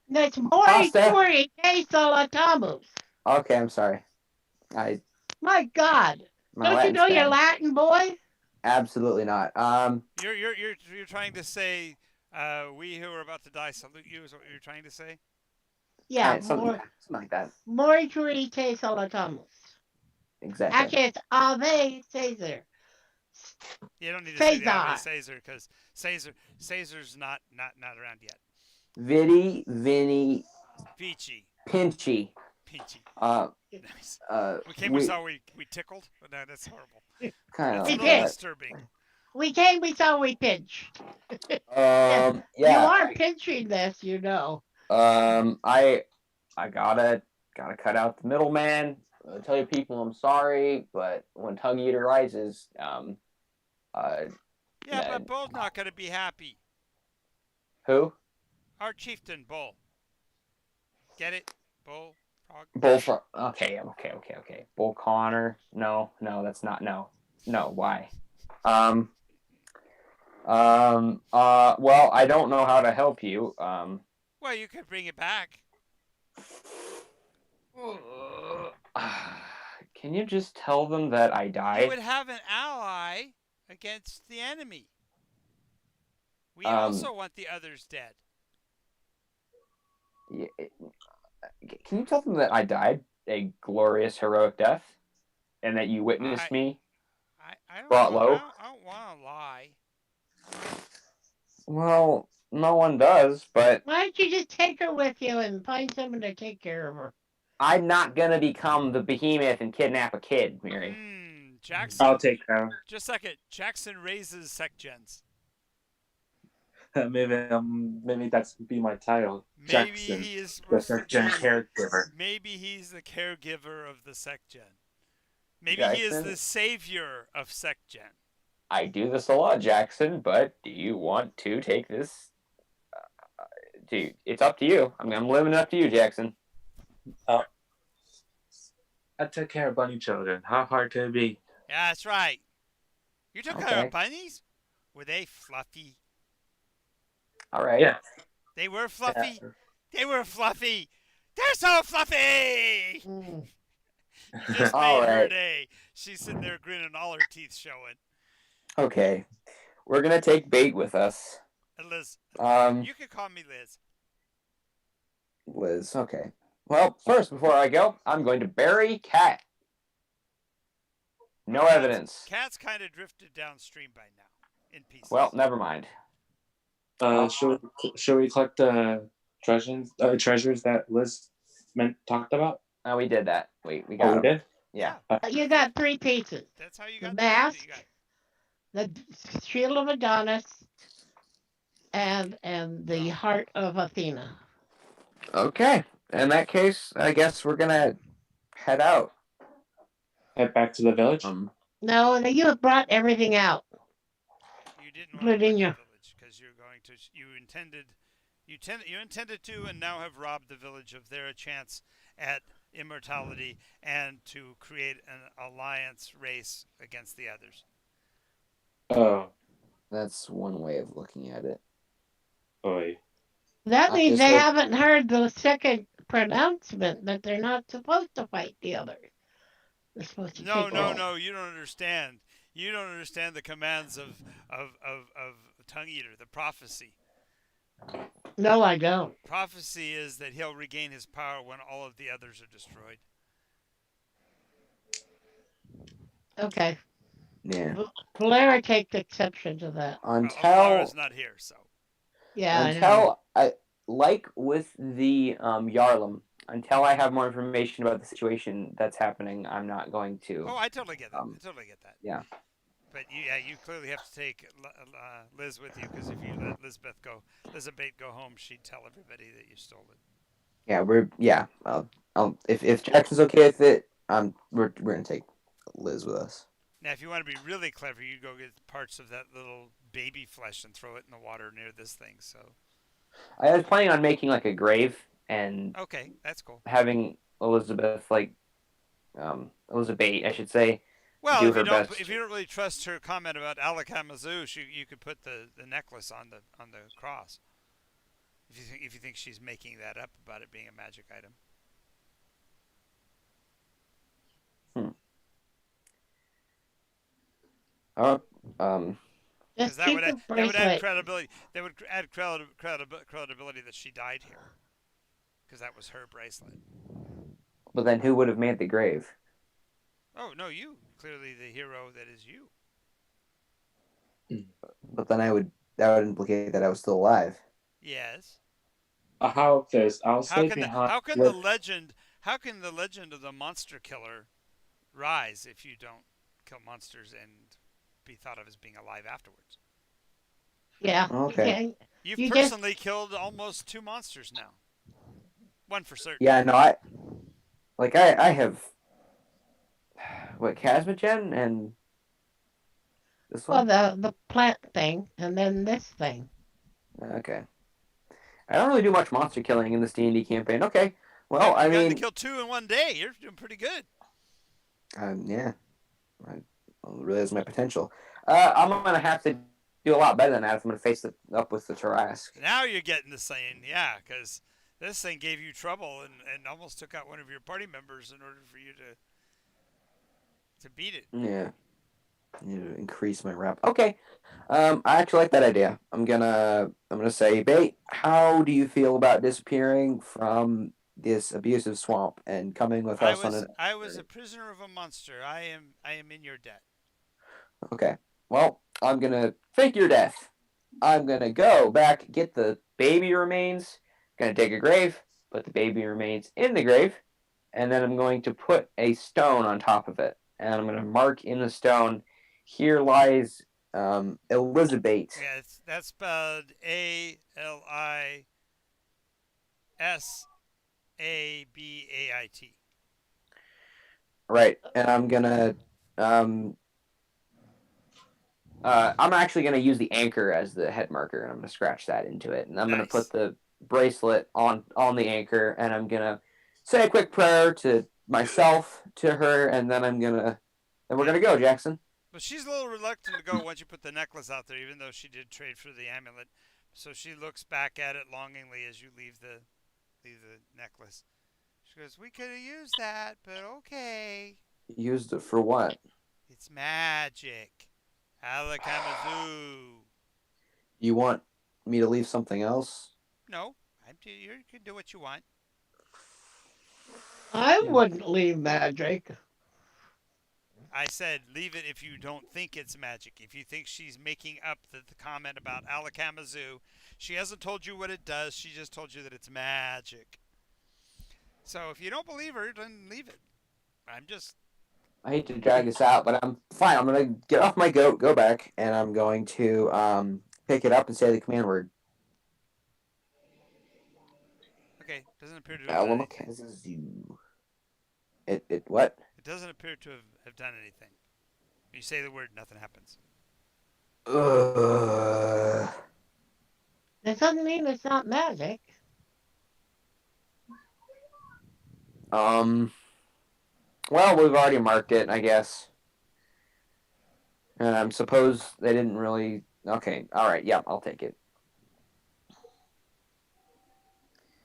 That's Mori te solitamus. Okay, I'm sorry. My God. Don't you know your Latin, boy? Absolutely not. You're trying to say, we who are about to die salute you, is what you're trying to say? Yeah, something like that. Mori te solitamus. Exactly. Actually, it's Ave Caesar. You don't need to say the Ave Caesar, because Caesar's not around yet. Vidi, Vinny, Vici. Pinchy. Nice. We saw, we tickled, but no, that's horrible. Kind of. It's really disturbing. We came, we saw, we pinched. Yeah. You are pinching this, you know. I gotta cut out the middleman. Tell your people I'm sorry, but when Tongue Eater rises, but Bull's not gonna be happy. Who? Our chieftain, Bull. Get it? Bull? Frog? Bullfrog. Okay. Bull Connor. No, that's not. No. Why? Well, I don't know how to help you. Well, you could bring it back. Can you just tell them that I died? You would have an ally against the enemy. We also want the others dead. Yeah, can you tell them that I died a glorious, heroic death, and that you witnessed me brought low? I don't want to lie. Well, no one does, but... Why don't you just take her with you and find someone to take care of her? I'm not gonna become the behemoth and kidnap a kid, Mary. Jackson. I'll take that. Just a second. Jackson raises sec gens. Maybe that's be my title. Maybe Jackson, he is the second caregiver. Maybe he's the caregiver of the sec gen. Maybe he is Jackson? the savior of sec gen. I do this a lot, Jackson, but do you want to take this? Dude, it's up to you. I'm leaving it up to you, Jackson. I took care of bunny children. How hard could it be? Yeah, that's right. You took care Okay. of bunnies? Were they fluffy? All right. Yeah. They were fluffy? Yeah. They were fluffy! They're so fluffy! Mm. You just All made her right. day. She's sitting there grinning, all her teeth showing. Okay. We're going to take Bait with us. And Liz, You can call me Liz. Liz, okay. Well, first, before I go, I'm going to bury Cat. No evidence. Cat's kind of drifted downstream by now, in pieces. Well, never mind. Should we collect the treasures that Liz talked about? Oh, we did that. We Oh, got we him. did? Yeah. You got 3 pieces. That's how you The got mask, you the shield of Adonis, and the heart of Athena. Okay. In that case, I guess we're going to head out. Head back to the village? No, you have brought everything out. You didn't Put want to it in wreck your- the village because you're going to. You intended to, and now have robbed the village of their chance at immortality and to create an alliance race against the others. Oh, That's one way of looking at it. boy. That I means just they hope- haven't heard the second pronouncement that they're not supposed to fight the others. They're supposed to No, take no, over. no. You don't understand. You don't understand the commands of Tongue Eater, the prophecy. No, I don't. Prophecy is that he'll regain his power when all of the others are destroyed. Okay. Yeah. Valera takes exception to that. Alara's not here, so. Yeah, I know. Like with the Yarlum, until I have more information about the situation that's happening, I'm not going to. Oh, I totally get that. I totally get that. Yeah. But you clearly have to take Liz with you, because if you let Elizabeth go home, she'd tell everybody that you stole it. Yeah. If Jackson's okay with it, we're gonna take Liz with us. Now, if you want to be really clever, you go get parts of that little baby flesh and throw it in the water near this thing. So. I was planning on making like a grave and Okay, that's cool. having Elizabeth Elizabeth, I should say. Well, do if her you don't best. really trust her comment about Alakamazu, you could put the necklace on the cross. If you think she's making that up about it being a magic item. Because Just that keep would the add bracelet. credibility. That would add credibility that she died here, because that was her bracelet. But then who would have made the grave? Oh no, you clearly the hero that is you. But then that would implicate that I was still alive. Yes. How of this? I'll stay behind. How can the legend of the monster killer rise if you don't kill monsters and be thought of as being alive afterwards? Yeah. Okay. You've You personally killed almost 2 monsters now. One for certain. Yeah, no, I have what, Casmagen and this Well, one? the plant thing, and then this thing. Okay. I don't really do much monster killing in this D&D campaign. Okay. Well, You I got mean, to kill 2 in one day. You're doing pretty good. yeah. I realize my potential. I'm going to have to do a lot better than that if I'm going to face up with the Tarask. Now you're getting the saying, yeah, because this thing gave you trouble and almost took out one of your party members in order for you to beat it. Yeah. I need to increase my rep. Okay. I actually like that idea. I'm gonna say, Bait, how do you feel about disappearing from this abusive swamp and coming with us on an... I was a prisoner of a monster. I am in your debt. Okay. Well, I'm gonna fake your death. I'm gonna go back, get the baby remains, gonna dig a grave, put the baby remains in the grave, and then I'm going to put a stone on top of it. and I'm going to mark in the stone. Here lies Elizabeth. Yeah, that's spelled Alisabait. Right, and I'm gonna I'm actually gonna use the anchor as the head marker, and I'm gonna scratch that into it, and I'm gonna put the bracelet on the anchor, and I'm gonna say a quick prayer to myself, to her, and then we're gonna go, Jackson. But she's a little reluctant to go once you put the necklace out there, even though she did trade for the amulet. So she looks back at it longingly as you leave the necklace. She goes, "We could have used that, but okay." Used it for what? It's magic. Alakamazoo. You want me to leave something else? No, you can do what you want. I wouldn't leave magic. I said leave it if you don't think it's magic. If you think she's making up the comment about Alakamazoo, she hasn't told you what it does. She just told you that it's magic. So if you don't believe her, then leave it. I hate to drag this out, but I'm fine. I'm gonna get off my goat, go back, and I'm going to pick it up and say the command word. Okay, doesn't appear to have done anything. Alakamazoo. It what? It doesn't appear to have done anything. When you say the word, nothing happens. That doesn't mean it's not magic. Well, we've already marked it, I guess. Suppose they didn't really. Okay, all right, yeah, I'll take it.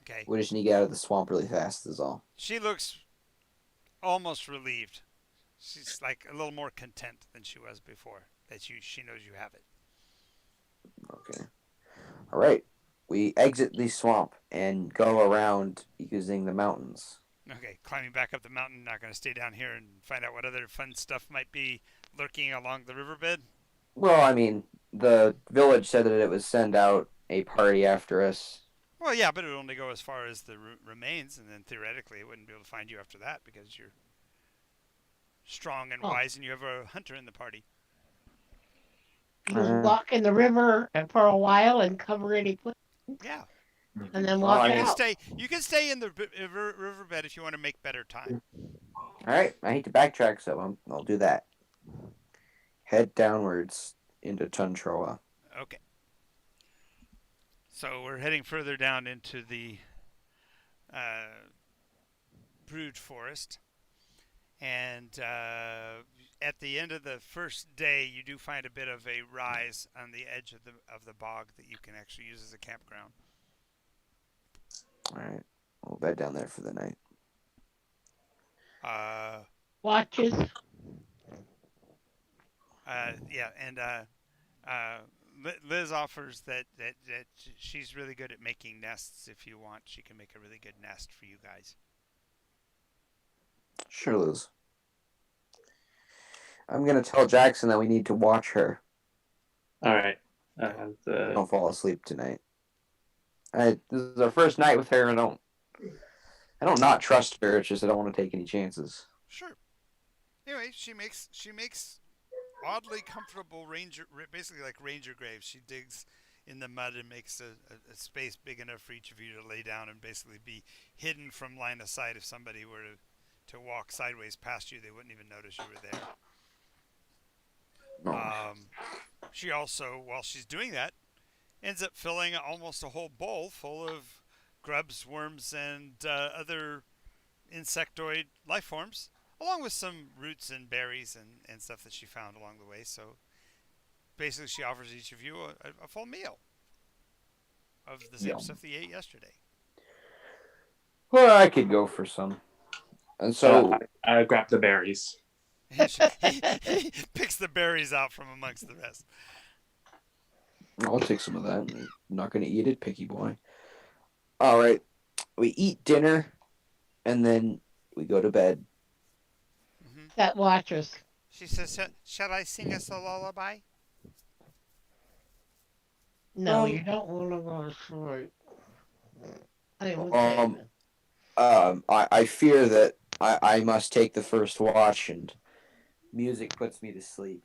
Okay. We just need to get out of the swamp really fast, is all. She looks almost relieved. She's like a little more content than she was before that she knows you have it. Okay. All right. We exit the swamp and go around using the mountains. Okay, climbing back up the mountain, not going to stay down here and find out what other fun stuff might be lurking along the riverbed? Well, I mean, the village said that it would send out a party after us. Well, yeah, but it would only go as far as the remains, and then theoretically it wouldn't be able to find you after that because you're strong and wise and you have a hunter in the party. Just walk in the river and for a while and cover any place. Yeah. And then walk out. You can stay in the riverbed if you want to make better time. All right. I hate to backtrack, so I'll do that. Head downwards into Tuntroa. Okay. So we're heading further down into the Brood Forest. And at the end of the first day, you do find a bit of a rise on the edge of the bog that you can actually use as a campground. All right, we'll bed down there for the night. Watches. Yeah, and Liz offers that she's really good at making nests. If you want, she can make a really good nest for you guys. Sure, Liz. I'm going to tell Jackson that we need to watch her. All right. Don't fall asleep tonight. This is our first night with her. I don't not trust her. It's just I don't want to take any chances. Sure. Anyway, she makes oddly comfortable basically like ranger graves. She digs in the mud and makes a space big enough for each of you to lay down and basically be hidden from line of sight. If somebody were to walk sideways past you, they wouldn't even notice you were there. She also, while she's doing that, ends up filling almost a whole bowl full of grubs, worms, and other insectoid life forms, along with some roots and berries and stuff that she found along the way. So basically she offers each of you a full meal of the same stuff that you ate yesterday. Well, I could go for some. And so I grab the berries. He picks the berries out from amongst the rest. I'll take some of that. I'm not going to eat it, picky boy. All right. We eat dinner, and then we go to bed. Mm-hmm. That watches. She says, shall I sing us a lullaby? No, you don't want to go to sleep. I fear that I must take the first watch, and Music puts me to sleep.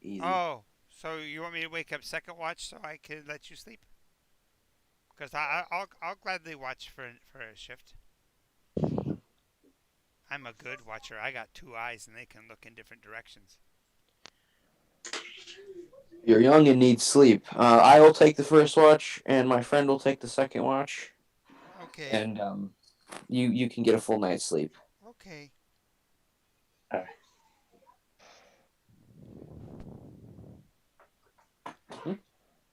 Easy. Oh, so you want me to wake up second watch so I can let you sleep? Because I'll gladly watch for a shift. I'm a good watcher. I got two eyes and they can look in different directions. You're young and need sleep. I will take the first watch, and my friend will take the second watch, Okay. and you can get a full night's sleep. Okay. All right.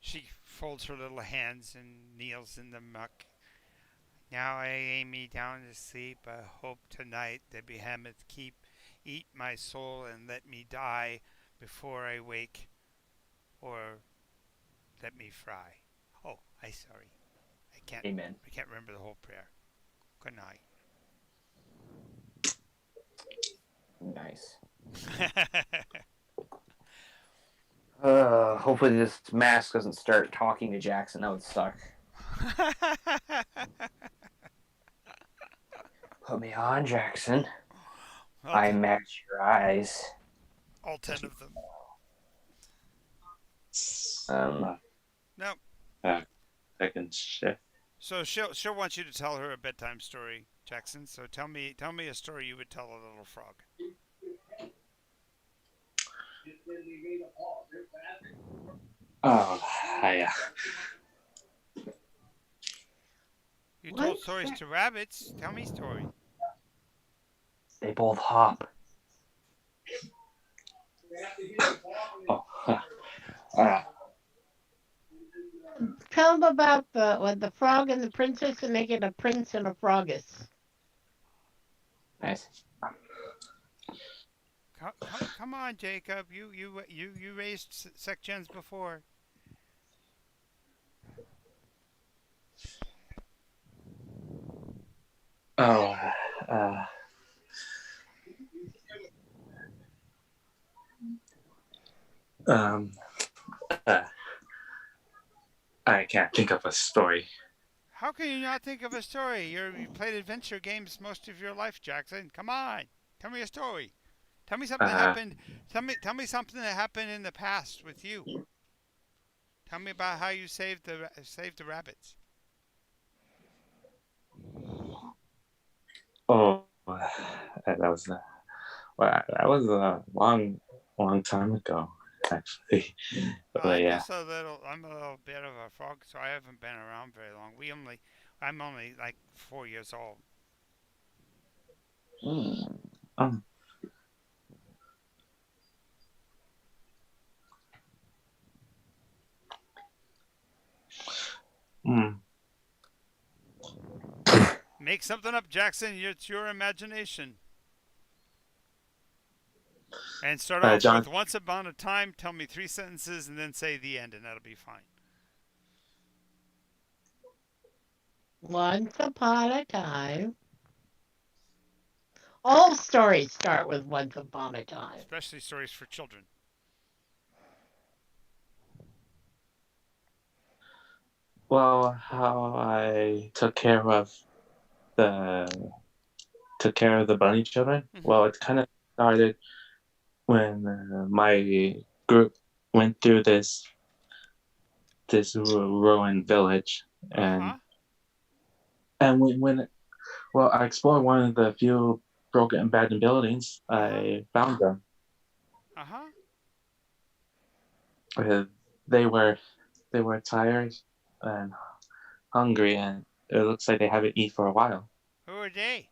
She folds her little hands and kneels in the muck. Now I lay me down to sleep. I hope tonight the behemoth eat my soul and let me die before I wake, or let me fry. Oh, I sorry. Amen. I can't remember the whole prayer. Good night. Nice. Hopefully this mask doesn't start talking to Jackson. That would suck. Put me on, Jackson. I match your eyes. All 10 of them. No. Second shift. So she'll want you to tell her a bedtime story, Jackson. So tell me a story you would tell a little frog. Oh, yeah. You told stories to rabbits. Tell me a story. They both hop. Oh, Tell them about the frog and the princess and make it a prince and a frogess. Nice. Come on, Jacob. You raised sec-gens before. oh, um, I can't think of a story. How can you not think of a story? You played adventure games most of your life, Jackson. Come on, tell me a story. Tell me something that happened. Tell me something that happened in the past with you. Tell me about how you saved the rabbits. Oh, that was that was a long time ago, actually. Well, But yeah. I'm a little bit of a frog, so I haven't been around very long. I'm only like 4 years old. Um, mm, Make something up, Jackson. It's your imagination. And start off John. with once upon a time, tell me 3 sentences, and then say the end, and that'll be fine. Once upon a time. All stories start with once upon a time. Especially stories for children. Well, how I took care of the bunny children. Mm-hmm. Well, it kind of started when my group went through this ruined village, and when I explored one of the few broken and abandoned buildings. I found them. They were tired and hungry, and it looks like they haven't eaten for a while. Who are they?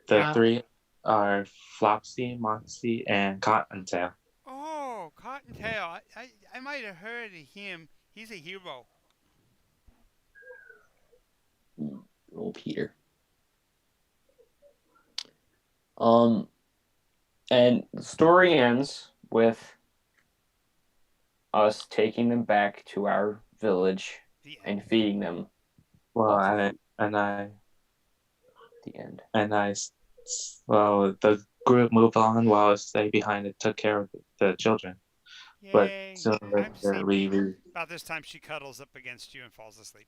The three are Flopsy, Moxie, and Cottontail. Oh, Cottontail. I might have heard of him. He's a hero. Little Peter. And the story ends with us taking them back to our village and feeding them. Well, the end. The group moved on while I stayed behind and took care of the children. Yay. But I'm sleepy. About this time, she cuddles up against you and falls asleep.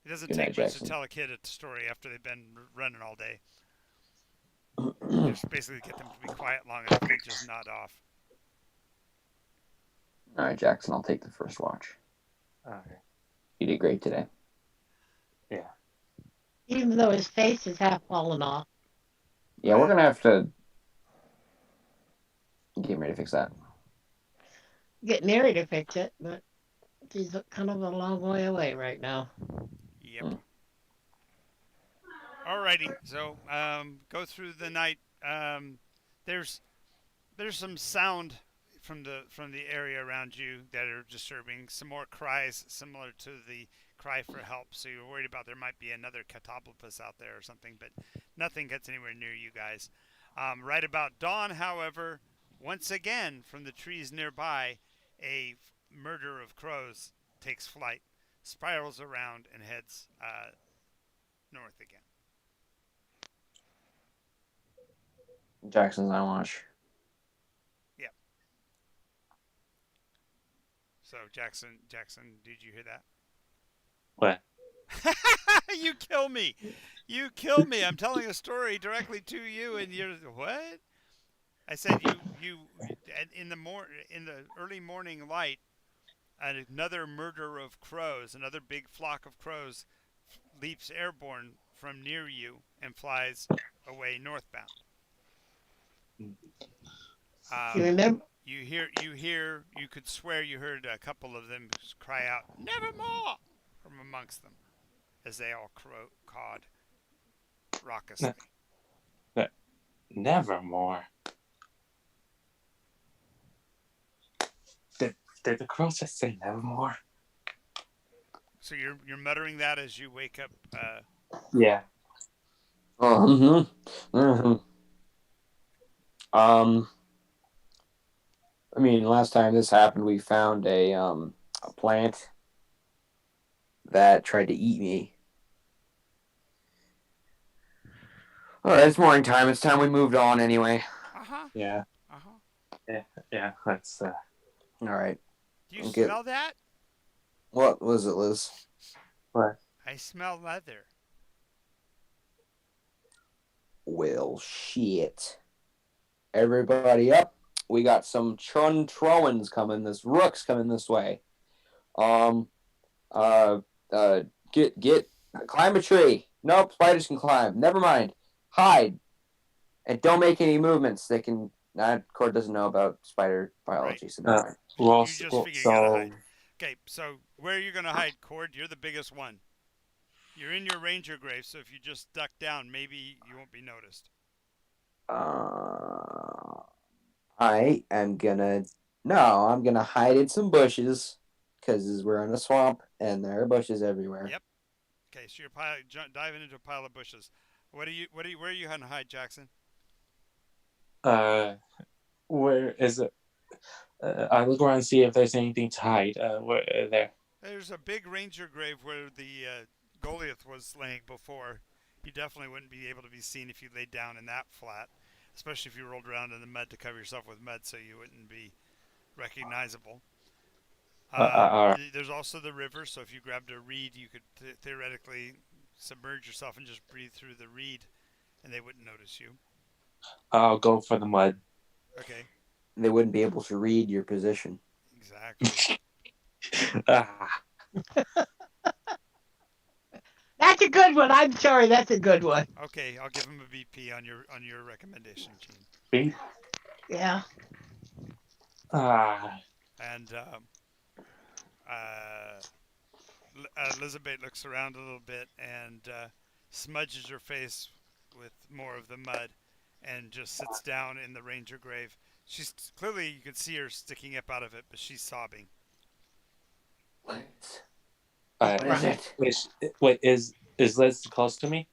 It doesn't Good take night, much Jackson. to tell a kid a story after they've been running all day. Just basically get them to be quiet long enough to just nod off. All right, Jackson, I'll take the first watch. Okay. You did great today. Yeah. Even though his face is half fallen off. Yeah, we're gonna have to get ready to fix that. Get Mary to fix it, but she's kind of a long way away right now. Yep. Alrighty, so go through the night. There's some sound from the area around you that are disturbing. Some more cries similar to the cry for help. So you're worried about there might be another catoplepus out there or something, but nothing gets anywhere near you guys. Right about dawn, however, once again from the trees nearby, a murder of crows takes flight, spirals around, and heads north again. Jackson's on watch. Yep. So Jackson, did you hear that? What? You kill me. You kill me. I'm telling a story directly to you, and you're what? I said you in the early morning light, another murder of crows, another big flock of crows, leaps airborne from near you and flies away northbound. You remember? You could swear you heard a couple of them cry out, "Nevermore!" from amongst them, as they all cawed raucously. Nevermore. Did the crows just say nevermore? So you're muttering that as you wake up. Yeah. I mean, last time this happened, we found a plant that tried to eat me. All right, it's morning time. It's time we moved on anyway. Yeah. Yeah. Let's. All right. Do you Okay. smell that? What was it, Liz? What? I smell leather. Well, shit. Everybody up. We got some Trowans coming. Rooks coming this way. Climb a tree. Nope, spiders can climb. Never mind. Hide. And don't make any movements. They can. Cord doesn't know about spider biology, Right. so never mind. Well, You just figure you gotta hide. Okay, so where are you gonna hide, Cord? You're the biggest one. You're in your ranger grave, so if you just duck down, maybe you won't be noticed. I am gonna. No, I'm gonna hide in some bushes because we're in a swamp and there are bushes everywhere. Yep. Okay, so you're diving into a pile of bushes. Where are you gonna hide, Jackson? Where is it? I look around and see if there's anything to hide. Where there? There's a big ranger grave where the Goliath was laying before. You definitely wouldn't be able to be seen if you laid down in that flat, especially if you rolled around in the mud to cover yourself with mud so you wouldn't be recognizable. There's also the river, so if you grabbed a reed, you could theoretically submerge yourself and just breathe through the reed, and they wouldn't notice you. I'll go for the mud. Okay. They wouldn't be able to read your position. Exactly. That's a good one. I'm sorry, that's a good one. Okay, I'll give him a VP on your recommendation, Gene. Me? Yeah. And Elizabeth looks around a little bit and smudges her face with more of the mud and just sits down in the ranger grave. She's clearly, you can see her sticking up out of it, but she's sobbing. What? What is it? Wait, is Liz close to me?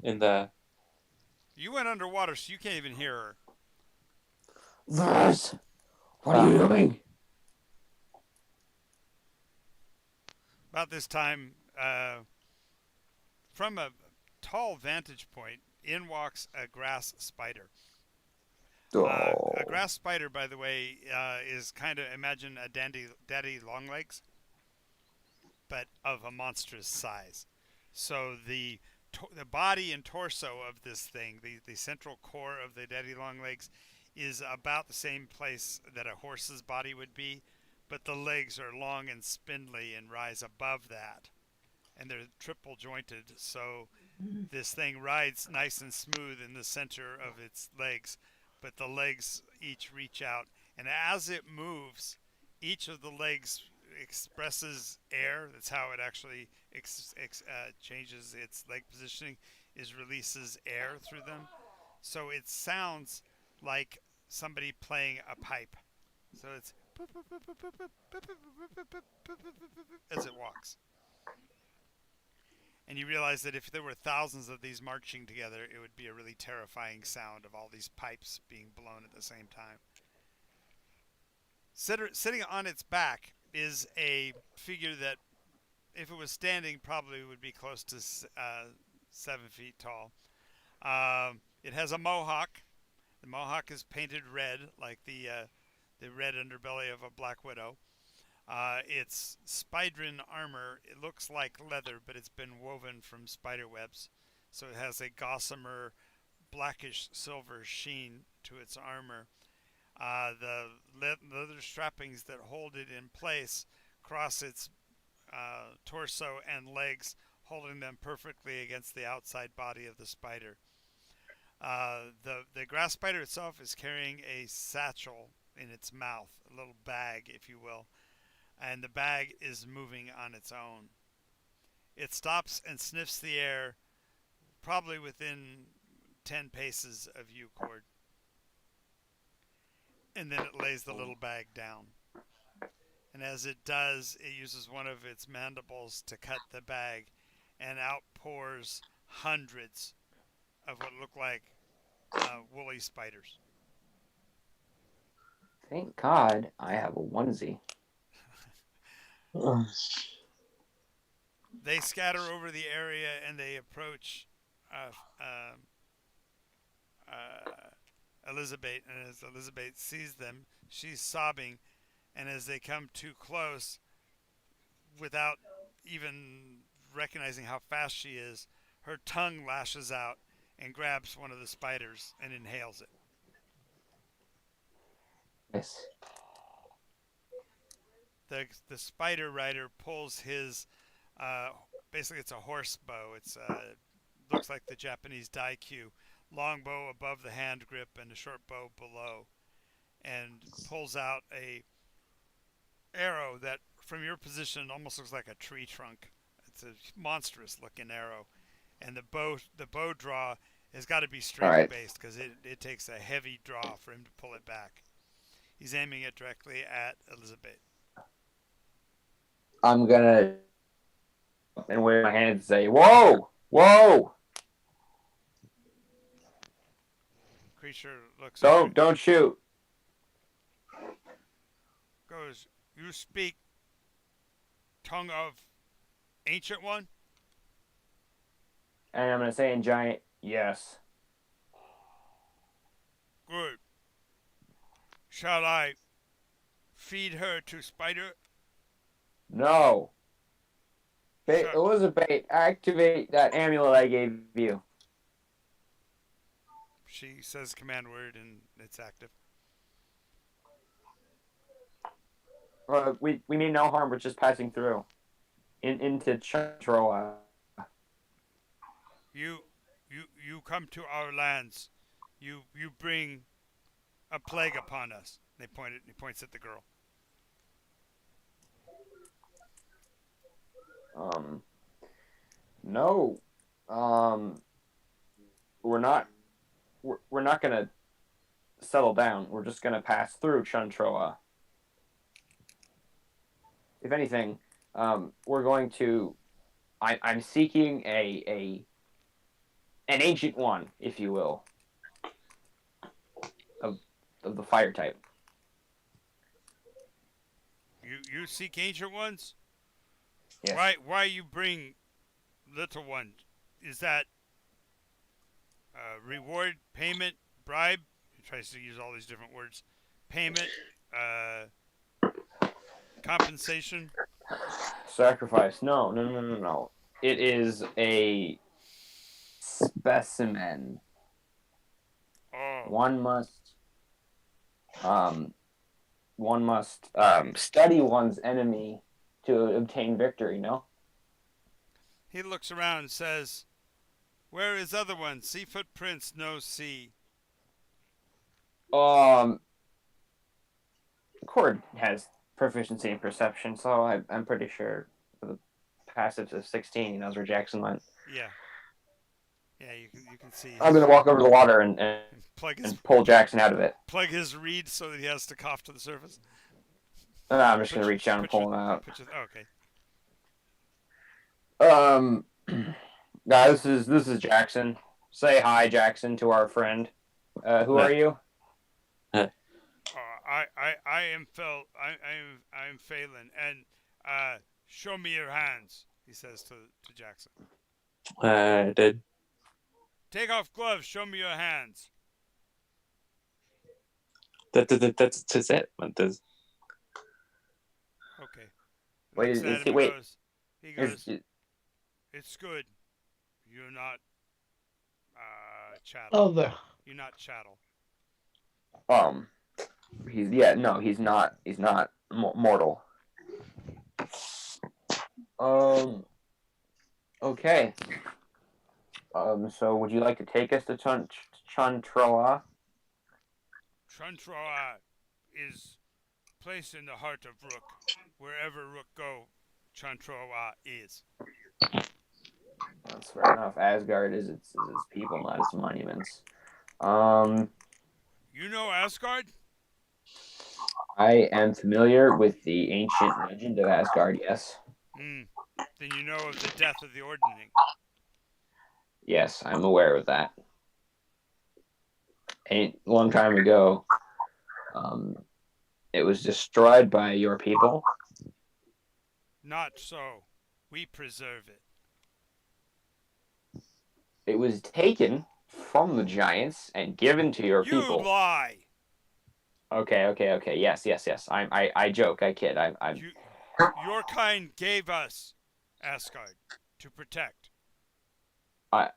You went underwater, so you can't even hear her. Liz, what are you doing? About this time, from a tall vantage point, in walks a grass spider. A grass spider, by the way, is kind of, imagine a daddy long legs. but of a monstrous size. So the body and torso of this thing, the central core of the daddy long legs, is about the same place that a horse's body would be, but the legs are long and spindly and rise above that. And they're triple jointed, so this thing rides nice and smooth in the center of its legs, but the legs each reach out. And as it moves, each of the legs expresses air. That's how it actually changes its leg positioning, is releases air through them. So it sounds like somebody playing a pipe. So it's as it walks. And you realize that if there were thousands of these marching together, it would be a really terrifying sound of all these pipes being blown at the same time. Sitting on its back is a figure that, if it was standing, probably would be close to 7 feet tall. It has a mohawk. The mohawk is painted red, like the red underbelly of a black widow. It's spiderin armor. It looks like leather, but it's been woven from spider webs. So it has a gossamer, blackish silver sheen to its armor. The leather strappings that hold it in place cross its torso and legs, holding them perfectly against the outside body of the spider. The grass spider itself is carrying a satchel in its mouth, a little bag, if you will, and the bag is moving on its own. It stops and sniffs the air, probably within 10 paces of you, Cord. And then it lays the little bag down. And as it does, it uses one of its mandibles to cut the bag, and out pours hundreds of what look like woolly spiders. Thank God I have a onesie. They scatter over the area and they approach Elizabeth. And as Elizabeth sees them, she's sobbing. And as they come too close, without even recognizing how fast she is, her tongue lashes out and grabs one of the spiders and inhales it. Yes. The spider rider pulls his, basically it's a horse bow. It's looks like the Japanese daikyu, long bow above the hand grip and a short bow below, and pulls out a arrow that, from your position, almost looks like a tree trunk. It's a monstrous looking arrow, and the bow draw has got to be straight based because it takes a heavy draw for him to pull it back. He's aiming it directly at Elizabeth. I'm gonna and wave my hand and say, "Whoa, whoa!" Creature looks. Don't shoot. Goes. You speak tongue of ancient one? And I'm gonna say in giant, yes. Good. Shall I feed her to spider? No. Sure. Elizabeth, activate that amulet I gave you. She says command word and it's active. We mean no harm. We're just passing through into Chantroa. You come to our lands. You bring a plague upon us. He points at the girl. No. We're not gonna settle down. We're just gonna pass through Chantroa. If anything, we're going to. I'm seeking an ancient one, if you will, of the fire type. You seek ancient ones? Yes. Why you bring little ones? Is that reward, payment, bribe? He tries to use all these different words. Payment, compensation. Sacrifice. No, no, no, no, no. It is a specimen. Oh. One must study one's enemy to obtain victory, no? He looks around and says, "Where is other one? See footprints, no see." Cord has proficiency in perception, so I'm pretty sure for the passives of 16, he knows where Jackson went. Yeah. Yeah, you can see. I'm gonna walk over to the water and plug his pull Jackson out of it. plug his reed so that he has to cough to the surface. I'm just gonna reach down and pull him out. Okay. Guys, this is Jackson. Say hi, Jackson, to our friend. Who are you? I am Phelan, and show me your hands, he says to Jackson. I did. Take off gloves, show me your hands. That's it. That's... Okay. Wait, He goes, it's good. You're not chattel. Over. You're not chattel. He's not mortal. Okay. So would you like to take us to Chantroa? Chantroa is placed in the heart of Rook. Wherever Rook go, Chantroa is. That's fair enough. Asgard is its people, not its monuments. You know Asgard? I am familiar with the ancient legend of Asgard, yes. Then you know of the death of the Ordning. Yes, I'm aware of that. A long time ago, it was destroyed by your people. Not so. We preserve it. It was taken from the giants and given to your people. You lie. Okay. Yes. I joke. I kid. Your kind gave us Asgard to protect. I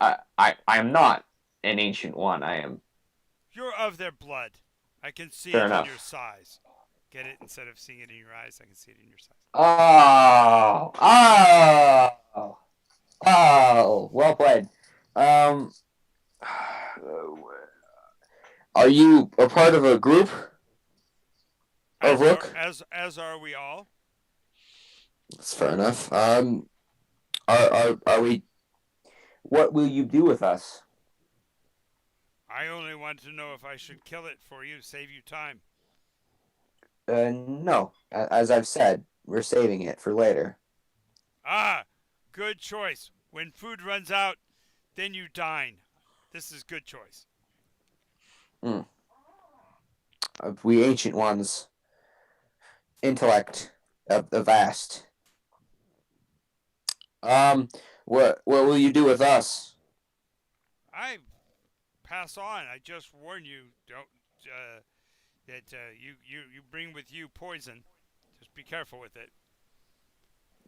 am not an ancient one. I am. You're of their blood. I can see Fair it enough. in your size. Get it? Instead of seeing it in your eyes, I can see it in your size. Oh, well played. Are you a part of a group of Rook? As are we all. That's fair enough. Are we? What will you do with us? I only want to know if I should kill it for you, save you time. No. As I've said, we're saving it for later. Ah, good choice. When food runs out, then you dine. This is good choice. We ancient ones, intellect of the vast. What will you do with us? I pass on. I just warn you, don't that you bring with you poison. Just be careful with it.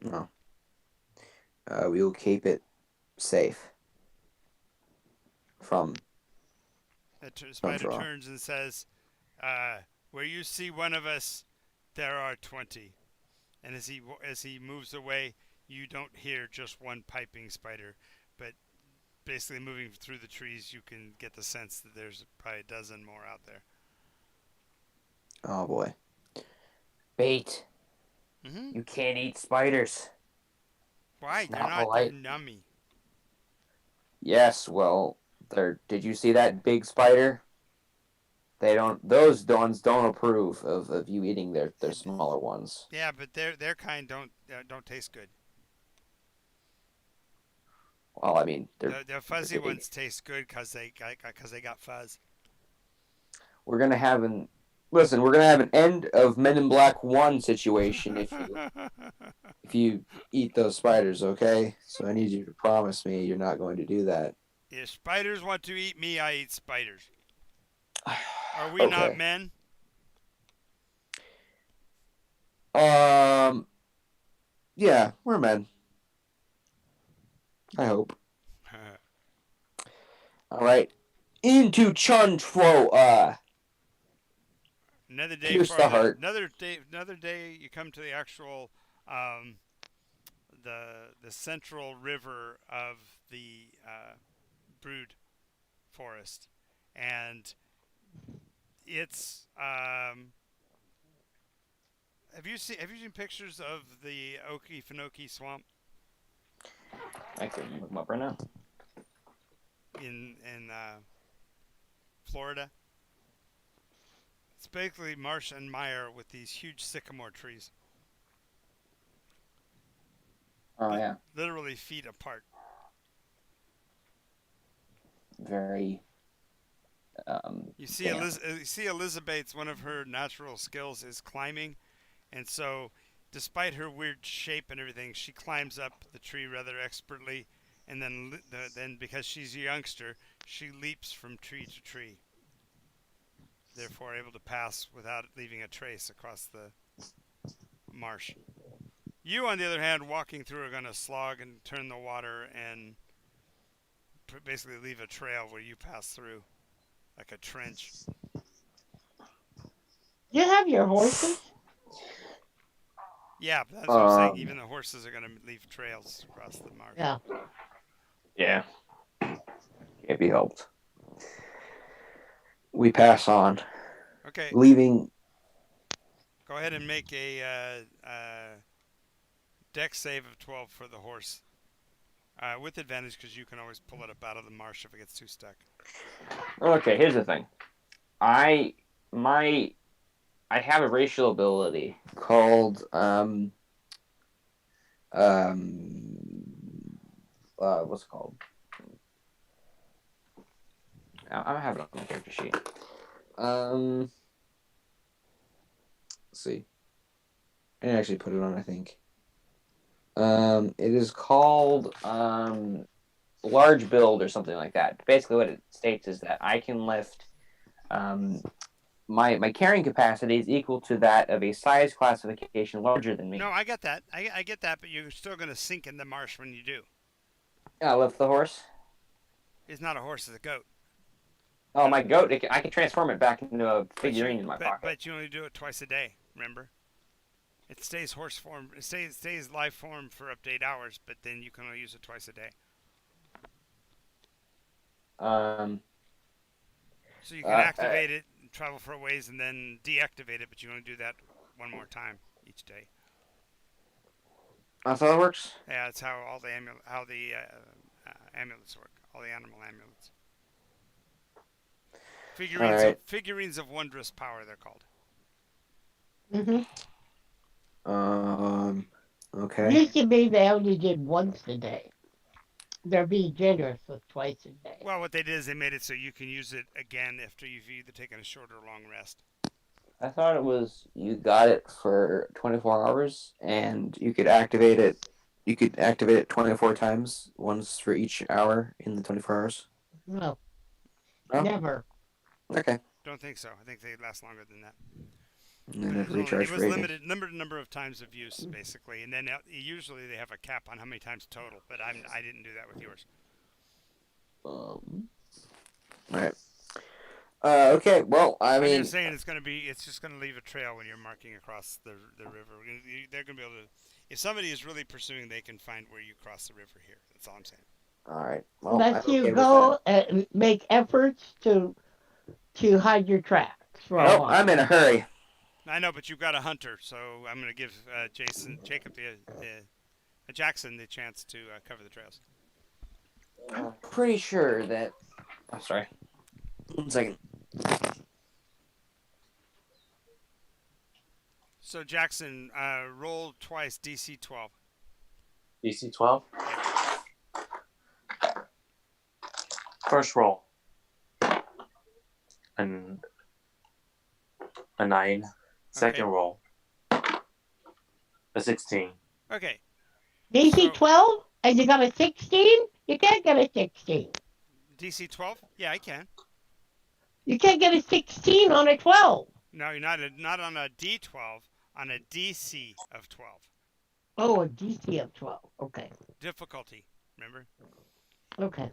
No. We will keep it safe from. The spider turns and says, "Where you see one of us, there are 20." And as he moves away, you don't hear just one piping spider, but basically moving through the trees, you can get the sense that there's probably a dozen more out there. Oh boy. Bait. Mm-hmm. You can't eat spiders. Why? It's They're not not. polite. They're nummy. Yes, well, did you see that big spider? Those ones don't approve of you eating their smaller ones. Yeah, but their kind don't taste good. Well, I mean, The fuzzy ones taste good because they got fuzz. We're gonna have an end of Men in Black 1 situation if you eat those spiders, okay? So I need you to promise me you're not going to do that. If spiders want to eat me, I eat spiders. Are we not men? Yeah, we're men. I hope. All right. Into Chuntro. Another day Pierce the farther. heart. Another day. You come to the actual, the central river of the Brood Forest, and it's. Have you seen pictures of the Okefenokee Swamp I can look them up right now. in Florida? It's basically marsh and mire with these huge sycamore trees. Oh, yeah. Literally feet apart. Very. You see, damp. Elizabeth's one of her natural skills is climbing, and so, despite her weird shape and everything, she climbs up the tree rather expertly, and then because she's a youngster, she leaps from tree to tree, therefore able to pass without leaving a trace across the marsh. You, on the other hand, walking through, are going to slog and turn the water and basically leave a trail where you pass through, like a trench. You have your horses? Yeah, that's what I'm saying. Um, Even the horses are going to leave trails across the marsh. Yeah. Yeah. Can't be helped. We pass on, Okay, leaving. go ahead and make a dex save of 12 for the horse. With advantage because you can always pull it up out of the marsh if it gets too stuck. Okay, here's the thing. I have a racial ability called what's it called? I have it on my character sheet. Let's see. I didn't actually put it on, I think. It is called large build or something like that. Basically, what it states is that I can lift my carrying capacity is equal to that of a size classification larger than me. No, I get that. I get that, but you're still going to sink in the marsh when you do. I lift the horse. It's not a horse, it's a goat. Oh, my goat! I can transform it back into a figurine in my pocket. But you only do it twice a day. Remember, it stays horse form. It stays live form for up to 8 hours, but then you can only use it twice a day. So you can activate it, and travel for a ways, and then deactivate it, but you only do that one more time each day. That's how it works. Yeah, that's how all the amulets work. All the animal amulets. Figurines of wondrous power, they're called. Okay. Used to be they only did once a day. They're being generous with twice a day. Well, what they did is they made it so you can use it again after you've either taken a short or long rest. I thought it was you got it for 24 hours, and you could activate it. You could activate it 24 times, once for each hour in the 24 hours. No. Oh. Never. Okay. Don't think so. I think they last longer than that. And then it It was limited number of times of use, basically, and then usually they have a cap on how many times total. But I didn't do that with yours. All right. Okay. Well, I mean, I'm just saying it's just gonna leave a trail when you're marking across the river. They're gonna be able to. If somebody is really pursuing, they can find where you cross the river here. That's all I'm saying. all right. Well, Unless I'm you okay with go that. and make efforts to hide your tracks for a Nope, while. I'm in a hurry. I know, but you've got a hunter, so I'm gonna give Jackson the chance to cover the trails. I'm pretty sure that. Oh, sorry. 1 second. So Jackson, roll twice, DC 12. DC 12. First roll. And a 9. Second Okay. roll. A 16. Okay. DC So- 12 and you got a 16? You can't get a 16. DC 12? Yeah, I can. You can't get a 16 on a 12. No, you're not on a D12, on a DC of 12. Oh, a DC of 12. Okay. difficulty. Remember? Okay.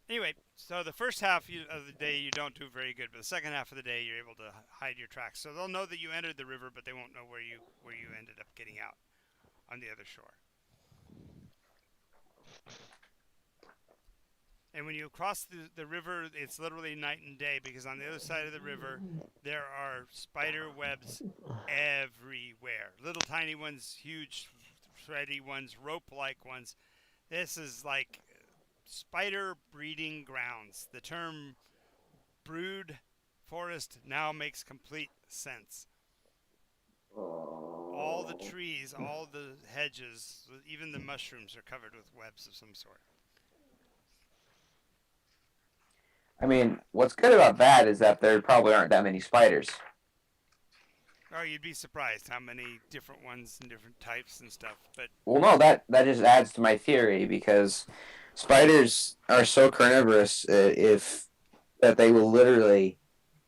Anyway, so the first half of the day you don't do very good, but the second half of the day you're able to hide your tracks. So they'll know that you entered the river, but they won't know where you ended up getting out on the other shore. And when you cross the river, it's literally night and day because on the other side of the river there are spider webs everywhere. Little tiny ones, huge thready ones, rope-like ones. This is like spider breeding grounds. The term brood forest now makes complete sense. All the trees, all the hedges, even the mushrooms are covered with webs of some sort. I mean, what's good about that is that there probably aren't that many spiders. Oh, you'd be surprised how many different ones and different types and stuff. But Well, no, that just adds to my theory because spiders are so carnivorous if that they will literally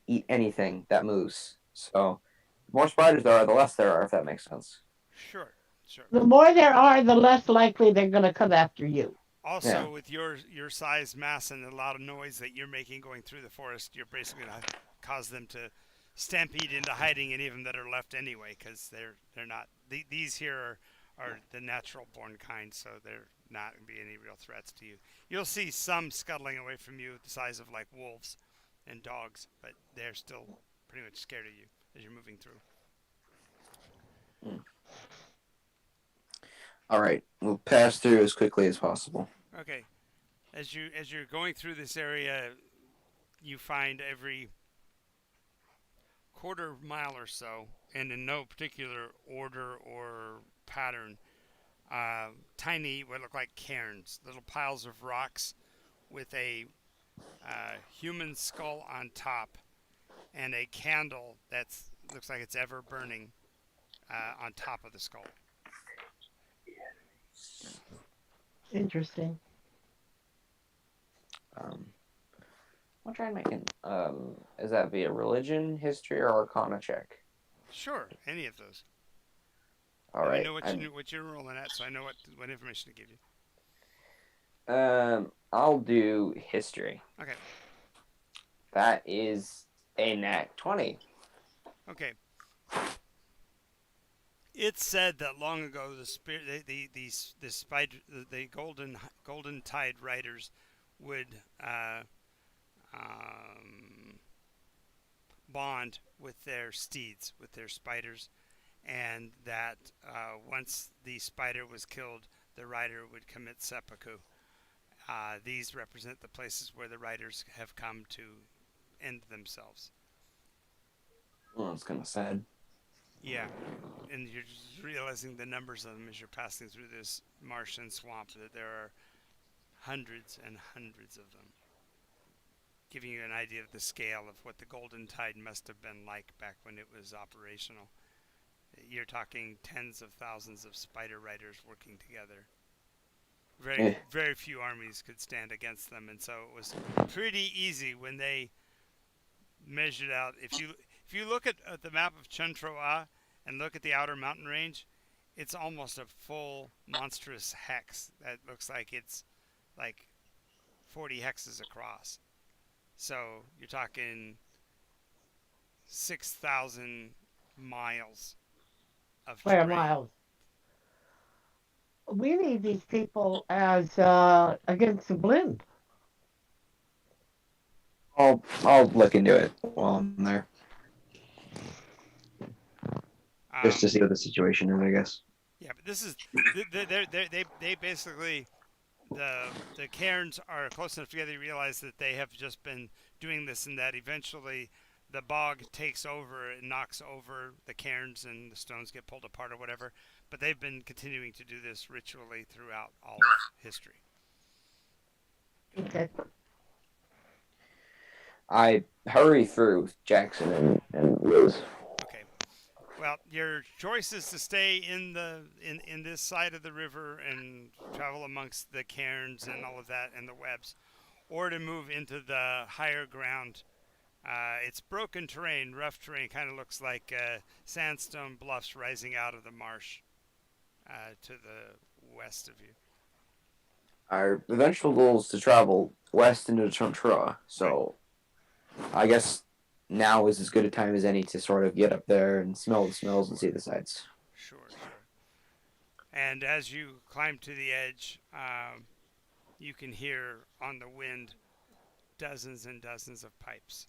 eat anything that moves. So, the more spiders there are, the less there are, if that makes sense. sure, sure. The more there are, the less likely they're going to come after you. Also, Yeah. with your size, mass, and a lot of noise that you're making going through the forest, you're basically going to cause them to stampede into hiding, any of them that are left anyway, because they're not. These here are the natural born kind, so they're not going to be any real threats to you. You'll see some scuttling away from you, the size of like wolves and dogs, but they're still pretty much scared of you as you're moving through. All right, we'll pass through as quickly as possible. Okay, as you're going through this area, you find every quarter mile or so, and in no particular order or pattern, tiny what look like cairns, little piles of rocks with a human skull on top and a candle that looks like it's ever burning on top of the skull. Interesting. I'll try and make it. Is that via religion, history, or arcana check? Sure, any of those. All right. I know what you're rolling at, so I know what information to give you. I'll do history. Okay. That is a nat 20. Okay. It's said that long ago the golden tide riders would bond with their steeds, with their spiders, and that once the spider was killed, the rider would commit seppuku. These represent the places where the riders have come to end themselves. Well, it's kind of sad. Yeah, and you're just realizing the numbers of them as you're passing through this marsh and swamp, that there are hundreds and hundreds of them, giving you an idea of the scale of what the Golden Tide must have been like back when it was operational. You're talking tens of thousands of spider riders working together. Very few armies could stand against them, and so it was pretty easy when they measured out. If you look at the map of Chuntroa and look at the outer mountain range, it's almost a full monstrous hex that looks like it's like 40 hexes across. So you're talking 6,000 miles of Square terrain. miles. We need these people as against the blend. I'll look into it while I'm there, just to see what the situation is, I guess. Yeah, but this is they basically the cairns are close enough together. You realize that they have just been doing this, and that eventually the bog takes over and knocks over the cairns, and the stones get pulled apart or whatever. But they've been continuing to do this ritually throughout all of history. Okay. I hurry through Jackson and Liz. Okay. Well, your choice is to stay in this side of the river and travel amongst the cairns and all of that and the webs, or to move into the higher ground. It's broken terrain, rough terrain, kind of looks like sandstone bluffs rising out of the marsh. to the west of you. Our eventual goal is to travel west into Chantra, so I guess now is as good a time as any to sort of get up there and smell the smells and see the sights. Sure, sure. And as you climb to the edge, you can hear on the wind dozens and dozens of pipes,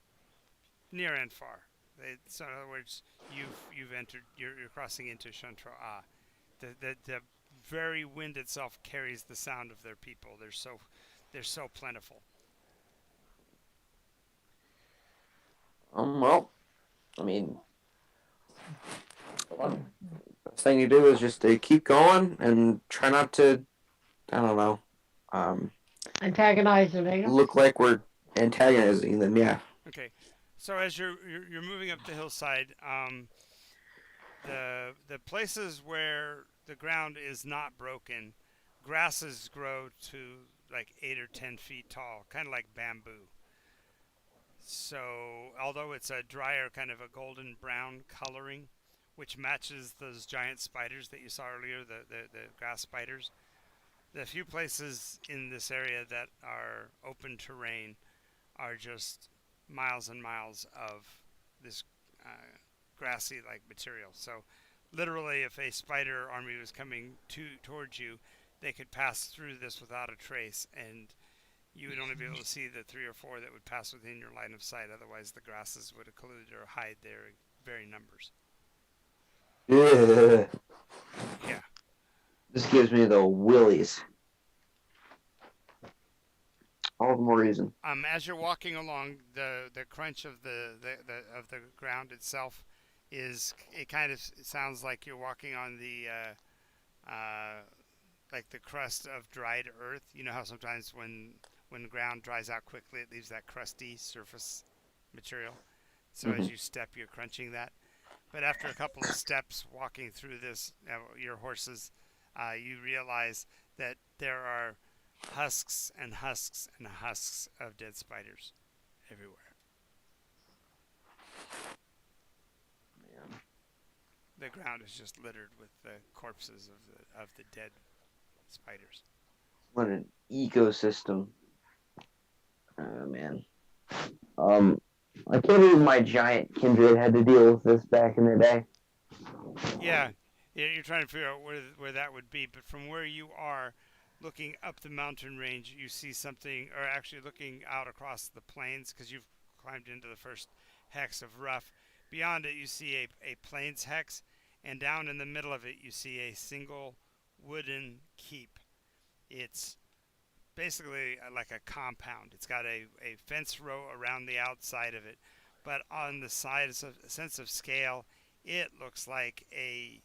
near and far. So in other words, you've entered. You're crossing into Chantra. The very wind itself carries the sound of their people. They're so plentiful. Well, I mean, the best thing you do is just to keep going and try not to, I don't know, Antagonize the natives. look like we're antagonizing them. Yeah. Okay, so as you're moving up the hillside, the places where the ground is not broken, grasses grow to like 8 or 10 feet tall, kind of like bamboo. So although it's a drier kind of a golden brown coloring, which matches those giant spiders that you saw earlier, the grass spiders, the few places in this area that are open terrain are just miles and miles of this grassy like material. So literally if a spider army was coming towards you, they could pass through this without a trace, and you would only be able to see the 3 or 4 that would pass within your line of sight. Otherwise the grasses would occlude or hide their very numbers. Yeah. Yeah. This gives me the willies. All the more reason. As you're walking along, the crunch of the ground itself it kind of sounds like you're walking on the like the crust of dried earth. You know how sometimes when the ground dries out quickly, it leaves that crusty surface material. So as you step, you're crunching that. But after a couple of steps walking through this, your horses, you realize that there are husks and husks and husks of dead spiders everywhere. Man. The ground is just littered with the corpses of the dead spiders. What an ecosystem. Oh man. I can't believe my giant kindred had to deal with this back in the day. Yeah, you're trying to figure out where that would be, but from where you are, looking up the mountain range, you see something, or actually looking out across the plains, because you've climbed into the first hex of rough. Beyond it, you see a plains hex, and down in the middle of it, you see a single wooden keep. It's basically like a compound. It's got a fence row around the outside of it, but on the sides of sense of scale, it looks like a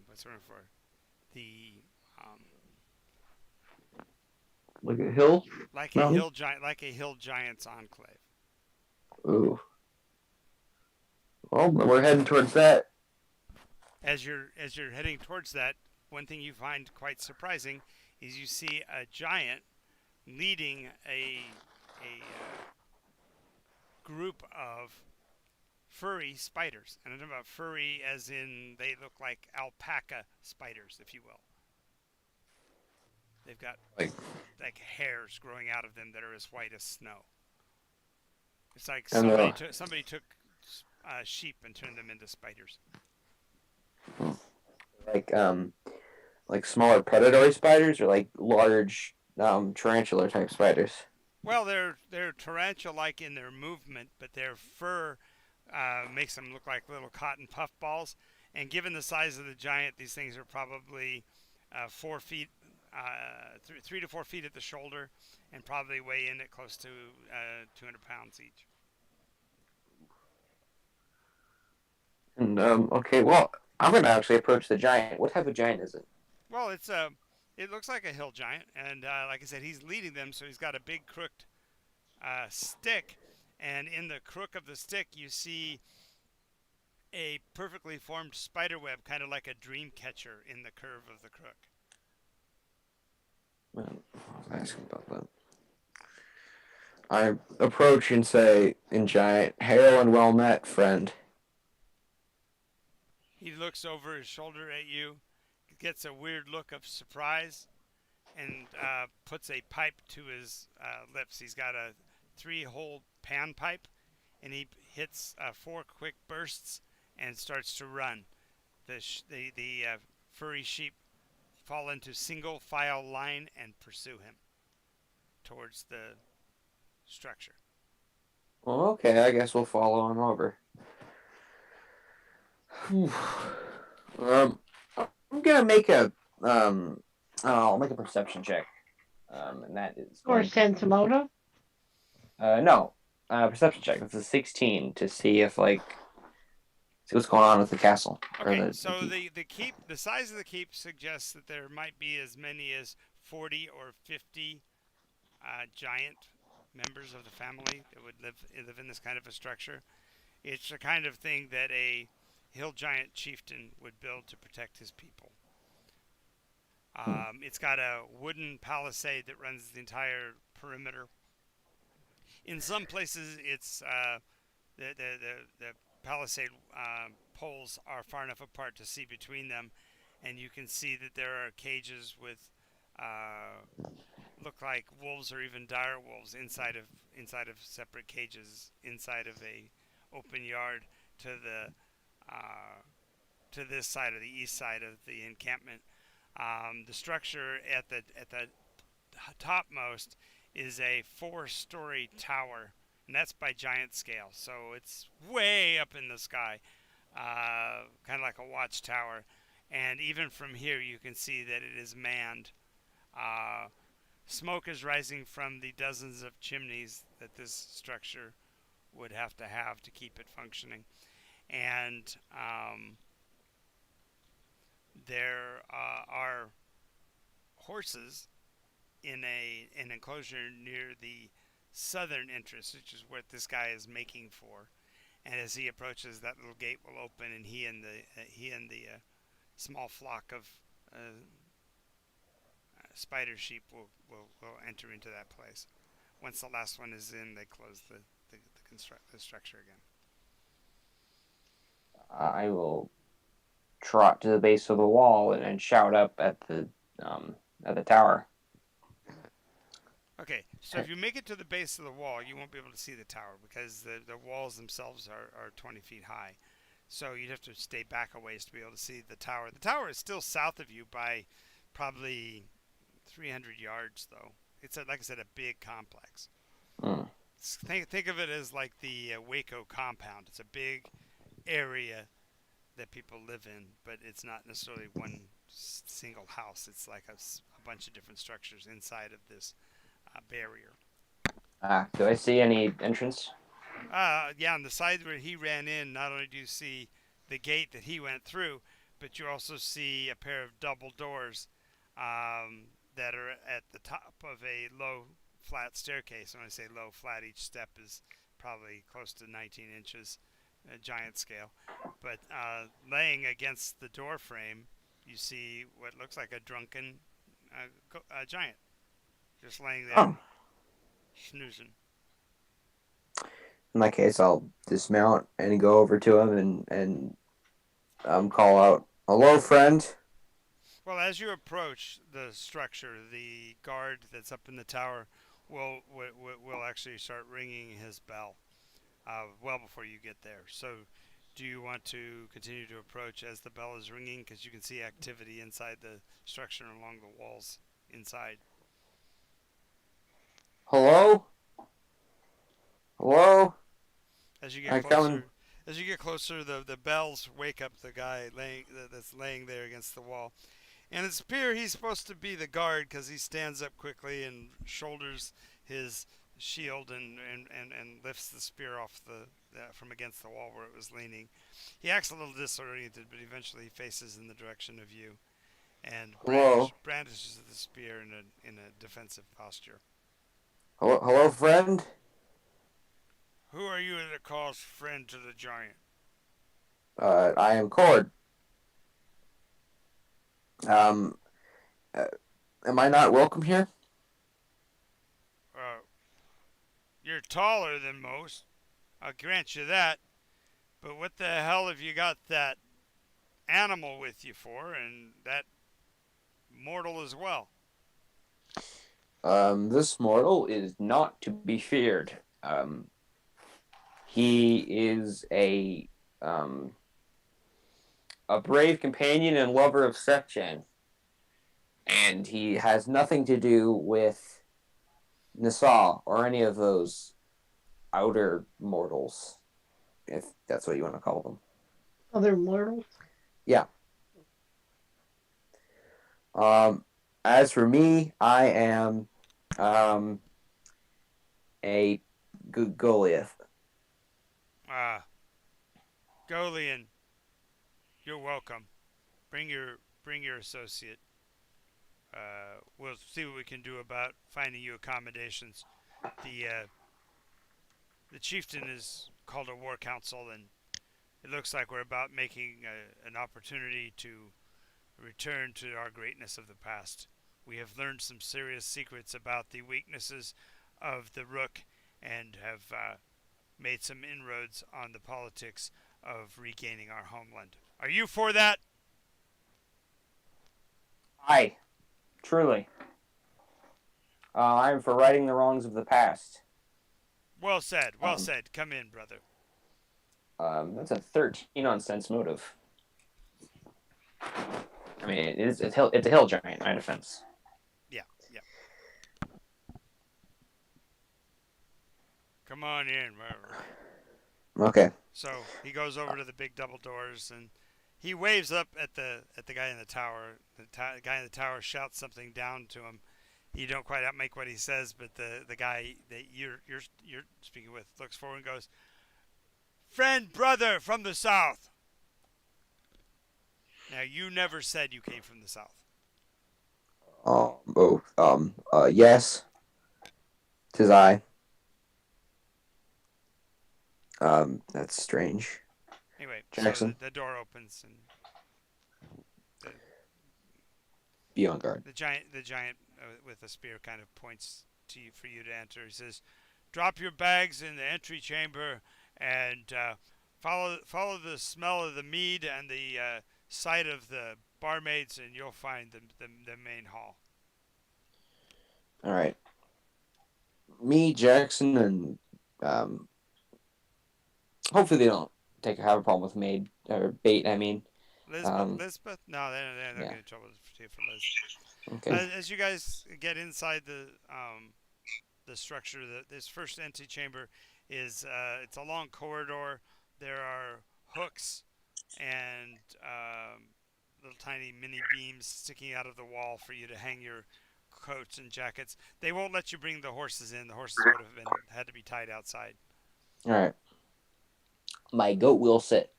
what's the word for the Like a hill? like Mountain? a hill giant's enclave. Ooh. Well, we're heading towards that. As you're heading towards that, one thing you find quite surprising is you see a giant leading a group of furry spiders. And I'm talking about furry as in they look like alpaca spiders, if you will. They've got like hairs growing out of them that are as white as snow. It's like somebody took sheep and turned them into spiders. Like smaller predatory spiders or like large tarantula type spiders. Well, they're tarantula-like in their movement, but their fur makes them look like little cotton puff balls. And given the size of the giant, these things are probably 4 feet, 3 to 4 feet at the shoulder, and probably weigh in at close to 200 pounds each. And okay, well, I'm gonna actually approach the giant. What type of giant is it? Well, it looks like a hill giant, and like I said, he's leading them, so he's got a big crooked stick, and in the crook of the stick, you see a perfectly formed spider web, kind of like a dream catcher in the curve of the crook. Well, I was asking about that. I approach and say, in giant, hail and well met, friend. He looks over his shoulder at you, gets a weird look of surprise, and puts a pipe to his lips. He's got a 3-hole pan pipe, and he hits 4 quick bursts and starts to run. The furry sheep fall into single file line and pursue him towards the structure. Well, okay, I guess we'll follow him over. I'm gonna make I'll make a perception check. And that is Or going to- sense motive. no, perception check. It's a 16 to see if see what's going on with the castle. Okay, so the size of the keep suggests that there might be as many as 40 or 50 giant members of the family that would live in this kind of a structure. It's the kind of thing that a hill giant chieftain would build to protect his people. It's got a wooden palisade that runs the entire perimeter. In some places, it's the palisade poles are far enough apart to see between them, and you can see that there are cages with look like wolves or even dire wolves inside of separate cages inside of a open yard to this side of the east side of the encampment. The structure at the topmost is a 4-story tower, and that's by giant scale, so it's way up in the sky, kind of like a watchtower. And even from here, you can see that it is manned. Smoke is rising from the dozens of chimneys that this structure would have to keep it functioning. And there are horses in an enclosure near the southern entrance, which is what this guy is making for. And as he approaches, that little gate will open, and he and the small flock of spider sheep will enter into that place. Once the last one is in, they close the structure again. I will trot to the base of the wall and shout up at the tower. Okay, so if you make it to the base of the wall, you won't be able to see the tower because the walls themselves are 20 feet high. So you'd have to stay back a ways to be able to see the tower. The tower is still south of you by probably 300 yards, though. It's, like I said, a big complex. Think of it as like the Waco compound. It's a big area that people live in, but it's not necessarily one single house. It's like a bunch of different structures inside of this barrier. Do I see any entrance? Yeah, on the side where he ran in, not only do you see the gate that he went through, but you also see a pair of double doors that are at the top of a low, flat staircase. When I say low, flat, each step is probably close to 19 inches, giant scale. But laying against the door frame, you see what looks like a drunken giant, just laying there, snoozing. In that case, I'll dismount and go over to him and call out, "Hello, friend." Well, as you approach the structure, the guard that's up in the tower will actually start ringing his bell well before you get there. So, do you want to continue to approach as the bell is ringing? Because you can see activity inside the structure and along the walls inside. Hello? Hello? As you get closer, the bells wake up the guy that's laying there against the wall. And it's appear he's supposed to be the guard because he stands up quickly and shoulders his shield and lifts the spear off from against the wall where it was leaning. He acts a little disoriented, but eventually he faces in the direction of you and brandishes the spear in a defensive posture. Hello, friend? Who are you that calls friend to the giant? I am Cord. Am I not welcome here? You're taller than most. I'll grant you that. But what the hell have you got that animal with you for, and that mortal as well. This mortal is not to be feared. He is a brave companion and lover of Sekchen, and he has nothing to do with Nisa or any of those outer mortals, if that's what you want to call them. Other mortals? Yeah. As for me, I am a Goliath. Golian, you're welcome. Bring your associate. We'll see what we can do about finding you accommodations. The chieftain is called a war council, and it looks like we're about making an opportunity to return to our greatness of the past. We have learned some serious secrets about the weaknesses of the Rook and have made some inroads on the politics of regaining our homeland. Are you for that? Aye, truly. I am for righting the wrongs of the past. Well said. Well said. Come in, brother. That's a 13 on sense motive. I mean, it's a hill giant, my defense. Yeah. Come on in. Okay. So he goes over to the big double doors and he waves up at the guy in the tower. The guy in the tower shouts something down to him. You don't quite make what he says, but the guy that you're speaking with looks forward and goes, "Friend, brother from the south." Now you never said you came from the south. Yes. 'Tis I. That's strange. Anyway, Jackson. so the door opens and Be on guard. the giant with a spear kind of points to you for you to enter. He says, "Drop your bags in the entry chamber and follow the smell of the mead and the sight of the barmaids, and you'll find the main hall." All right. Me, Jackson, and hopefully they don't have a problem with maid or bait. I mean, Lisbeth? No, they're not yeah. getting in trouble for Liz. Okay. As you guys get inside the structure, this first entry chamber is it's a long corridor. There are hooks and little tiny mini beams sticking out of the wall for you to hang your coats and jackets. They won't let you bring the horses in. The horses would have had to be tied outside. All right. My goat will sit.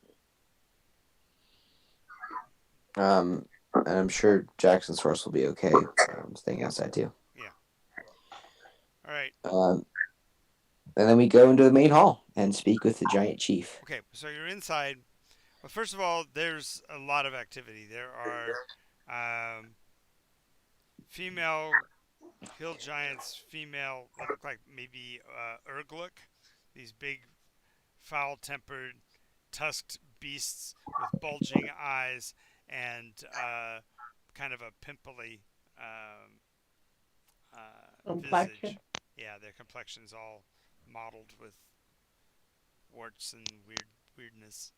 And I'm sure Jackson's horse will be okay. Staying outside too. Yeah. All right. And then we go into the main hall and speak with the giant chief. Okay, so you're inside. Well, first of all, there's a lot of activity. There are female hill giants, female what look like maybe Urgluk, these big, foul-tempered, tusked beasts with bulging eyes and kind of a pimply Complexion. visage. Yeah, their complexion's all mottled with warts and weirdness.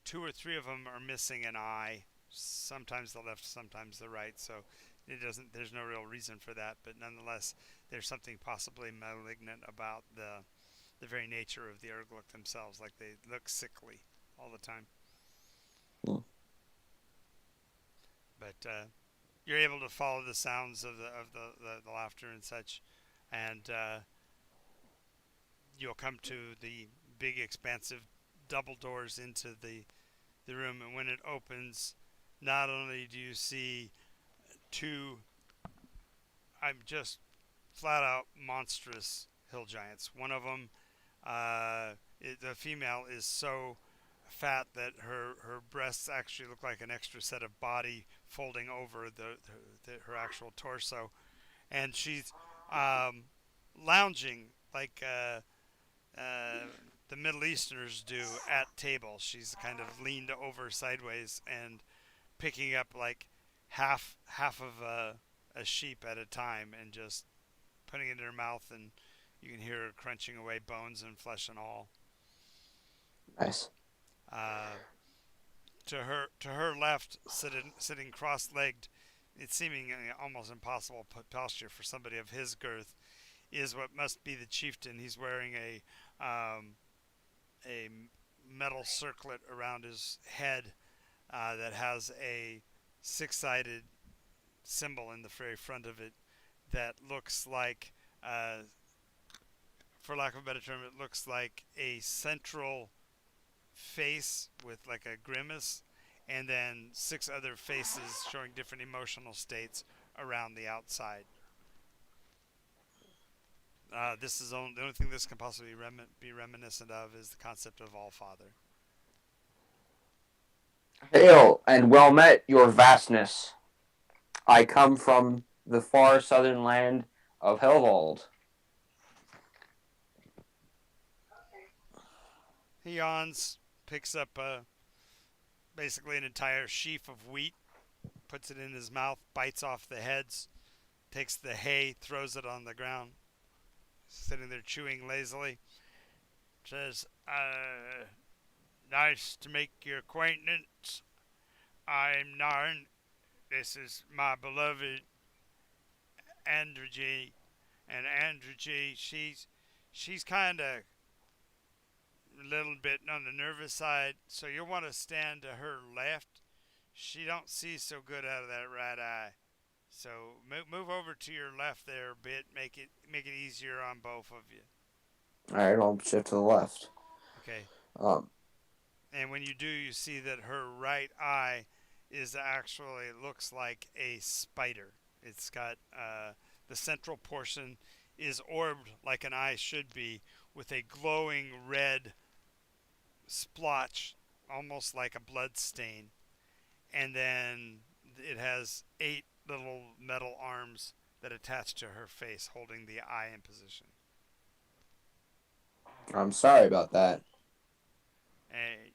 Two or three of them are missing an eye. Sometimes the left, sometimes the right. So it doesn't. There's no real reason for that, but nonetheless, there's something possibly malignant about the very nature of the Urgluk themselves. Like they look sickly all the time. Hmm. But you're able to follow the sounds of the laughter and such, and you'll come to the big expansive double doors into the room, and when it opens, not only do you see two, I'm just flat out monstrous hill giants. One of them, the female is so fat that her breasts actually look like an extra set of body folding over her actual torso, and she's lounging like the Middle Easterners do at table. She's kind of leaned over sideways and picking up like half of a sheep at a time and just putting it in her mouth, and you can hear her crunching away, bones and flesh and all. Nice. To her left, sitting cross-legged, it's seeming almost impossible posture for somebody of his girth, is what must be the chieftain. He's wearing a metal circlet around his head that has a six-sided symbol in the very front of it that looks like, for lack of a better term, it looks like a central face with like a grimace, and then six other faces showing different emotional states around the outside. This is the only thing this can possibly be reminiscent of is the concept of All Father. Hail and well met, your vastness. I come from the far southern land of Helvold. He yawns, picks up basically an entire sheaf of wheat, puts it in his mouth, bites off the heads, takes the hay, throws it on the ground, sitting there chewing lazily. Says, nice to make your acquaintance. I'm Narn. This is my beloved Androgy. And Androgy, she's kind of a little bit on the nervous side, so you'll want to stand to her left. She don't see so good out of that right eye. So move over to your left there a bit. Make it easier on both of you. All right, I'll shift to the left. Okay. Um, And when you do, you see that her right eye is actually looks like a spider. It's got the central portion is orbed like an eye should be, with a glowing red splotch, almost like a blood stain. And then it has 8 little metal arms that attach to her face, holding the eye in position. I'm sorry about that. And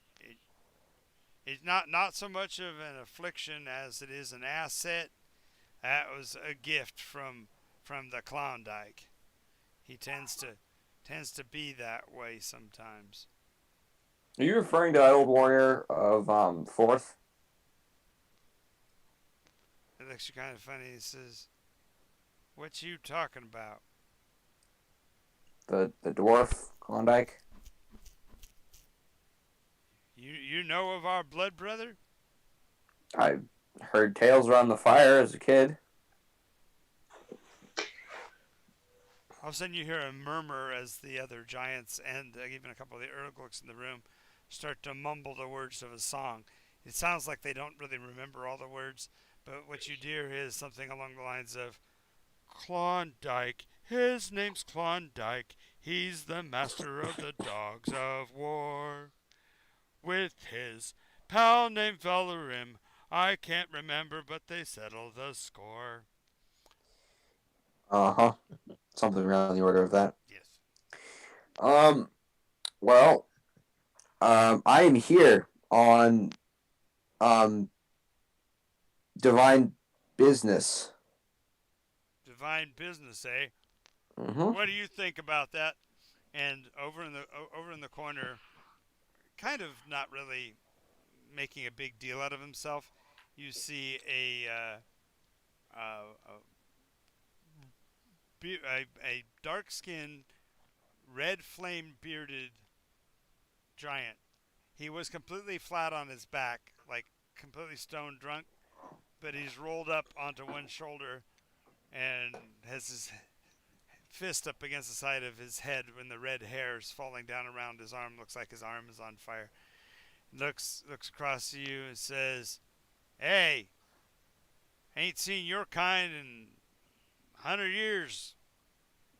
it's not so much of an affliction as it is an asset. That was a gift from the Klondike. He tends to be that way sometimes. Are you referring to that old warrior of Fourth? It looks kind of funny. He says, "What you talking about?" The dwarf Klondike? You know of our blood brother? I heard tales around the fire as a kid. All of a sudden, you hear a murmur as the other giants and even a couple of the Urgluks in the room start to mumble the words of a song. It sounds like they don't really remember all the words, but what you hear is something along the lines of, Klondike, his name's Klondike, he's the master of the dogs of war. With his pal named Valorim, I can't remember, but they settle the score. Uh-huh. Something around the order of that. Yes. Well, I am here on divine business. Divine business, eh? Mm-hmm. What do you think about that? And over in the corner, kind of not really making a big deal out of himself, you see a dark-skinned, red flame bearded giant. He was completely flat on his back, like completely stone drunk, but he's rolled up onto one shoulder and has his fist up against the side of his head when the red hair is falling down around his arm. Looks like his arm is on fire. Looks across to you and says, "Hey, ain't seen your kind in 100 years.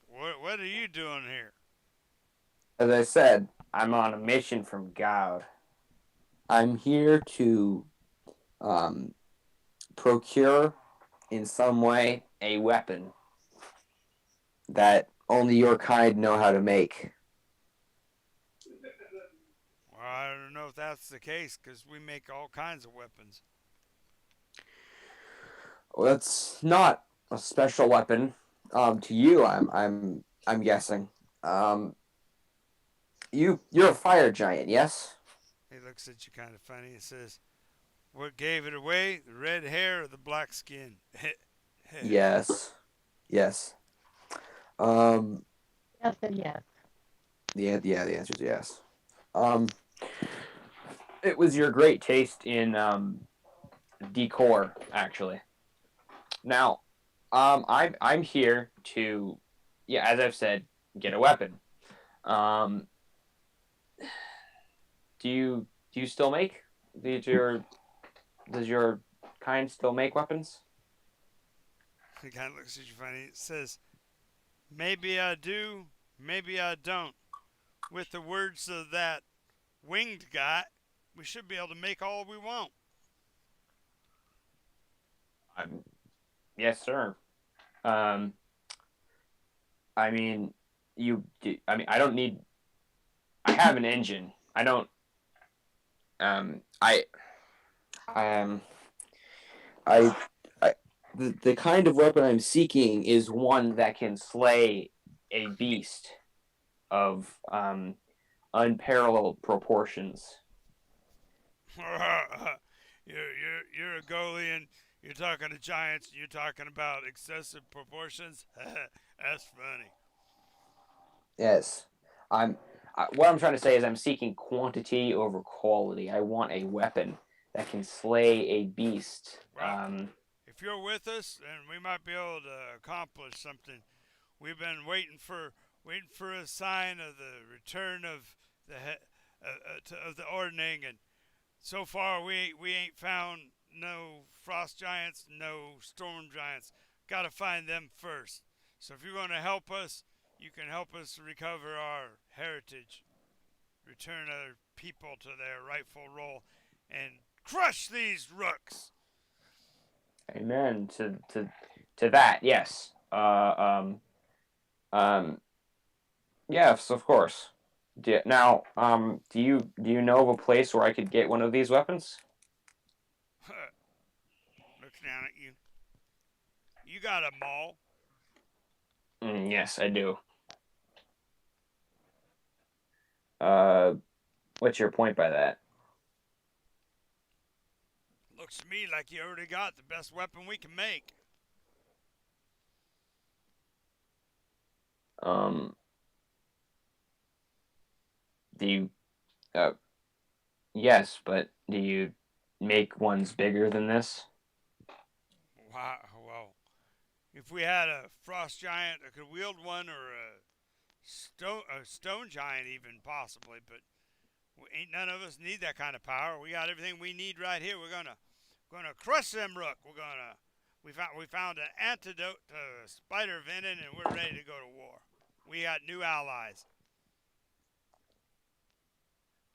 What are you doing here?" As I said, I'm on a mission from God. I'm here to procure in some way a weapon that only your kind know how to make. I don't know if that's the case because we make all kinds of weapons. Well, that's not a special weapon. To you, I'm guessing. You're a fire giant, yes? He looks at you kind of funny and says, "What gave it away? The red hair or the black skin?" Yes. Yes. Um. Yes and yes. Yeah. The answer is yes. Um. It was your great taste in decor, actually. Now, I'm here to, yeah, as I've said, get a weapon. Um. Do you still make? Does your kind still make weapons? He kind of looks at you funny. It says, "Maybe I do, maybe I don't. With the words of that winged guy, we should be able to make all we want." Yes, sir. Um, I mean, I don't need. I have an engine. I don't. I. Um. I. The kind of weapon I'm seeking is one that can slay a beast of unparalleled proportions. you're a goalie and you're talking to giants. And you're talking about excessive proportions. That's funny. Yes, what I'm trying to say is I'm seeking quantity over quality. I want a weapon that can slay a beast. Well, if you're with us, then we might be able to accomplish something. We've been waiting for a sign of the return of of the ordning, and so far we ain't found no frost giants, no storm giants. Got to find them first. So if you're going to help us, you can help us recover our heritage, return our people to their rightful role, and crush these rooks. Amen to that. Yes. Yes, of course. Now, do you know of a place where I could get one of these weapons? Looks down at you. You got a mall. Yes, I do. Uh, what's your point by that? Looks to me like you already got the best weapon we can make. Um, do you, uh, yes, but do you make ones bigger than this? Wow. Well, if we had a frost giant that could wield one, or a stone giant even possibly, but ain't none of us need that kind of power. We got everything we need right here. We're gonna crush them rook. We found an antidote to spider venom, and we're ready to go to war. We got new allies.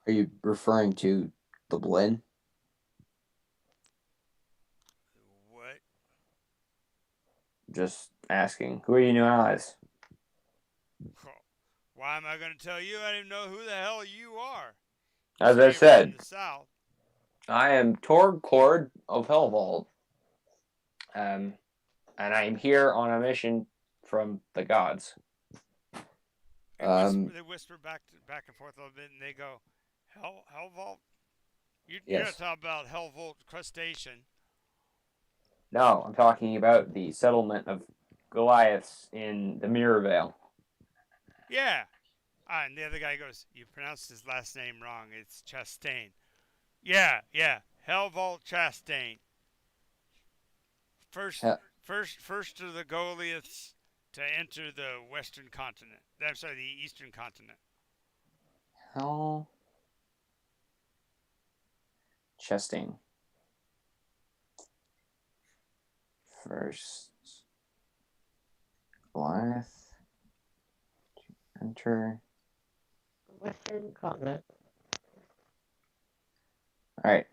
Are you referring to the Blinn? What? Just asking. Who are your new allies? Why am I gonna tell you? I don't even know who the hell you are. As Say I you're said, from the south. I am Torg Klord of Helvold. And I am here on a mission from the gods. They whisper back and forth a little bit, and they go, Hellvault? You're not Yes. talking about Hellvault crustacean. No, I'm talking about the settlement of Goliaths in the Mirror Vale. Yeah. And the other guy goes, you pronounced his last name wrong. It's Chastain. Yeah. Hellvault Chastain. First to the Goliaths to enter the Western continent. I'm sorry, the Eastern continent. Hell. Chesting. First. Goliath. Enter. Western continent. All right.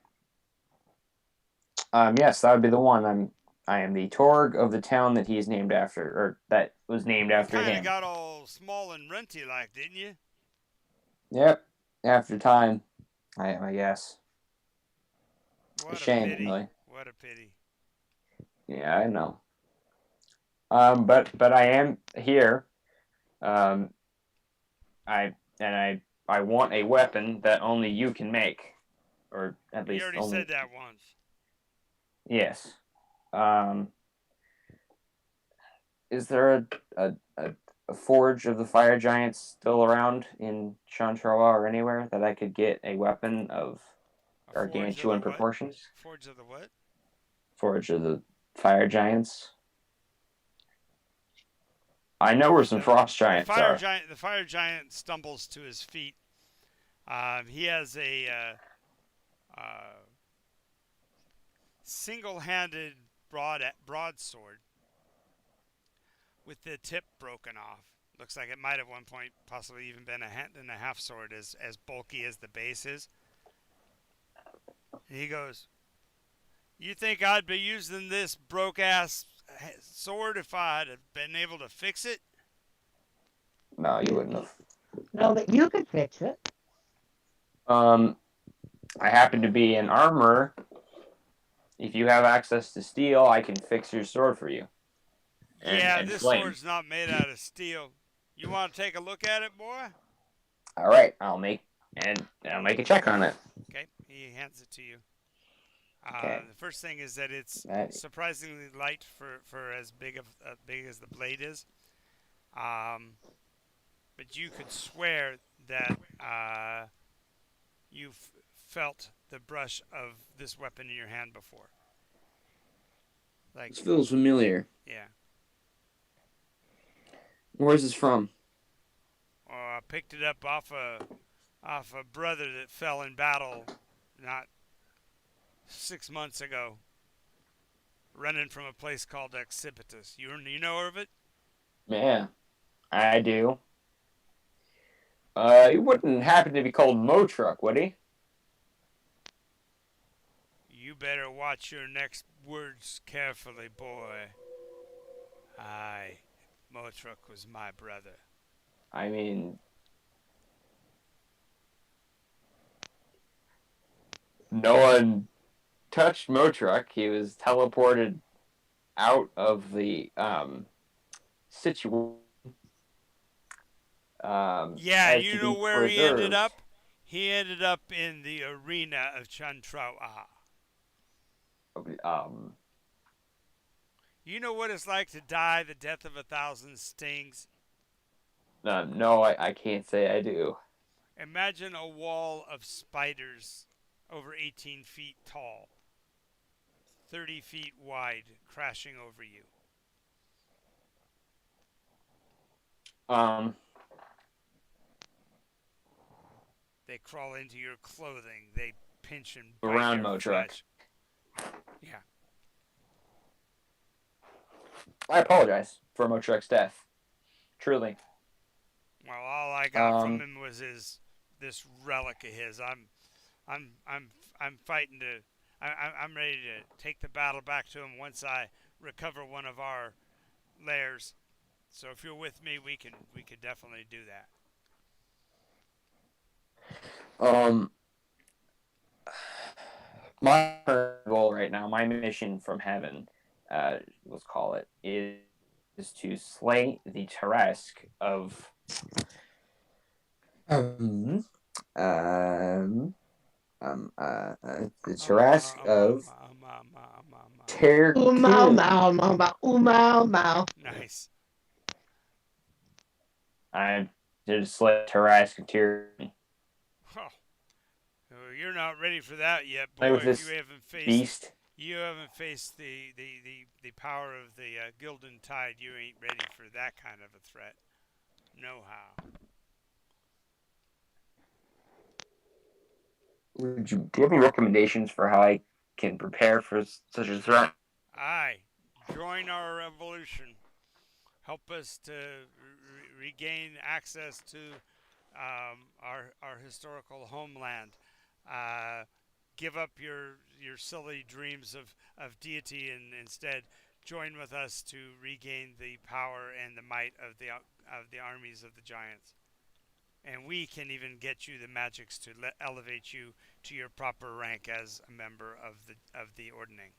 Yes, that would be the one. I am the Torg of the town that he is named after, or that was named after Kind him. of got all small and renty like, didn't you? Yep. After time. I guess. What a Shame, pity. really. What a pity. Yeah, I know. But I am here. Um, I want a weapon that only you can make, or at You least already only. said that once. Yes. Um, is there a forge of the fire giants still around in Chantrawa or anywhere that I could get a weapon of A forge of the gargantuan what? proportions? Forge of the what? Forge of the fire giants. I know where some frost giants are. The fire giant stumbles to his feet. He has a single-handed broadsword with the tip broken off. Looks like it might have one point possibly even been a hand and a half sword, as bulky as the base is. And he goes, "You think I'd be using this broke-ass sword if I'd have been able to fix it?" No, you wouldn't have. No, but you could fix it. I happen to be an armorer. If you have access to steel, I can fix your sword for you. Yeah, And this flame. sword's not made out of steel. You want to take a look at it, boy? All right, I'll make a check on it. Okay, he hands it to you. Okay. The first thing is that it's That- surprisingly light for as big as the blade is. But you could swear that you've felt the brush of this weapon in your hand before. Like, This feels familiar. yeah. Where's this from? I picked it up off a brother that fell in battle not 6 months ago, running from a place called Exhibitus. You know of it? Yeah, I do. He wouldn't happen to be called Motruck, would he? You better watch your next words carefully, boy. Aye, Motruck was my brother. I mean, no one touched Motruck. He was teleported out of the situation. Yeah, As you to know be where he ended preserved. up? He ended up in the arena of Chantrawa. Um, You know what it's like to die the death of 1,000 stings? no, I can't say I do. Imagine a wall of spiders over 18 feet tall, 30 feet wide, crashing over you. Um, They crawl into your clothing. They pinch and bite Around your Motruck. flesh. Yeah. I apologize for Motruck's death. Truly. Well, all I got from Um, him was this relic of his. I'm fighting to. I'm ready to take the battle back to him once I recover one of our lairs. So if you're with me, we could definitely do that. My goal right now, my mission from heaven, let's call it, is to slay the Tarrasque of the Tarrasque of Ooh, mau, Terkun. mau, mau, mau, ooh, mau, mau. Nice. I to slay Tarrasque of Terkun. Oh, you're not ready for that yet, Play boy. with this beast. You haven't faced the power of the Gildan Tide. You ain't ready for that kind of a threat. No how. Do you have any recommendations for how I can prepare for such a threat? Aye, join our revolution. Help us to regain access to our historical homeland. Give up your silly dreams of deity and instead join with us to regain the power and the might of the armies of the giants. and we can even get you the magics to elevate you to your proper rank as a member of the ordning.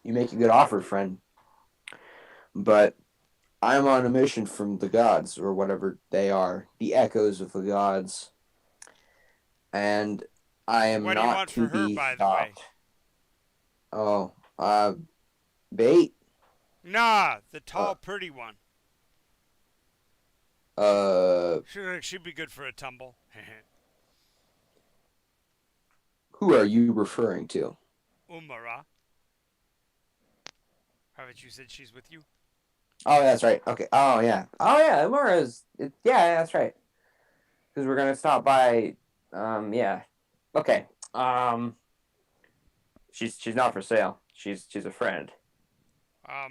You make a good offer, friend. But I'm on a mission from the gods, or whatever they are, the echoes of the gods. And I am What do you not want to for her, be by the way? stopped. Oh, bait? Nah, the tall, pretty one. She'd be good for a tumble. Who are you referring to? Umara. Haven't you said she's with you? Oh, that's right. Okay. Oh, yeah. Oh, yeah. Amura's. Yeah, that's right. Because we're gonna stop by. Yeah. Okay. She's not for sale. She's a friend.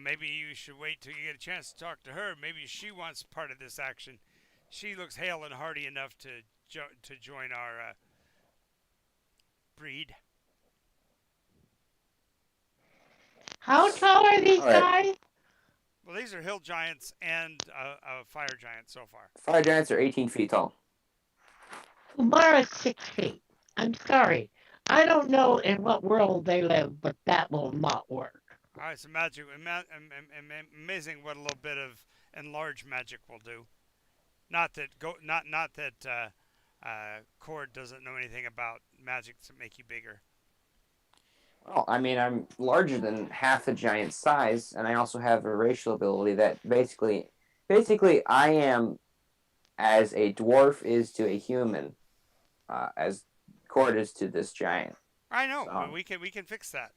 Maybe you should wait till you get a chance to talk to her. Maybe she wants part of this action. She looks hale and hearty enough to join our breed. How tall are these All right. guys? Well, these are hill giants and a fire giant so far. Fire giants are 18 feet tall. Umara's 6 feet. I'm sorry. I don't know in what world they live, but that will not work. All right, it's amazing what a little bit of enlarged magic will do. Not that Cord doesn't know anything about magic to make you bigger. Well, I mean, I'm larger than half the giant's size, and I also have a racial ability that basically, I am as a dwarf is to a human, as Cord is to this giant. I know, but we can fix that.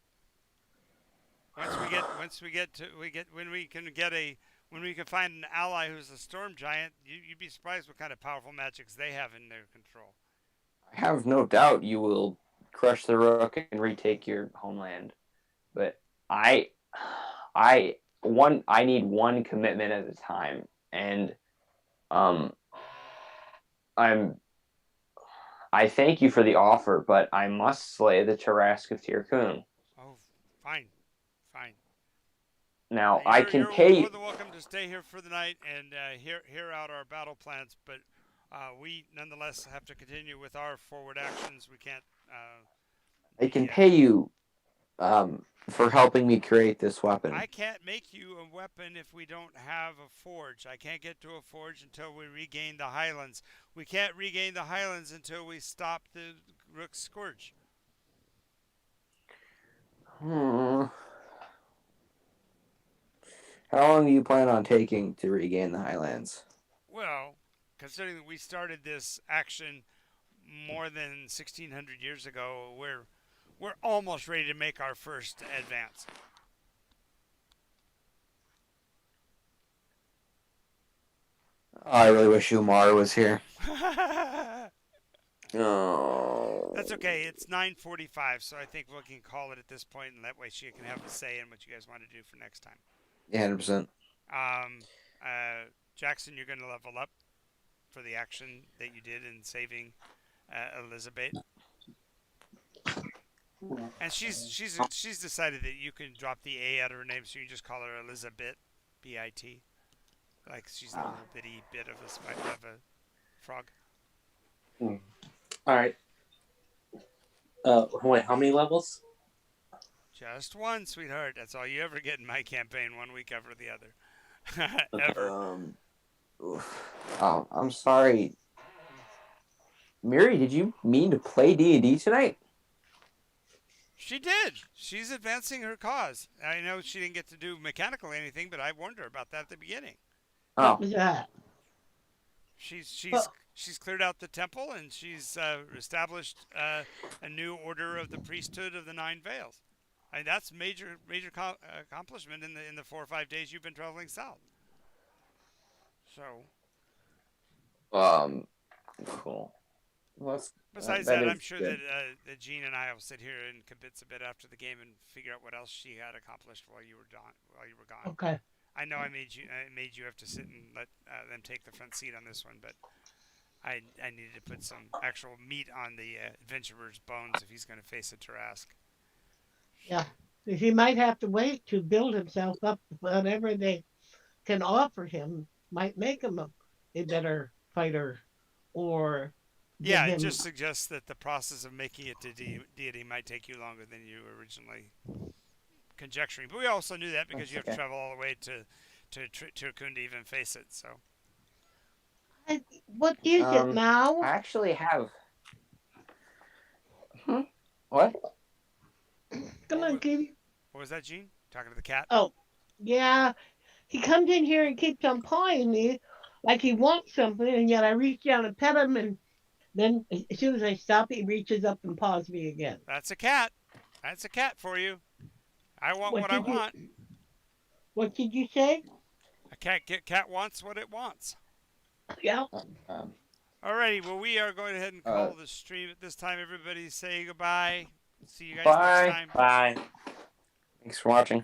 When we can find an ally who's a storm giant, you'd be surprised what kind of powerful magics they have in their control. I have no doubt you will crush the rook and retake your homeland, but I need one commitment at a time, and I thank you for the offer, but I must slay the Tarask of Tirkun. Oh, fine. Now, I can pay You're you. more than welcome to stay here for the night and hear out our battle plans, but we nonetheless have to continue with our forward actions. We can't. I can pay you for helping me create this weapon. I can't make you a weapon if we don't have a forge. I can't get to a forge until we regain the Highlands. We can't regain the Highlands until we stop the Rook's Scourge. How long do you plan on taking to regain the Highlands? Well, considering that we started this action more than 1,600 years ago, we're almost ready to make our first advance. Oh, I really wish Umar was here. Oh. That's okay. It's 9:45, so I think we can call it at this point, and that way she can have a say in what you guys want to do for next time. Yeah, 100%. Jackson, you're going to level up for the action that you did in saving Elizabeth. And she's decided that you can drop the A out of her name, so you just call her Elizabeth, B-I-T, like she's a little bitty bit of a frog. All right. Wait, how many levels? Just one, sweetheart. That's all you ever get in my campaign. 1 week after the other. Ever. Oh, I'm sorry. Miri, did you mean to play D&D tonight? She did. She's advancing her cause. I know she didn't get to do mechanical anything, but I warned her about that at the beginning. Oh. What was that? She's cleared out the temple, and she's established a new order of the priesthood of the Nine Veils. I mean, that's major accomplishment in the 4 or 5 days you've been traveling south. So. Cool. Well, Besides that, I'm sure that Jean and I will sit here and kibitz a bit after the game and figure out what else she had accomplished while you were gone. Okay. I know I made you have to sit and let them take the front seat on this one, but I needed to put some actual meat on the adventurer's bones if he's going to face a Tarask. Yeah. He might have to wait to build himself up. Whatever they can offer him might make him a better fighter or give Yeah, it him. just suggests that the process of making it to deity might take you longer than you were originally conjecturing. But we also knew that because That's you have to okay. travel all the way to Turkun to even face it. So What is it I now? actually have. What? Come what on, was, kitty. what was that, Gene? Talking to the cat? Oh, yeah. He comes in here and keeps on pawing me like he wants something, and yet I reach down and pet him, and then as soon as I stop, he reaches up and paws me again. That's a cat. That's a cat for you. I want What what I did you? want. What did you say? A cat wants what it wants. Yeah. Um, Alrighty, well we are going ahead and uh, call the stream at this time. Everybody say goodbye. See you guys next bye. time. Bye. Thanks for watching.